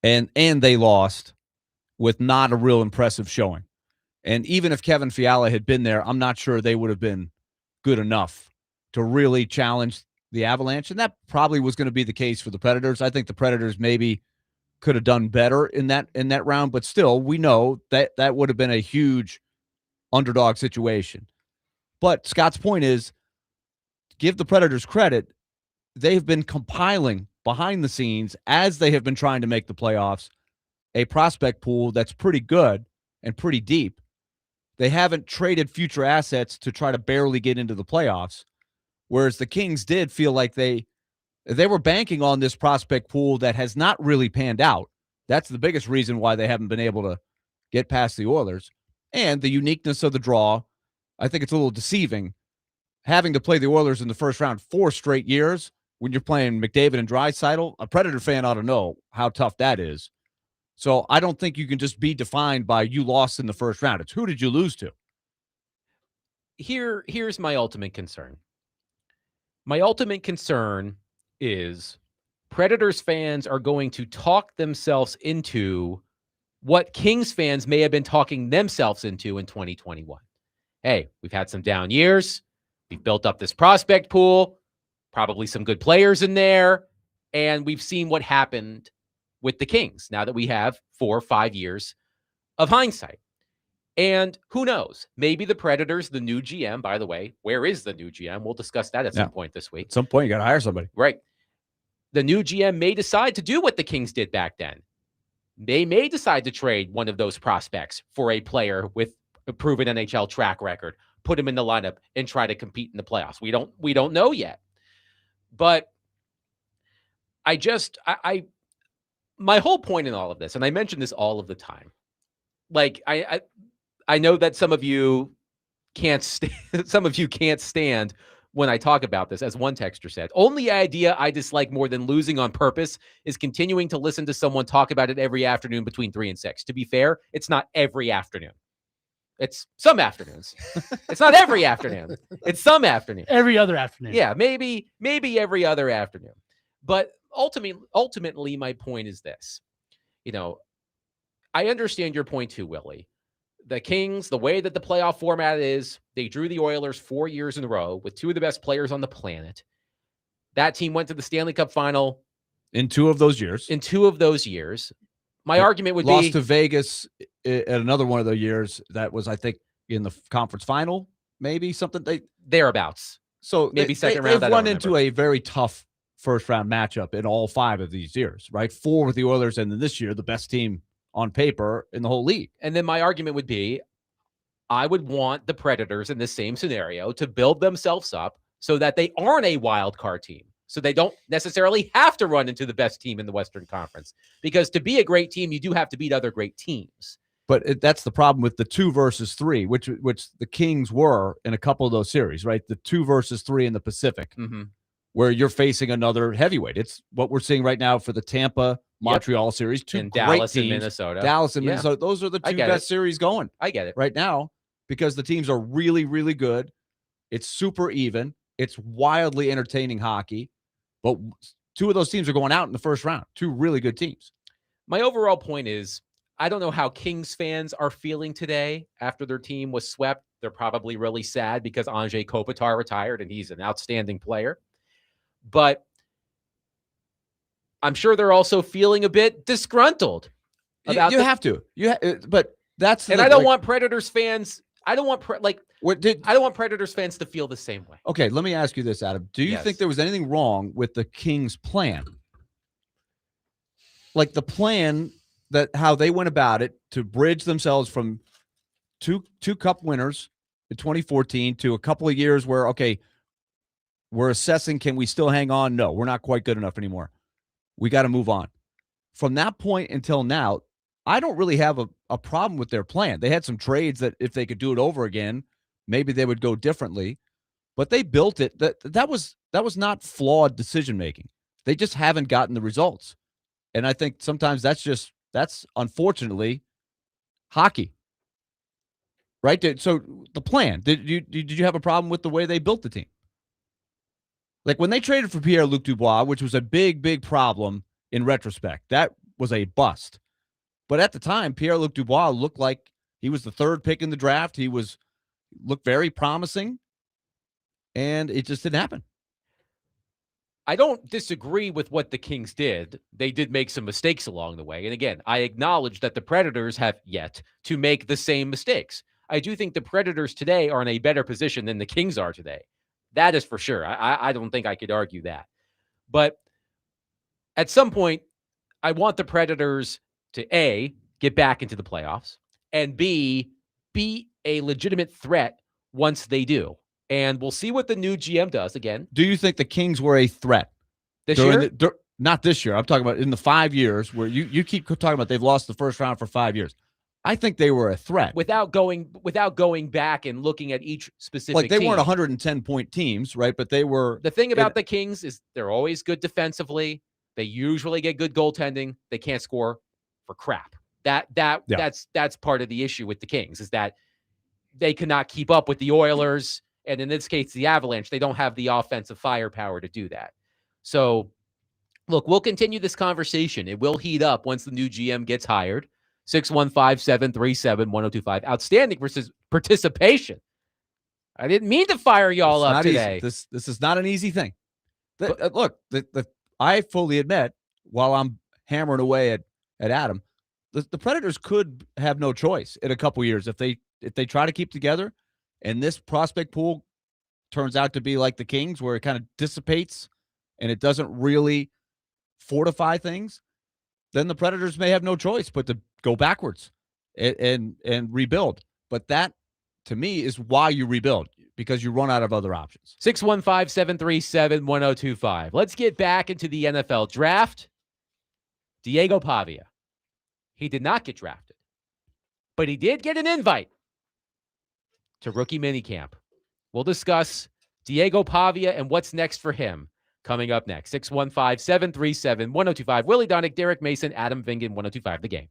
And they lost with not a real impressive showing. And even if Kevin Fiala had been there, I'm not sure they would have been good enough to really challenge the Avalanche. And that probably was going to be the case for the Predators. I think the Predators maybe could have done better in that round, but still, we know that would have been a huge underdog situation. But Scott's point is, give the Predators credit. They've been compiling behind the scenes as they have been trying to make the playoffs a prospect pool that's pretty good and pretty deep. They haven't traded future assets to try to barely get into the playoffs, whereas the Kings did feel like they were banking on this prospect pool that has not really panned out. That's the biggest reason why they haven't been able to get past the Oilers. And the uniqueness of the draw, I think it's a little deceiving. Having to play the Oilers in the first round 4 straight years when you're playing McDavid and Draisaitl, a Predator fan ought to know how tough that is. So I don't think you can just be defined by you lost in the first round. It's who did you lose to? Here's my ultimate concern. My ultimate concern is Predators fans are going to talk themselves into what Kings fans may have been talking themselves into in 2021. Hey, we've had some down years. We've built up this prospect pool, probably some good players in there, and we've seen what happened with the Kings now that we have 4 or 5 years of hindsight. And who knows? Maybe the Predators, the new GM, by the way, where is the new GM? We'll discuss that at some point this week. At some point, you got to hire somebody. Right. The new GM may decide to do what the Kings did back then. They may decide to trade one of those prospects for a player with a proven NHL track record, put him in the lineup, and try to compete in the playoffs. We don't know yet. But my whole point in all of this, and I mention this all of the time, like I know that some of you can't stand when I talk about this. As one texter said, only idea I dislike more than losing on purpose is continuing to listen to someone talk about it every afternoon between 3 and 6. To be fair, it's not every afternoon. It's some afternoons. It's not every afternoon. It's some afternoon. Every other afternoon. Yeah, maybe every other afternoon. But ultimately, my point is this. I understand your point too, Willie. The Kings, the way that the playoff format is, they drew the Oilers 4 years in a row with two of the best players on the planet. That team went to the Stanley Cup final in 2 of those years. My argument would lost be to Vegas at another one of the years that was, I think, in the conference final, maybe something thereabouts. So maybe second round. They've run into a very tough first round matchup in all 5 of these years, right? 4 with the Oilers, and then this year the best team on paper in the whole league. And then my argument would be, I would want the Predators in the same scenario to build themselves up so that they aren't a wild card team. So they don't necessarily have to run into the best team in the Western Conference. Because to be a great team, you do have to beat other great teams. But that's the problem with the 2 versus 3, which the Kings were in a couple of those series, right? The 2 versus 3 in the Pacific, where you're facing another heavyweight. It's what we're seeing right now for the Tampa Montreal series. 2 and great Dallas teams, and Minnesota. Dallas and Minnesota. Those are the 2 best series going. I get it right now because the teams are really, really good. It's super even. It's wildly entertaining hockey. But 2 of those teams are going out in the first round. 2 really good teams. My overall point is, I don't know how Kings fans are feeling today after their team was swept. They're probably really sad because Anze Kopitar retired, and he's an outstanding player. But I'm sure they're also feeling a bit disgruntled. About you have to. But that's and I don't want Predators fans. I don't want I don't want Predators fans to feel the same way. Okay, let me ask you this, Adam. Do you think there was anything wrong with the Kings' plan? Like the plan that how they went about it to bridge themselves from two cup winners in 2014 to a couple of years where, okay, we're assessing, can we still hang on? No, we're not quite good enough anymore. We got to move on. From that point until now, I don't really have a problem with their plan. They had some trades that if they could do it over again, maybe they would go differently. But they built it. That was not flawed decision making. They just haven't gotten the results. And I think sometimes that's unfortunately hockey. Right? So the plan, did you have a problem with the way they built the team? Like when they traded for Pierre-Luc Dubois, which was a big, big problem in retrospect, that was a bust. But at the time, Pierre-Luc Dubois looked like he was the 3rd pick in the draft. He looked very promising, and it just didn't happen. I don't disagree with what the Kings did. They did make some mistakes along the way. And again, I acknowledge that the Predators have yet to make the same mistakes. I do think the Predators today are in a better position than the Kings are today. That is for sure. I don't think I could argue that. But at some point, I want the Predators to A, get back into the playoffs, and B, be a legitimate threat once they do. And we'll see what the new GM does again. Do you think the Kings were a threat this year? Not this year. I'm talking about in the 5 years where you keep talking about they've lost the first round for 5 years. I think they were a threat without going back and looking at each specific. Like they team. weren't 110-point teams, right? But they were. The thing about the Kings is they're always good defensively. They usually get good goaltending. They can't score for crap. That's part of the issue with the Kings is that they cannot keep up with the Oilers. And in this case, the Avalanche, they don't have the offensive firepower to do that. So, look, we'll continue this conversation. It will heat up once the new GM gets hired. 615-737-1025. Outstanding participation. I didn't mean to fire y'all up today. This is not an easy thing. Look, I fully admit, while I'm hammering away at Adam, the Predators could have no choice in a couple years if they try to keep together. And this prospect pool turns out to be like the Kings, where it kind of dissipates and it doesn't really fortify things, then the Predators may have no choice but to go backwards and rebuild. But that, to me, is why you rebuild, because you run out of other options. 615-737-1025. Let's get back into the NFL draft. Diego Pavia. He did not get drafted, but he did get an invite to rookie minicamp. We'll discuss Diego Pavia and what's next for him coming up next. 615-737-1025. Willie Donick, Derek Mason, Adam Vingan, 1025 The Game.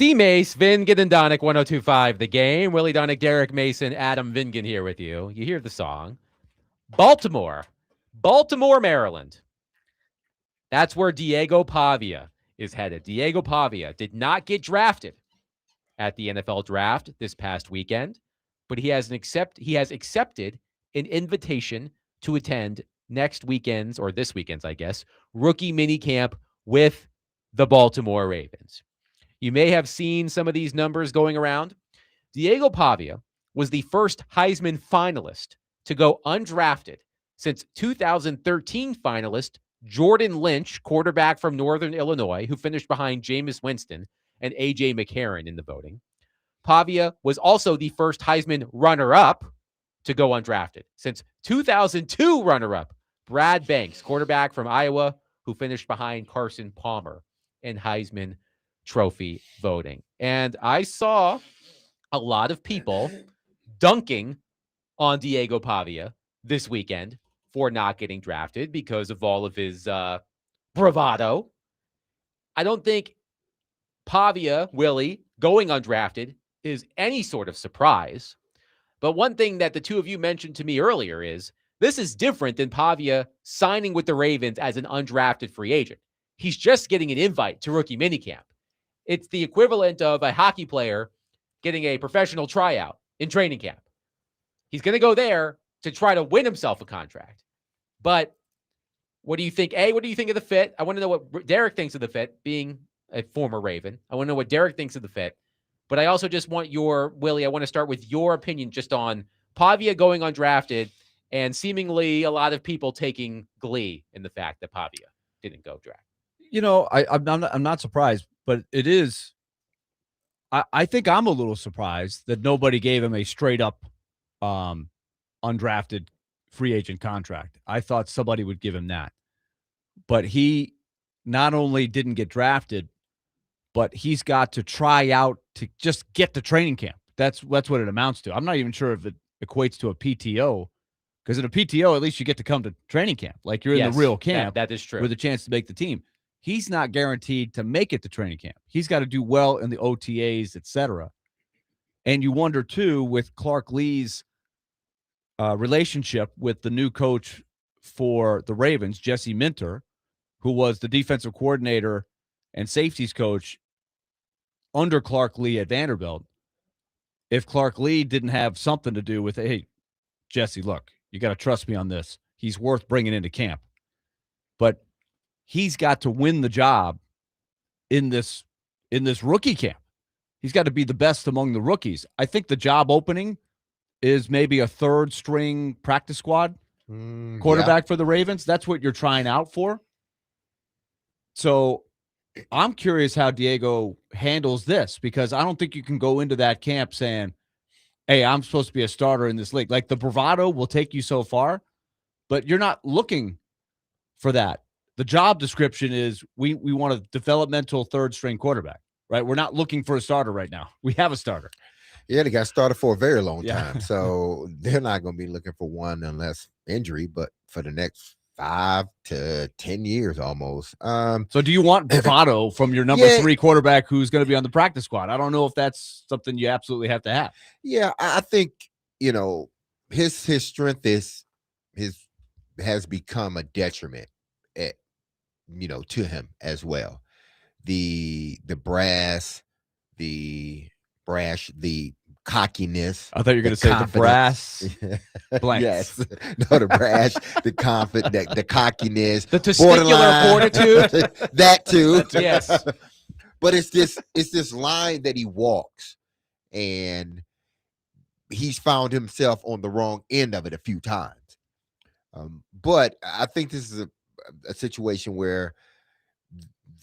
D-Mace, Vingan and Donick, 102.5 The Game. Willie Donick, Derek Mason, Adam Vingan here with you. You hear the song. Baltimore, Maryland. That's where Diego Pavia is headed. Diego Pavia did not get drafted at the NFL draft this past weekend, but he has accepted an invitation to attend next weekend's, or this weekend's, I guess, rookie minicamp with the Baltimore Ravens. You may have seen some of these numbers going around. Diego Pavia was the first Heisman finalist to go undrafted since 2013 finalist Jordan Lynch, quarterback from Northern Illinois, who finished behind Jameis Winston and A.J. McCarron in the voting. Pavia was also the first Heisman runner-up to go undrafted since 2002 runner-up Brad Banks, quarterback from Iowa, who finished behind Carson Palmer in Heisman Trophy voting. And I saw a lot of people dunking on Diego Pavia this weekend for not getting drafted because of all of his bravado. I don't think Pavia, Willie, going undrafted is any sort of surprise. But one thing that the two of you mentioned to me earlier is this is different than Pavia signing with the Ravens as an undrafted free agent. He's just getting an invite to rookie minicamp. It's the equivalent of a hockey player getting a professional tryout in training camp. He's going to go there to try to win himself a contract. But what do you think? What do you think of the fit? I want to know what Derek thinks of the fit, being a former Raven. I want to know what Derek thinks of the fit. But I also just want Willie, I want to start with your opinion just on Pavia going undrafted and seemingly a lot of people taking glee in the fact that Pavia didn't go draft. You know, I'm not surprised, but it is. I think I'm a little surprised that nobody gave him a straight up undrafted free agent contract. I thought somebody would give him that. But he not only didn't get drafted, but he's got to try out to just get to training camp. That's what it amounts to. I'm not even sure if it equates to a PTO, because in a PTO, at least you get to come to training camp. Like you're in the real camp. That is true. With a chance to make the team. He's not guaranteed to make it to training camp. He's got to do well in the OTAs, etc. And you wonder, too, with Clark Lee's relationship with the new coach for the Ravens, Jesse Minter, who was the defensive coordinator and safeties coach under Clark Lee at Vanderbilt. If Clark Lee didn't have something to do with, hey, Jesse, look, you got to trust me on this. He's worth bringing into camp. But he's got to win the job in this rookie camp. He's got to be the best among the rookies. I think the job opening is maybe a third string practice squad quarterback for the Ravens. That's what you're trying out for. So I'm curious how Diego handles this, because I don't think you can go into that camp saying, hey, I'm supposed to be a starter in this league. Like, the bravado will take you so far, but you're not looking for that. The job description is we want a developmental third string quarterback, right? We're not looking for a starter right now. We have a starter. Yeah, they got started for a very long time. So they're not going to be looking for one unless injury, but for the next 5 to 10 years almost. So do you want bravado from your number 3 quarterback who's going to be on the practice squad? I don't know if that's something you absolutely have to have. Yeah, I think, his strength has become a detriment to him as well. The brash, the cockiness. I thought you were going to say confidence. The brass blanks. Yes. No, the brash, the confidence, the cockiness, the testicular fortitude. That too. Yes. But it's this line that he walks, and he's found himself on the wrong end of it a few times. But I think this is a situation where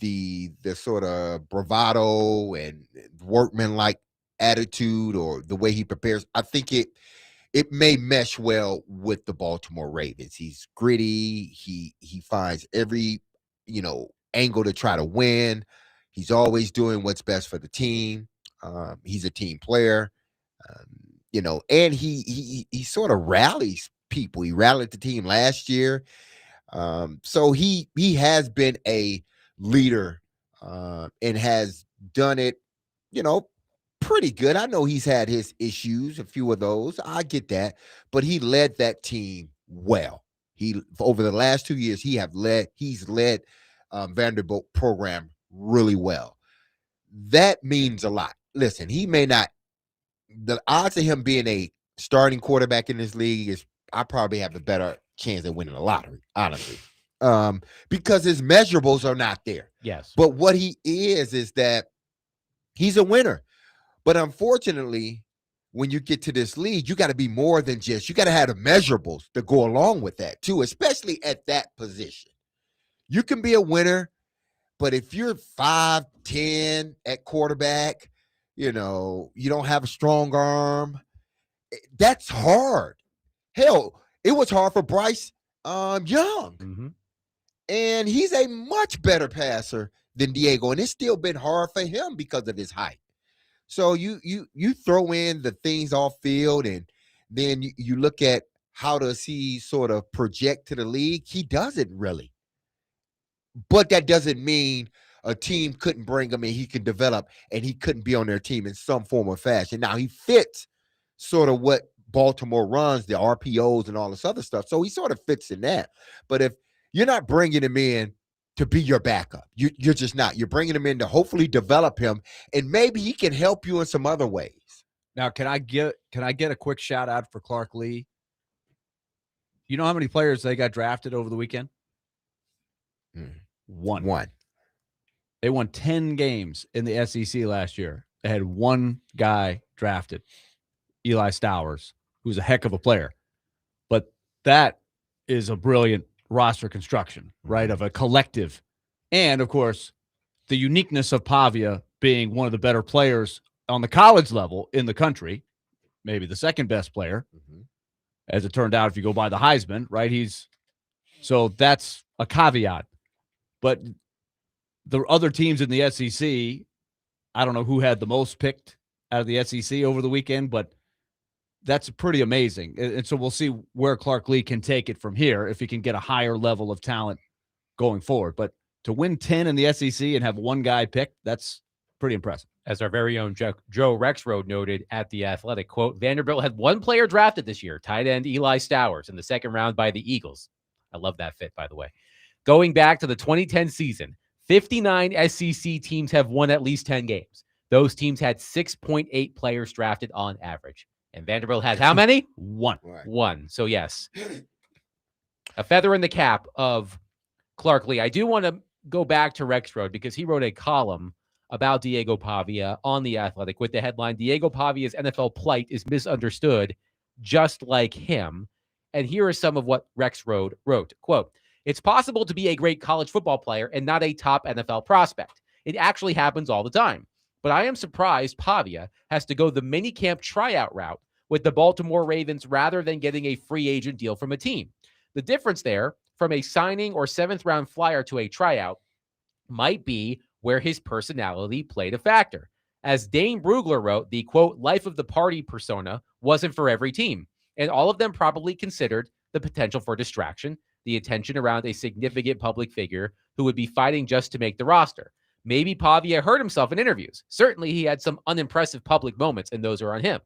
the sort of bravado and workman-like attitude, or the way he prepares, I think it may mesh well with the Baltimore Ravens. He's gritty. He finds every angle to try to win. He's always doing what's best for the team. He's a team player, and he sort of rallies people. He rallied the team last year. So he has been a leader and has done it pretty good. I know he's had his issues, a few of those. I get that, but he led that team well. He over the last 2 years, he's led Vanderbilt program really well. That means a lot. Listen, he may not. The odds of him being a starting quarterback in this league is I probably have a better chance of winning the lottery, honestly, because his measurables are not there. Yes, but what he is that he's a winner. But unfortunately, when you get to this league, you got to be more than just, you got to have the measurables to go along with that too, especially at that position. You can be a winner, but if you're 5'10" at quarterback, you don't have a strong arm, that's hard. Hell, it was hard for Bryce Young. Mm-hmm. And he's a much better passer than Diego, and it's still been hard for him because of his height. So you throw in the things off field, and then you look at how does he sort of project to the league. He doesn't really. But that doesn't mean a team couldn't bring him and he can develop and he couldn't be on their team in some form or fashion. Now, he fits sort of what Baltimore runs, the RPOs and all this other stuff. So he sort of fits in that. But if you're not bringing him in to be your backup, you're just not. You're bringing him in to hopefully develop him, and maybe he can help you in some other ways. Now, can I get a quick shout out for Clark Lee? You know how many players they got drafted over the weekend? One. They won 10 games in the SEC last year. They had one guy drafted, Eli Stowers, who's a heck of a player. But that is a brilliant roster construction, right, of a collective. And, of course, the uniqueness of Pavia being one of the better players on the college level in the country, maybe the second best player, as it turned out, if you go by the Heisman, right? So that's a caveat. But the other teams in the SEC, I don't know who had the most picked out of the SEC over the weekend, but that's pretty amazing. And so we'll see where Clark Lee can take it from here if he can get a higher level of talent going forward. But to win 10 in the SEC and have one guy picked, that's pretty impressive. As our very own Joe Rexroad noted at The Athletic, quote, Vanderbilt had one player drafted this year, tight end Eli Stowers, in the second round by the Eagles. I love that fit, by the way. Going back to the 2010 season, 59 SEC teams have won at least 10 games. Those teams had 6.8 players drafted on average. And Vanderbilt had how many? One. Right. One. So, yes, a feather in the cap of Clark Lee. I do want to go back to Rexroad because he wrote a column about Diego Pavia on The Athletic with the headline, Diego Pavia's NFL plight is misunderstood, just like him. And here is some of what Rexroad wrote. Quote, it's possible to be a great college football player and not a top NFL prospect. It actually happens all the time. But I am surprised Pavia has to go the minicamp tryout route with the Baltimore Ravens rather than getting a free agent deal from a team. The difference there, from a signing or seventh-round flyer to a tryout, might be where his personality played a factor. As Dane Brugler wrote, the, quote, life of the party persona wasn't for every team, and all of them probably considered the potential for distraction, the attention around a significant public figure who would be fighting just to make the roster. Maybe Pavia hurt himself in interviews. Certainly, he had some unimpressive public moments, and those are on him.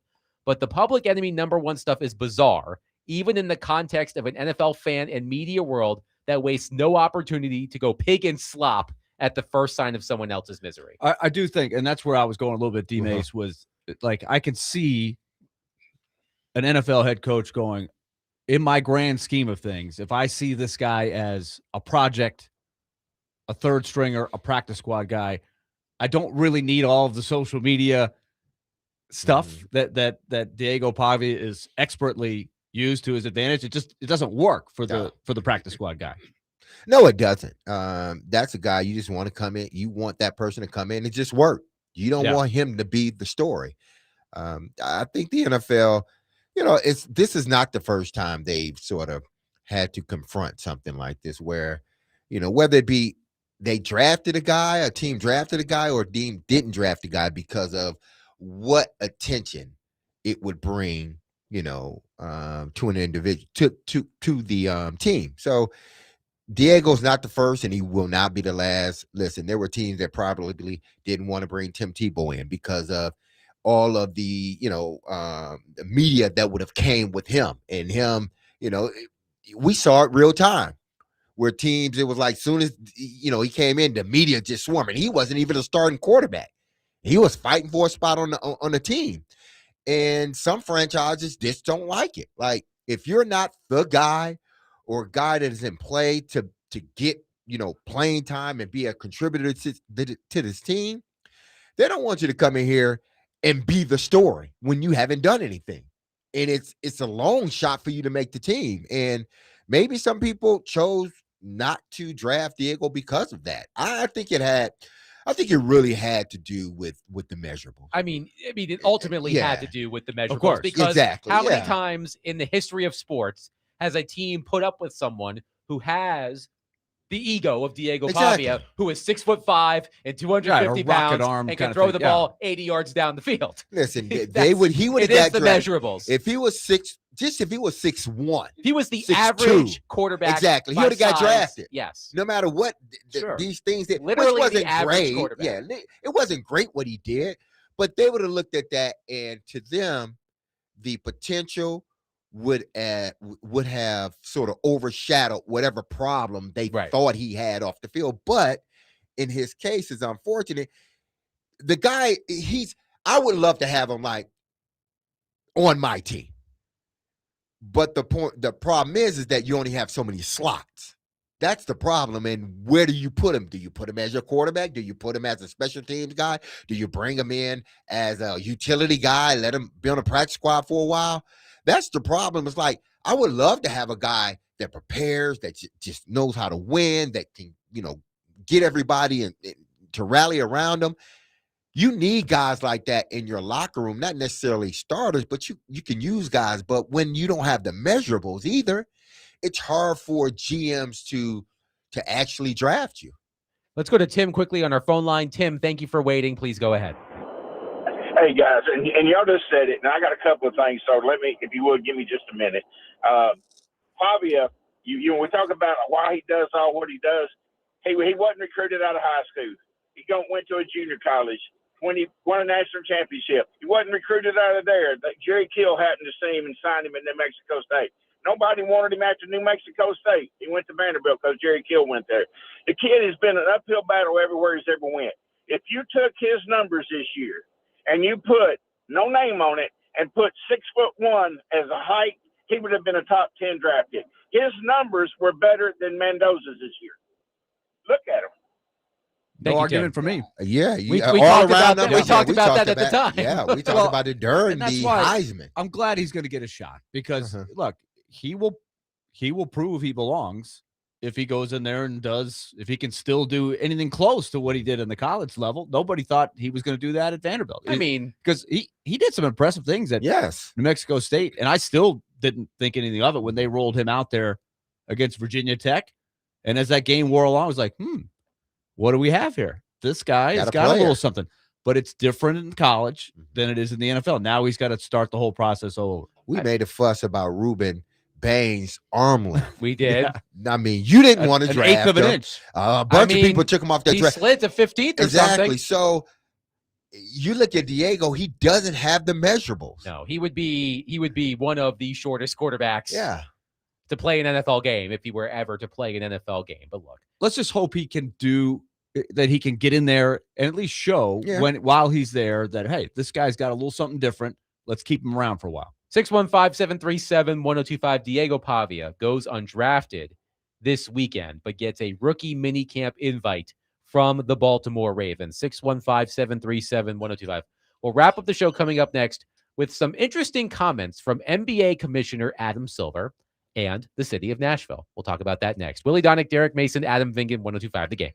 But the public enemy number one stuff is bizarre, even in the context of an NFL fan and media world that wastes no opportunity to go pig and slop at the first sign of someone else's misery. I do think, and that's where I was going a little bit, D-Mace, was like I could see an NFL head coach going, in my grand scheme of things, if I see this guy as a project, a third stringer, a practice squad guy, I don't really need all of the social media stuff that Diego Pavia is expertly used to his advantage. It doesn't work for the practice squad guy. No, it doesn't. That's a guy you just want to come in. You want that person to come in and just work. You don't want him to be the story. I think the NFL, this is not the first time they've sort of had to confront something like this where, whether it be they drafted a guy, a team drafted a guy, or a team didn't draft a guy because of what attention it would bring, to an individual, to the team. So Diego's not the first, and he will not be the last. Listen, there were teams that probably didn't want to bring Tim Tebow in because of all of the the media that would have came with him and him. We saw it real time where teams, it was like soon as he came in, the media just swarming. He wasn't even a starting quarterback. He was fighting for a spot on the team. And some franchises just don't like it. Like, if you're not the guy or guy that is in play to get, playing time and be a contributor to this team, they don't want you to come in here and be the story when you haven't done anything. And it's a long shot for you to make the team. And maybe some people chose not to draft Diego because of that. I think it really had to do with the measurables. I mean, it ultimately had to do with the measurables. Of course. Because Exactly, how many yeah. times in the history of sports has a team put up with someone who has the ego of Diego Pavia, Exactly. who is 6'5" and 250 a rocket pounds arm and kind can of throw thing, the yeah. ball 80 yards down the field? Listen, he would It have is got the drafted. measurables. If he was 6'1", If he was the 6'2", average quarterback, exactly, he by would have got size, drafted. Yes. No matter what Sure. these things that Literally which the wasn't average great. quarterback. Yeah, it wasn't great what he did, but they would have looked at that, and to them, the potential would have sort of overshadowed whatever problem they thought he had off the field. But in his case, it's unfortunate. The guy, I would love to have him like on my team. But the problem is that you only have so many slots. That's the problem. And where do you put him? Do you put him as your quarterback? Do you put him as a special teams guy? Do you bring him in as a utility guy? Let him be on a practice squad for a while? That's the problem. It's like, I would love to have a guy that prepares, that just knows how to win, that can, get everybody to rally around him. You need guys like that in your locker room, not necessarily starters, but you can use guys. But when you don't have the measurables either, it's hard for GMs to actually draft you. Let's go to Tim quickly on our phone line. Tim, thank you for waiting. Please go ahead. Hey, guys, and y'all just said it, and I got a couple of things, so let me, if you would, give me just a minute. Pavia, we talk about why he does all what he does. He wasn't recruited out of high school. He went to a junior college when he won a national championship. He wasn't recruited out of there. Jerry Kill happened to see him and signed him at New Mexico State. Nobody wanted him after New Mexico State. He went to Vanderbilt because Jerry Kill went there. The kid has been an uphill battle everywhere he's ever went. If you took his numbers this year and you put no name on it and put 6'1" as a height, he would have been a top 10 draft pick. His numbers were better than Mendoza's this year. Look at him. No argument for me. Yeah, We all talked around about that. them. We talked about that at the time. Yeah, we talked about it during the Heisman. I'm glad he's going to get a shot because look, he will prove he belongs if he goes in there and if he can still do anything close to what he did in the college level. Nobody thought he was going to do that at Vanderbilt. I mean, because he did some impressive things at New Mexico State, and I still didn't think anything of it when they rolled him out there against Virginia Tech. And as that game wore along, I was like, what do we have here? This guy has got a little something, but it's different in college than it is in the NFL. Now he's got to start the whole process over. We made a fuss about Ruben Bain's arm length. We did. I mean, you didn't want to draft eighth of an him. inch. A bunch of people took him off that draft. He slid to 15th or exactly. something. So you look at Diego, he doesn't have the measurables. No, he would be one of the shortest quarterbacks. Yeah. To play an NFL game if he were ever to play an NFL game. But look, let's just hope he can he can get in there and at least show while he's there that, hey, this guy's got a little something different. Let's keep him around for a while. 615-737-1025. Diego Pavia goes undrafted this weekend, but gets a rookie minicamp invite from the Baltimore Ravens. 615-737-1025. We'll wrap up the show coming up next with some interesting comments from NBA Commissioner Adam Silver and the city of Nashville. We'll talk about that next. Willie Donick, Derek Mason, Adam Vingan, 1025 The Game.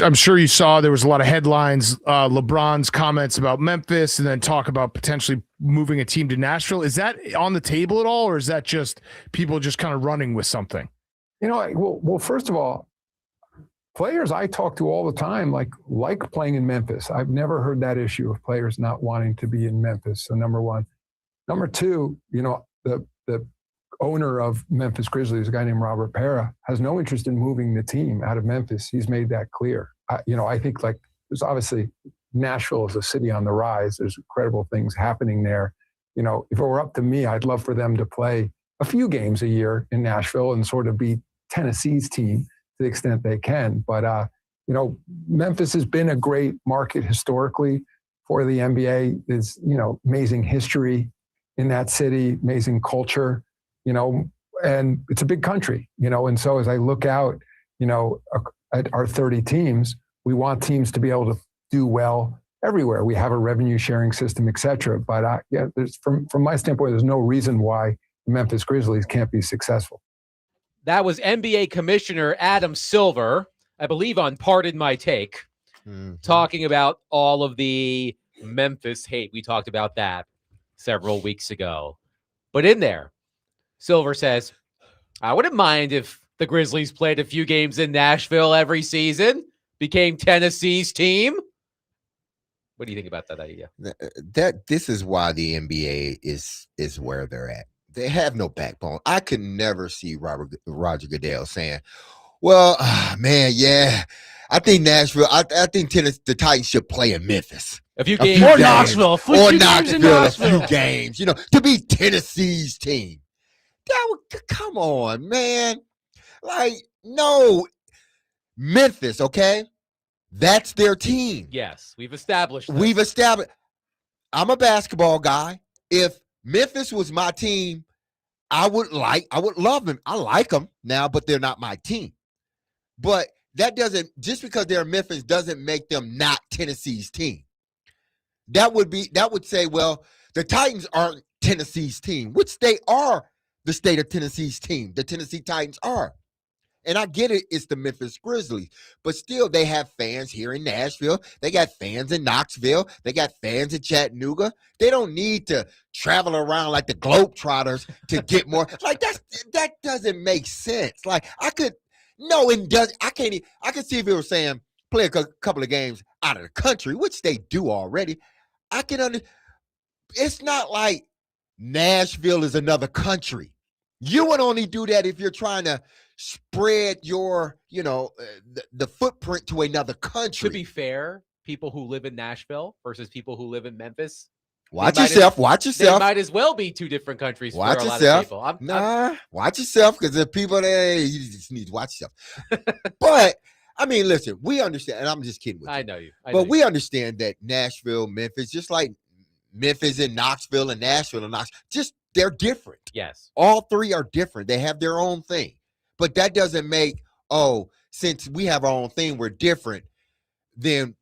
I'm sure you saw there was a lot of headlines, LeBron's comments about Memphis, and then talk about potentially moving a team to Nashville. Is that on the table at all, or is that just people just kind of running with something? Well, first of all, players I talk to all the time like playing in Memphis. I've never heard that issue of players not wanting to be in Memphis. So number one. Number two, the owner of Memphis Grizzlies, a guy named Robert Parra, has no interest in moving the team out of Memphis. He's made that clear. I think there's obviously Nashville is a city on the rise. There's incredible things happening there. If it were up to me, I'd love for them to play a few games a year in Nashville and sort of be Tennessee's team to the extent they can. But, Memphis has been a great market historically for the NBA. There's, amazing history in that city, amazing culture, and it's a big country, and so as I look out, at our 30 teams, we want teams to be able to do well everywhere. We have a revenue sharing system, et cetera. But there's from my standpoint, there's no reason why the Memphis Grizzlies can't be successful. That was NBA Commissioner Adam Silver, I believe, on Pardon My Take, talking about all of the Memphis hate. We talked about that several weeks ago. But in there, Silver says, I wouldn't mind if the Grizzlies played a few games in Nashville every season, became Tennessee's team. What do you think about that idea? This is why the NBA is where they're at. They have no backbone. I could never see Roger Goodell saying, well, man, yeah, I think Nashville, I think the Titans should play in Memphis. A few games. Or Knoxville. A few games, to be Tennessee's team. Come on, man. No. Memphis, okay? That's their team. Yes, we've established I'm a basketball guy. If Memphis was my team, I would love them. I like them now, but they're not my team. But just because they're Memphis doesn't make them not Tennessee's team. That would say, well, the Titans aren't Tennessee's team, which they are the state of Tennessee's team. The Tennessee Titans are. And I get it, it's the Memphis Grizzlies, but still they have fans here in Nashville. They got fans in Knoxville. They got fans in Chattanooga. They don't need to travel around like the Globetrotters to get more. That doesn't make sense. I could see if it was saying play a couple of games out of the country, which they do already. I can understand. It's not like Nashville is another country. You would only do that if you're trying to spread your, the footprint to another country. To be fair, people who live in Nashville versus people who live in Memphis. Watch yourself. They might as well be two different countries. Watch for a yourself. lot of people. Watch yourself, because the people there, you just need to watch yourself. But I mean, listen, we understand, and I'm just kidding with you. I know you. We understand that Nashville, Memphis, just like Memphis and Knoxville and Nashville and Knoxville, just they're different. Yes. All three are different. They have their own thing. But that doesn't make, since we have our own thing, we're different, then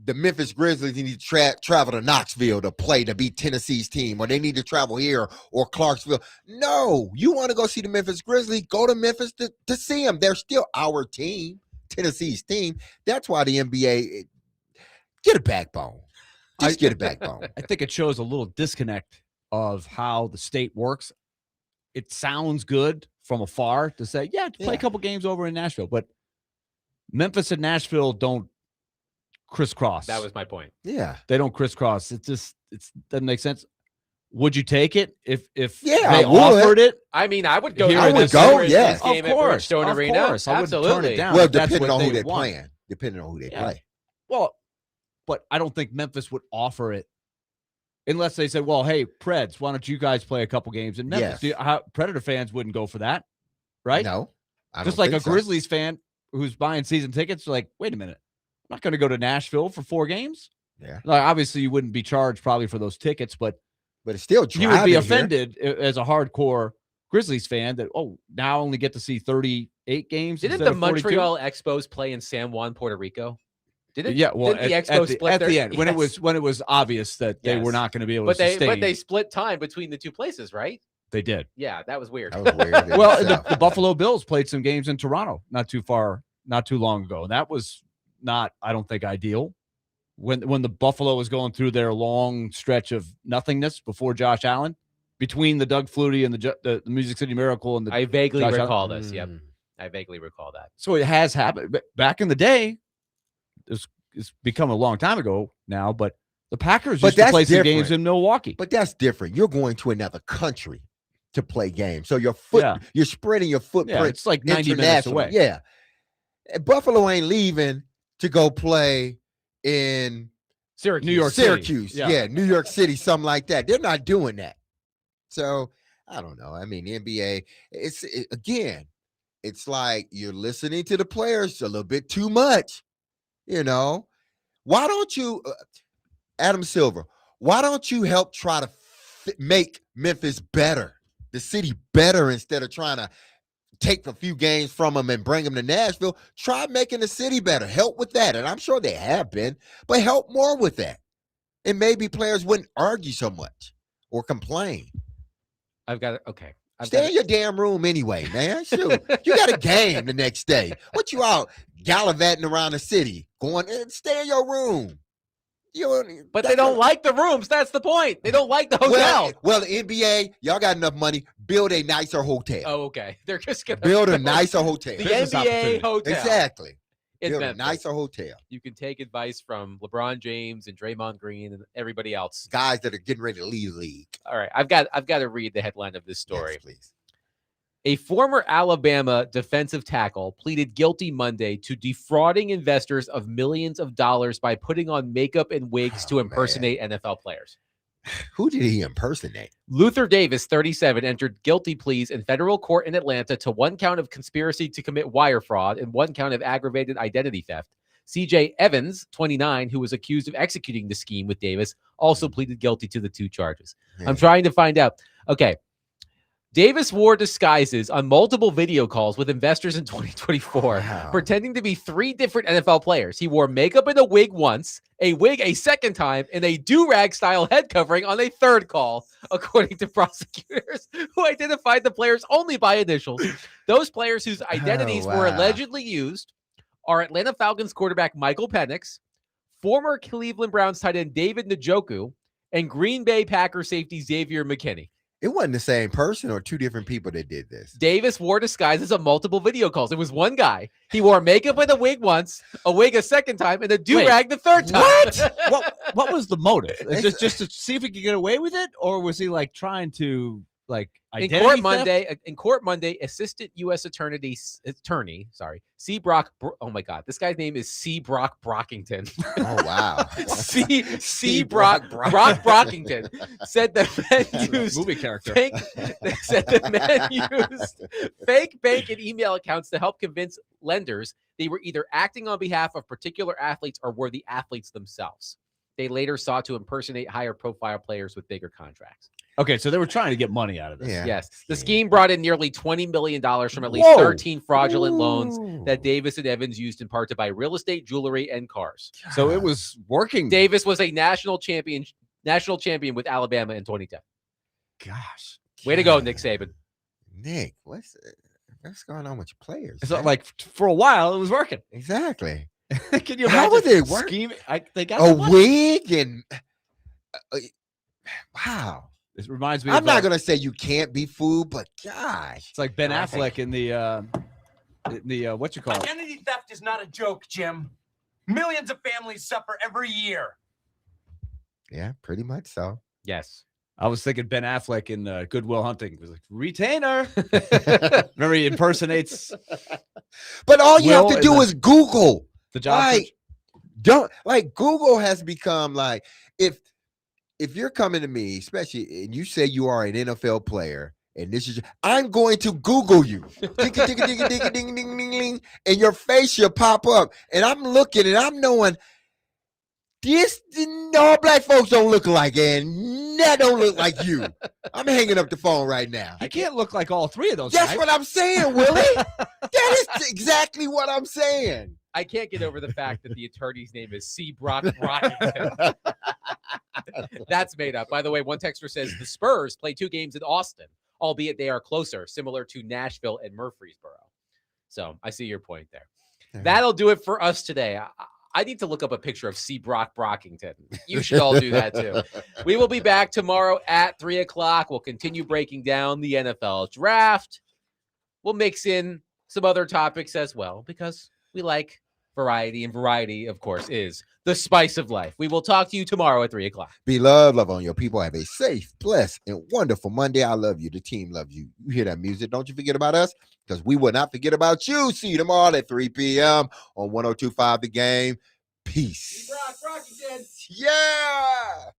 the Memphis Grizzlies need to travel to Knoxville to be Tennessee's team, or they need to travel here or Clarksville. No, you want to go see the Memphis Grizzlies, go to Memphis to see them. They're still our team, Tennessee's team. That's why the NBA, get a backbone. Just get a backbone. I think it shows a little disconnect of how the state works. It sounds good from afar to say, play a couple games over in Nashville, but Memphis and Nashville don't crisscross. That was my point. Yeah. They don't crisscross. It doesn't make sense. Would you take it if they offered it? I mean, I would go. I would go, yes. Game of course. At Bridgestone Arena. I wouldn't turn it down. Well, depending on who they're playing. Depending on who they play. Well, but I don't think Memphis would offer it unless they said, well, hey, Preds, why don't you guys play a couple games in Memphis? Yes. Predator fans wouldn't go for that, right? No. Just like a Grizzlies fan who's buying season tickets, like, wait a minute, I'm not going to go to Nashville for 4 games. Yeah. Obviously, you wouldn't be charged probably for those tickets, but it's still you would be offended as a hardcore Grizzlies fan that, now I only get to see 38 games. Didn't the Montreal Expos play in San Juan, Puerto Rico? Didn't the Expos split at the end when it was obvious that they were not going to be able to sustain. But they split time between the two places, right? They did. Yeah, that was weird. Well, the Buffalo Bills played some games in Toronto not too long ago, and that was not, I don't think, ideal. When the Buffalo was going through their long stretch of nothingness before Josh Allen, between the Doug Flutie and the Music City Miracle and the I vaguely Josh recall Allen. this. Yep. I vaguely recall that. So it has happened. But back in the day, it's become a long time ago now, but the Packers used to play some games in Milwaukee. But that's different. You're going to another country to play games. So you're spreading your footprint. Yeah, it's like 90 minutes away. Yeah. Buffalo ain't leaving to go play in Syracuse. New York Syracuse. City. Yeah, New York City, something like that. They're not doing that. So I don't know. I mean, the NBA, again, it's like you're listening to the players a little bit too much. You know, why don't you, Adam Silver, why don't you help try to make Memphis better, the city better, instead of trying to take a few games from them and bring them to Nashville? Try making the city better. Help with that. And I'm sure they have been, but help more with that. And maybe players wouldn't argue so much or complain. Stay in your damn room anyway, man. Shoot, you got a game the next day. What you out gallivanting around the city? Stay in your room. But they don't like the rooms. That's the point. They don't like the hotel. Well, the NBA, y'all got enough money. Build a nicer hotel. Oh, okay. They're just gonna build a nicer hotel. The NBA hotel. Exactly. Build a nicer hotel. You can take advice from LeBron James and Draymond Green and everybody else. Guys that are getting ready to leave the league. All right. I've got to read the headline of this story. Yes, please. A former Alabama defensive tackle pleaded guilty Monday to defrauding investors of millions of dollars by putting on makeup and wigs to impersonate NFL players. Who did he impersonate? Luther Davis, 37, entered guilty pleas in federal court in Atlanta to 1 count of conspiracy to commit wire fraud and 1 count of aggravated identity theft. CJ Evans, 29, who was accused of executing the scheme with Davis, also pleaded guilty to the 2 charges. I'm trying to find out. Okay. Davis wore disguises on multiple video calls with investors in 2024, pretending to be 3 different NFL players. He wore makeup and a wig once, a wig a second time, and a do-rag style head covering on a 3rd call, according to prosecutors who identified the players only by initials. Those players whose identities were allegedly used are Atlanta Falcons quarterback Michael Penix, former Cleveland Browns tight end David Njoku, and Green Bay Packers safety Xavier McKinney. It wasn't the same person or 2 different people that did this. Davis wore disguises on multiple video calls. It was 1 guy. He wore makeup with a wig once, a wig a second time, and a do-rag the 3rd time. What was the motive? Just to see if he could get away with it, or was he like trying to In court Monday, Assistant U.S. Attorney C. Brock. Oh my God, this guy's name is C. Brock Brockington. Oh wow, C. Brock Brockington said the man used movie character. Said the man used fake bank and email accounts to help convince lenders they were either acting on behalf of particular athletes or were the athletes themselves. They later sought to impersonate higher profile players with bigger contracts. Okay, so they were trying to get money out of this. Yeah. Yes. The scheme brought in nearly $20 million from at least 13 fraudulent loans that Davis and Evans used in part to buy real estate, jewelry, and cars. So it was working. Davis was a national champion with Alabama in 2010. Gosh. Way to go, Nick Saban. Nick, what's going on with your players? It's not like for a while it was working. Exactly. Can you imagine? How would they work? They got a wig and wow. It reminds me. I'm not gonna say you can't be fooled, but gosh, it's like Ben Affleck in the what you call it? Identity theft is not a joke, Jim. Millions of families suffer every year. Yeah, pretty much so. Yes. I was thinking Ben Affleck in Good Will Hunting. It was like, retainer. Remember, he impersonates. But all you have to do is Google. The job. Google has become like, if you're coming to me, especially, and you say you are an NFL player, and this is, I'm going to Google you. Ding, ding, ding, ding, ding, ding, ding, ding, and your face should pop up. And I'm looking and I'm knowing all black folks don't look like, and that don't look like you. I'm hanging up the phone right now. I can't look like all 3 of those. That's what I'm saying, Willie. That is exactly what I'm saying. I can't get over the fact that the attorney's name is C. Brock Brockington. That's made up. By the way, one texter says the Spurs play 2 games in Austin, albeit they are closer, similar to Nashville and Murfreesboro. So I see your point there. That'll do it for us today. I need to look up a picture of C. Brock Brockington. You should all do that too. We will be back tomorrow at 3 o'clock. We'll continue breaking down the NFL draft. We'll mix in some other topics as well because we like variety, and variety, of course, is the spice of life. We will talk to you tomorrow at 3 o'clock. Be loved, love on your people. Have a safe, blessed, and wonderful Monday. I love you. The team loves you. You hear that music? Don't you forget about us, because we will not forget about you. See you tomorrow at 3 p.m. on 102.5 The Game. Peace. Yeah.